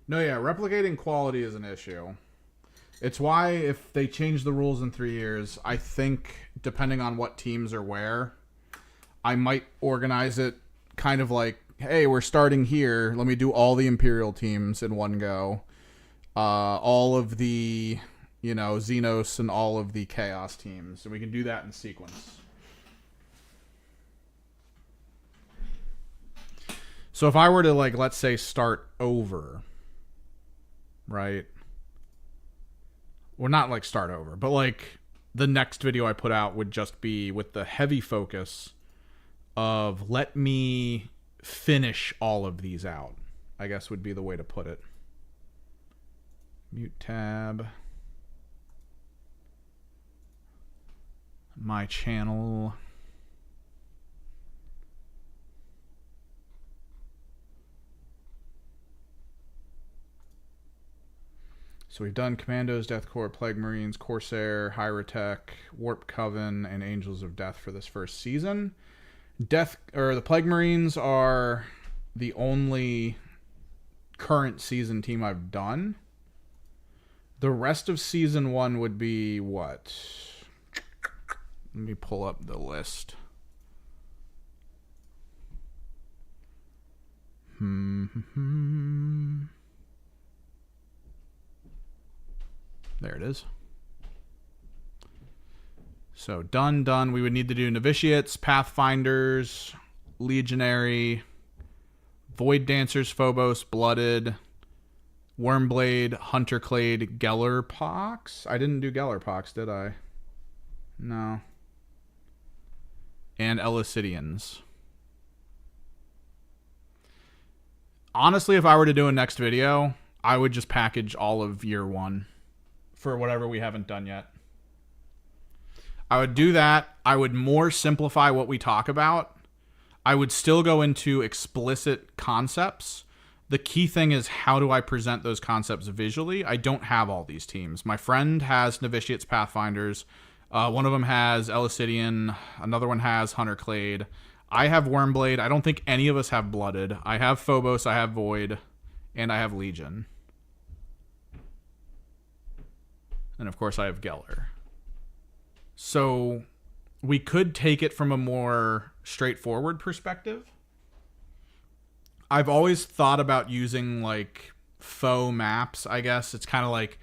No, yeah, replicating quality is an issue. It's why if they change the rules in 3 years, I think, depending on what teams are where, I might organize it kind of like, hey, we're starting here. Let me do all the Imperial teams in one go. All of the, Xenos and all of the Chaos teams. And we can do that in sequence. So if I were to, let's say start over, right? Well, not start over, but the next video I put out would just be with the heavy focus of let me finish all of these out, I guess would be the way to put it. Mute tab. My channel. So we've done Commandos, Death Corps, Plague Marines, Corsair, Hyrotech, Warp Coven, and Angels of Death for this first season. The Plague Marines are the only current season team I've done. The rest of season 1 would be what? Let me pull up the list. There it is. So done. We would need to do Novitiates, Pathfinders, Legionary, Void Dancers, Phobos, Blooded, Wormblade, Hunterclade, Gellerpox. I didn't do Gellerpox, did I? No. And Elysidians. Honestly, if I were to do a next video, I would just package all of year 1 for whatever we haven't done yet. I would do that. I would more simplify what we talk about. I would still go into explicit concepts. The key thing is, how do I present those concepts visually? I don't have all these teams. My friend has Novitiates, Pathfinders. One of them has Elysidian. Another one has Hunterclade. I have Wormblade. I don't think any of us have Blooded. I have Phobos. I have Void. And I have Legion. And of course I have Geller. So we could take it from a more straightforward perspective. I've always thought about using faux maps, I guess. It's kind of like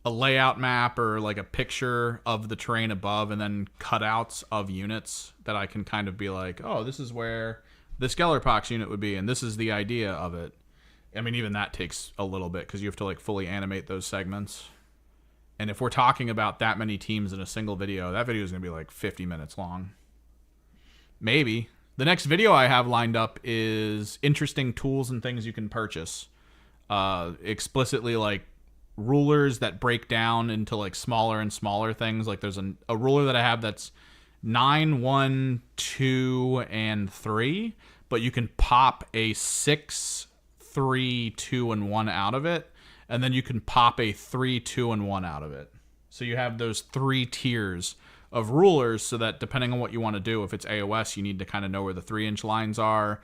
a layout map or like a picture of the terrain above, and then cutouts of units that I can kind of be like, oh, this is where the Skellerpox unit would be, and this is the idea of it. I mean, even that takes a little bit because you have to like fully animate those segments. And if we're talking about that many teams in a single video, that video is going to be like 50 minutes long. Maybe. The next video I have lined up is interesting tools and things you can purchase. Explicitly like rulers that break down into like smaller and smaller things. Like there's a ruler that I have that's 9, 1, 2, and 3, but you can pop a 6, 3, 2, and 1 out of it, and then you can pop a 3, 2, and 1 out of it. So you have those 3 tiers of rulers, so that depending on what you want to do, if it's AOS, you need to kind of know where the 3-inch lines are.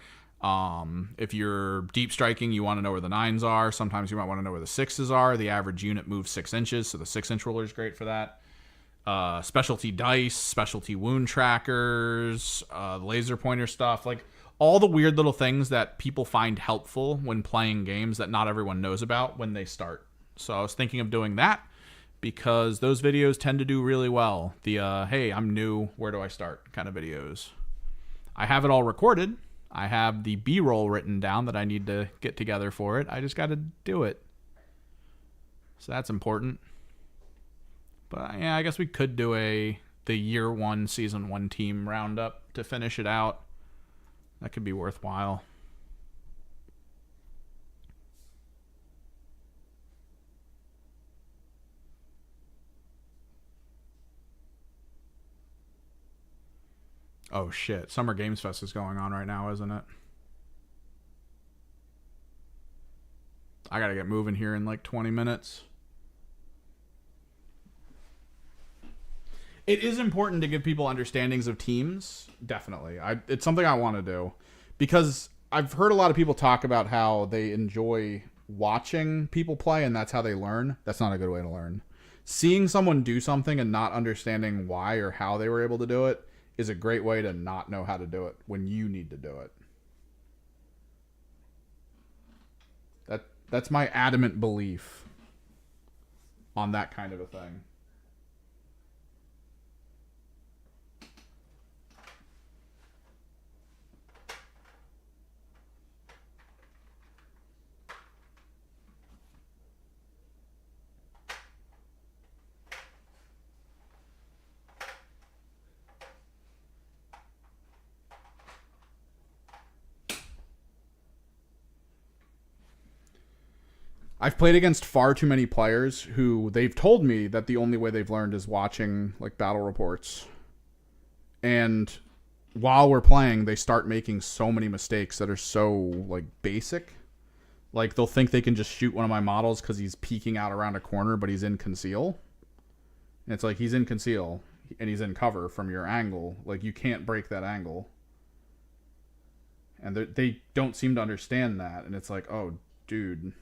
If you're deep striking, you want to know where the 9s are. Sometimes you might want to know where the 6s are. The average unit moves 6 inches, so the 6-inch ruler is great for that. Specialty dice, specialty wound trackers, laser pointer stuff, like all the weird little things that people find helpful when playing games that not everyone knows about when they start. So I was thinking of doing that because those videos tend to do really well. The, hey, I'm new, where do I start kind of videos. I have it all recorded. I have the B-roll written down that I need to get together for it. I just got to do it. So that's important. But yeah, I guess we could do the year 1, season 1 team roundup to finish it out. That could be worthwhile. Oh shit, Summer Games Fest is going on right now, isn't it? I gotta get moving here in like 20 minutes. It is important to give people understandings of teams, definitely. It's something I want to do because I've heard a lot of people talk about how they enjoy watching people play and that's how they learn. That's not a good way to learn. Seeing someone do something and not understanding why or how they were able to do it is a great way to not know how to do it when you need to do it. That's my adamant belief on that kind of a thing. I've played against far too many players who they've told me that the only way they've learned is watching like battle reports. And while we're playing, they start making so many mistakes that are so like basic. Like they'll think they can just shoot one of my models because he's peeking out around a corner, but he's in conceal. And it's like he's in conceal and he's in cover from your angle. Like you can't break that angle. And they don't seem to understand that. And it's like, oh, dude.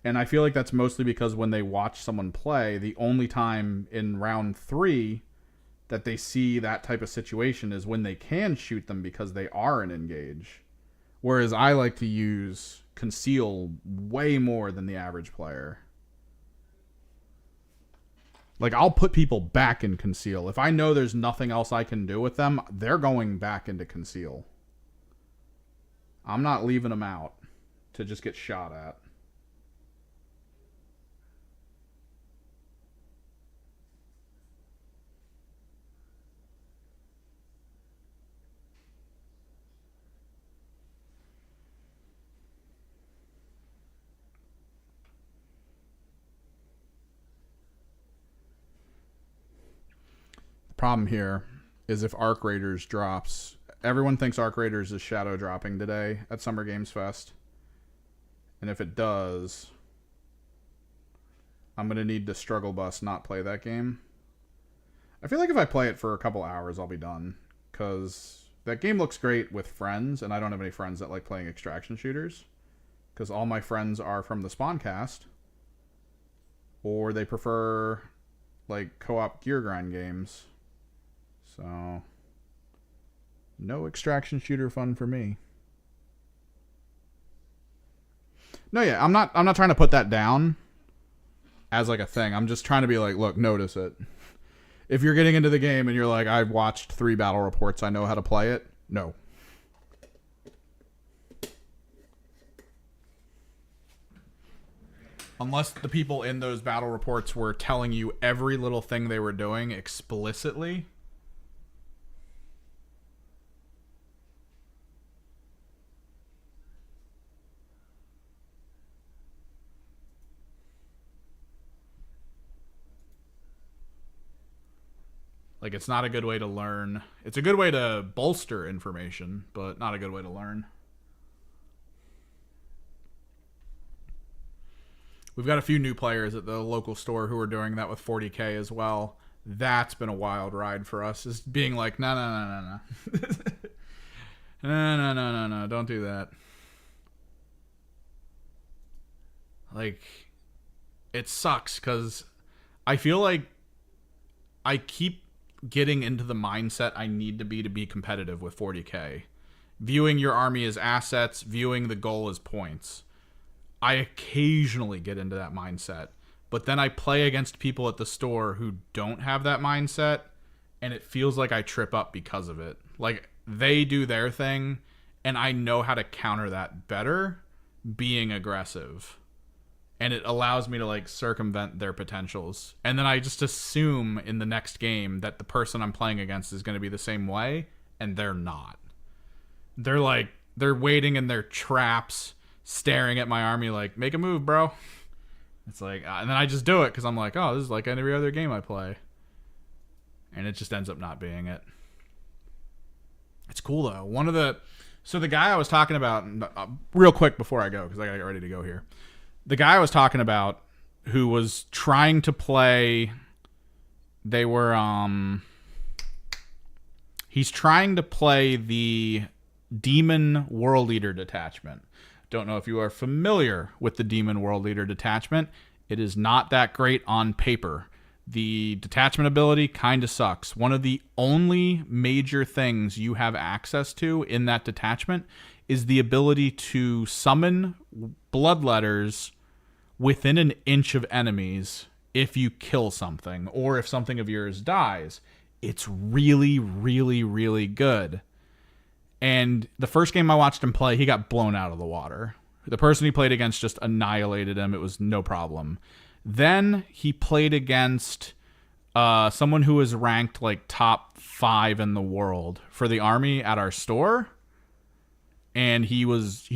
And I feel like that's mostly because when they watch someone play, the only time in round 3 that they see that type of situation is when they can shoot them because they are an engage. Whereas I like to use conceal way more than the average player. Like, I'll put people back in conceal. If I know there's nothing else I can do with them, they're going back into conceal. I'm not leaving them out to just get shot at. Problem here is if Arc Raiders drops, everyone thinks Arc Raiders is shadow dropping today at Summer Games Fest. And if it does, I'm going to need to struggle bus not play that game. I feel like if I play it for a couple hours, I'll be done. Because that game looks great with friends, and I don't have any friends that like playing extraction shooters. Because all my friends are from the Spawncast. Or they prefer like co-op gear grind games. So, no extraction shooter fun for me. No, yeah, I'm not trying to put that down as like a thing. I'm just trying to be like, look, notice it. If you're getting into the game and you're like, I've watched 3 battle reports, I know how to play it. No. Unless the people in those battle reports were telling you every little thing they were doing explicitly. Like, it's not a good way to learn. It's a good way to bolster information, but not a good way to learn. We've got a few new players at the local store who are doing that with 40K as well. That's been a wild ride for us, is being like, no. No, don't do that. Like, it sucks because I feel like I keep getting into the mindset I need to be competitive with 40K. Viewing your army as assets, viewing the goal as points. I occasionally get into that mindset, but then I play against people at the store who don't have that mindset, and it feels like I trip up because of it. Like, they do their thing, and I know how to counter that better being aggressive. And it allows me to, like, circumvent their potentials. And then I just assume in the next game that the person I'm playing against is going to be the same way, and they're not. They're like, they're waiting in their traps, staring at my army like, make a move, bro. It's like, and then I just do it because I'm like, oh, this is like every other game I play. And it just ends up not being it. It's cool, though. So the guy I was talking about, real quick before I go, because I got to get ready to go here. The guy I was talking about who was trying to play, he's trying to play the Demon World Eater detachment. Don't know if you are familiar with the Demon World Eater detachment. It is not that great on paper. The detachment ability kind of sucks. One of the only major things you have access to in that detachment is the ability to summon bloodletters within an inch of enemies if you kill something or if something of yours dies. It's really, really, really good. And the first game I watched him play, he got blown out of the water. The person he played against just annihilated him. It was no problem. Then he played against someone who was ranked like top 5 in the world for the army at our store. And he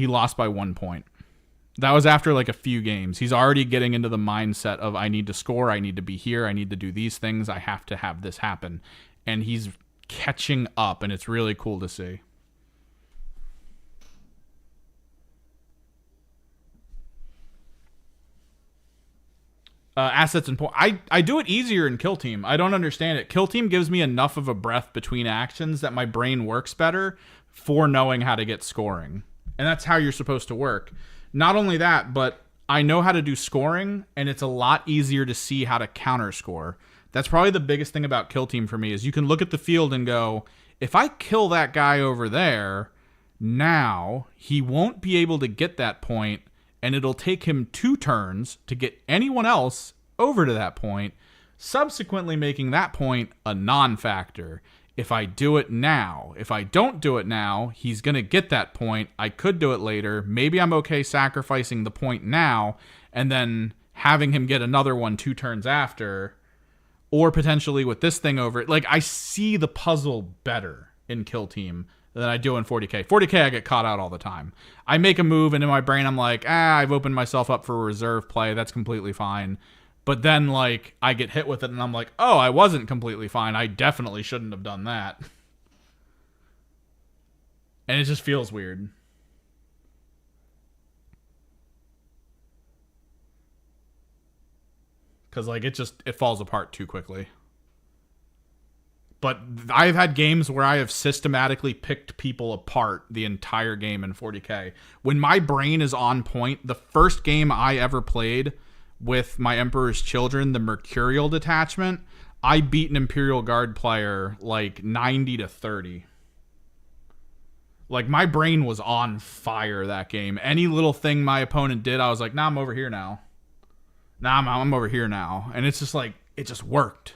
lost by 1 point. That was after like a few games. He's already getting into the mindset of, I need to score, I need to be here, I need to do these things, I have to have this happen. And he's catching up, and it's really cool to see. Assets and points. I do it easier in Kill Team. I don't understand it. Kill Team gives me enough of a breath between actions that my brain works better for knowing how to get scoring. And that's how you're supposed to work. Not only that, but I know how to do scoring, and it's a lot easier to see how to counter score. That's probably the biggest thing about Kill Team for me, is you can look at the field and go, if I kill that guy over there, now he won't be able to get that point, and it'll take him 2 turns to get anyone else over to that point, subsequently making that point a non-factor. If I do it now, if I don't do it now, he's going to get that point. I could do it later. Maybe I'm okay sacrificing the point now and then having him get another one 2 turns after, or potentially with this thing over it. Like, I see the puzzle better in Kill Team than I do in 40K. 40K, I get caught out all the time. I make a move, and in my brain, I'm like, I've opened myself up for a reserve play. That's completely fine. But then, like, I get hit with it, and I'm like, oh, I wasn't completely fine. I definitely shouldn't have done that. And it just feels weird. Because, like, it falls apart too quickly. But I've had games where I have systematically picked people apart the entire game in 40K. When my brain is on point, the first game I ever played with my Emperor's Children, the Mercurial detachment, I beat an Imperial Guard player like 90-30. Like, my brain was on fire that game. Any little thing my opponent did, I was like, nah, I'm over here now. Nah, I'm over here now. And it's just like, it just worked.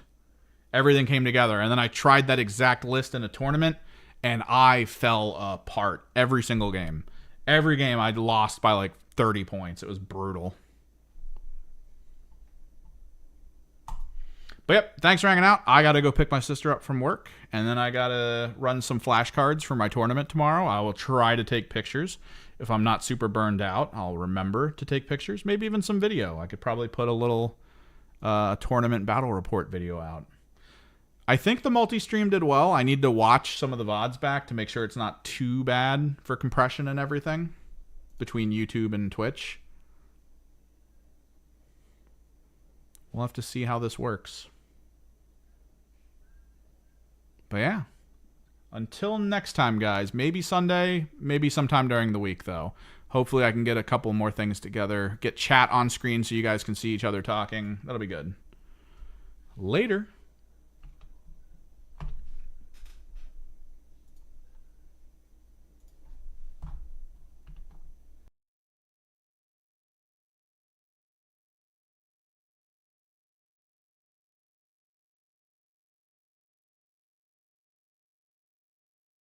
Everything came together. And then I tried that exact list in a tournament, and I fell apart every single game. Every game I lost by like 30 points. It was brutal. But yep, thanks for hanging out. I got to go pick my sister up from work, and then I got to run some flashcards for my tournament tomorrow. I will try to take pictures. If I'm not super burned out, I'll remember to take pictures. Maybe even some video. I could probably put a little tournament battle report video out. I think the multi-stream did well. I need to watch some of the VODs back to make sure it's not too bad for compression and everything between YouTube and Twitch. We'll have to see how this works. But yeah, until next time, guys. Maybe Sunday, maybe sometime during the week, though. Hopefully I can get a couple more things together. Get chat on screen so you guys can see each other talking. That'll be good. Later.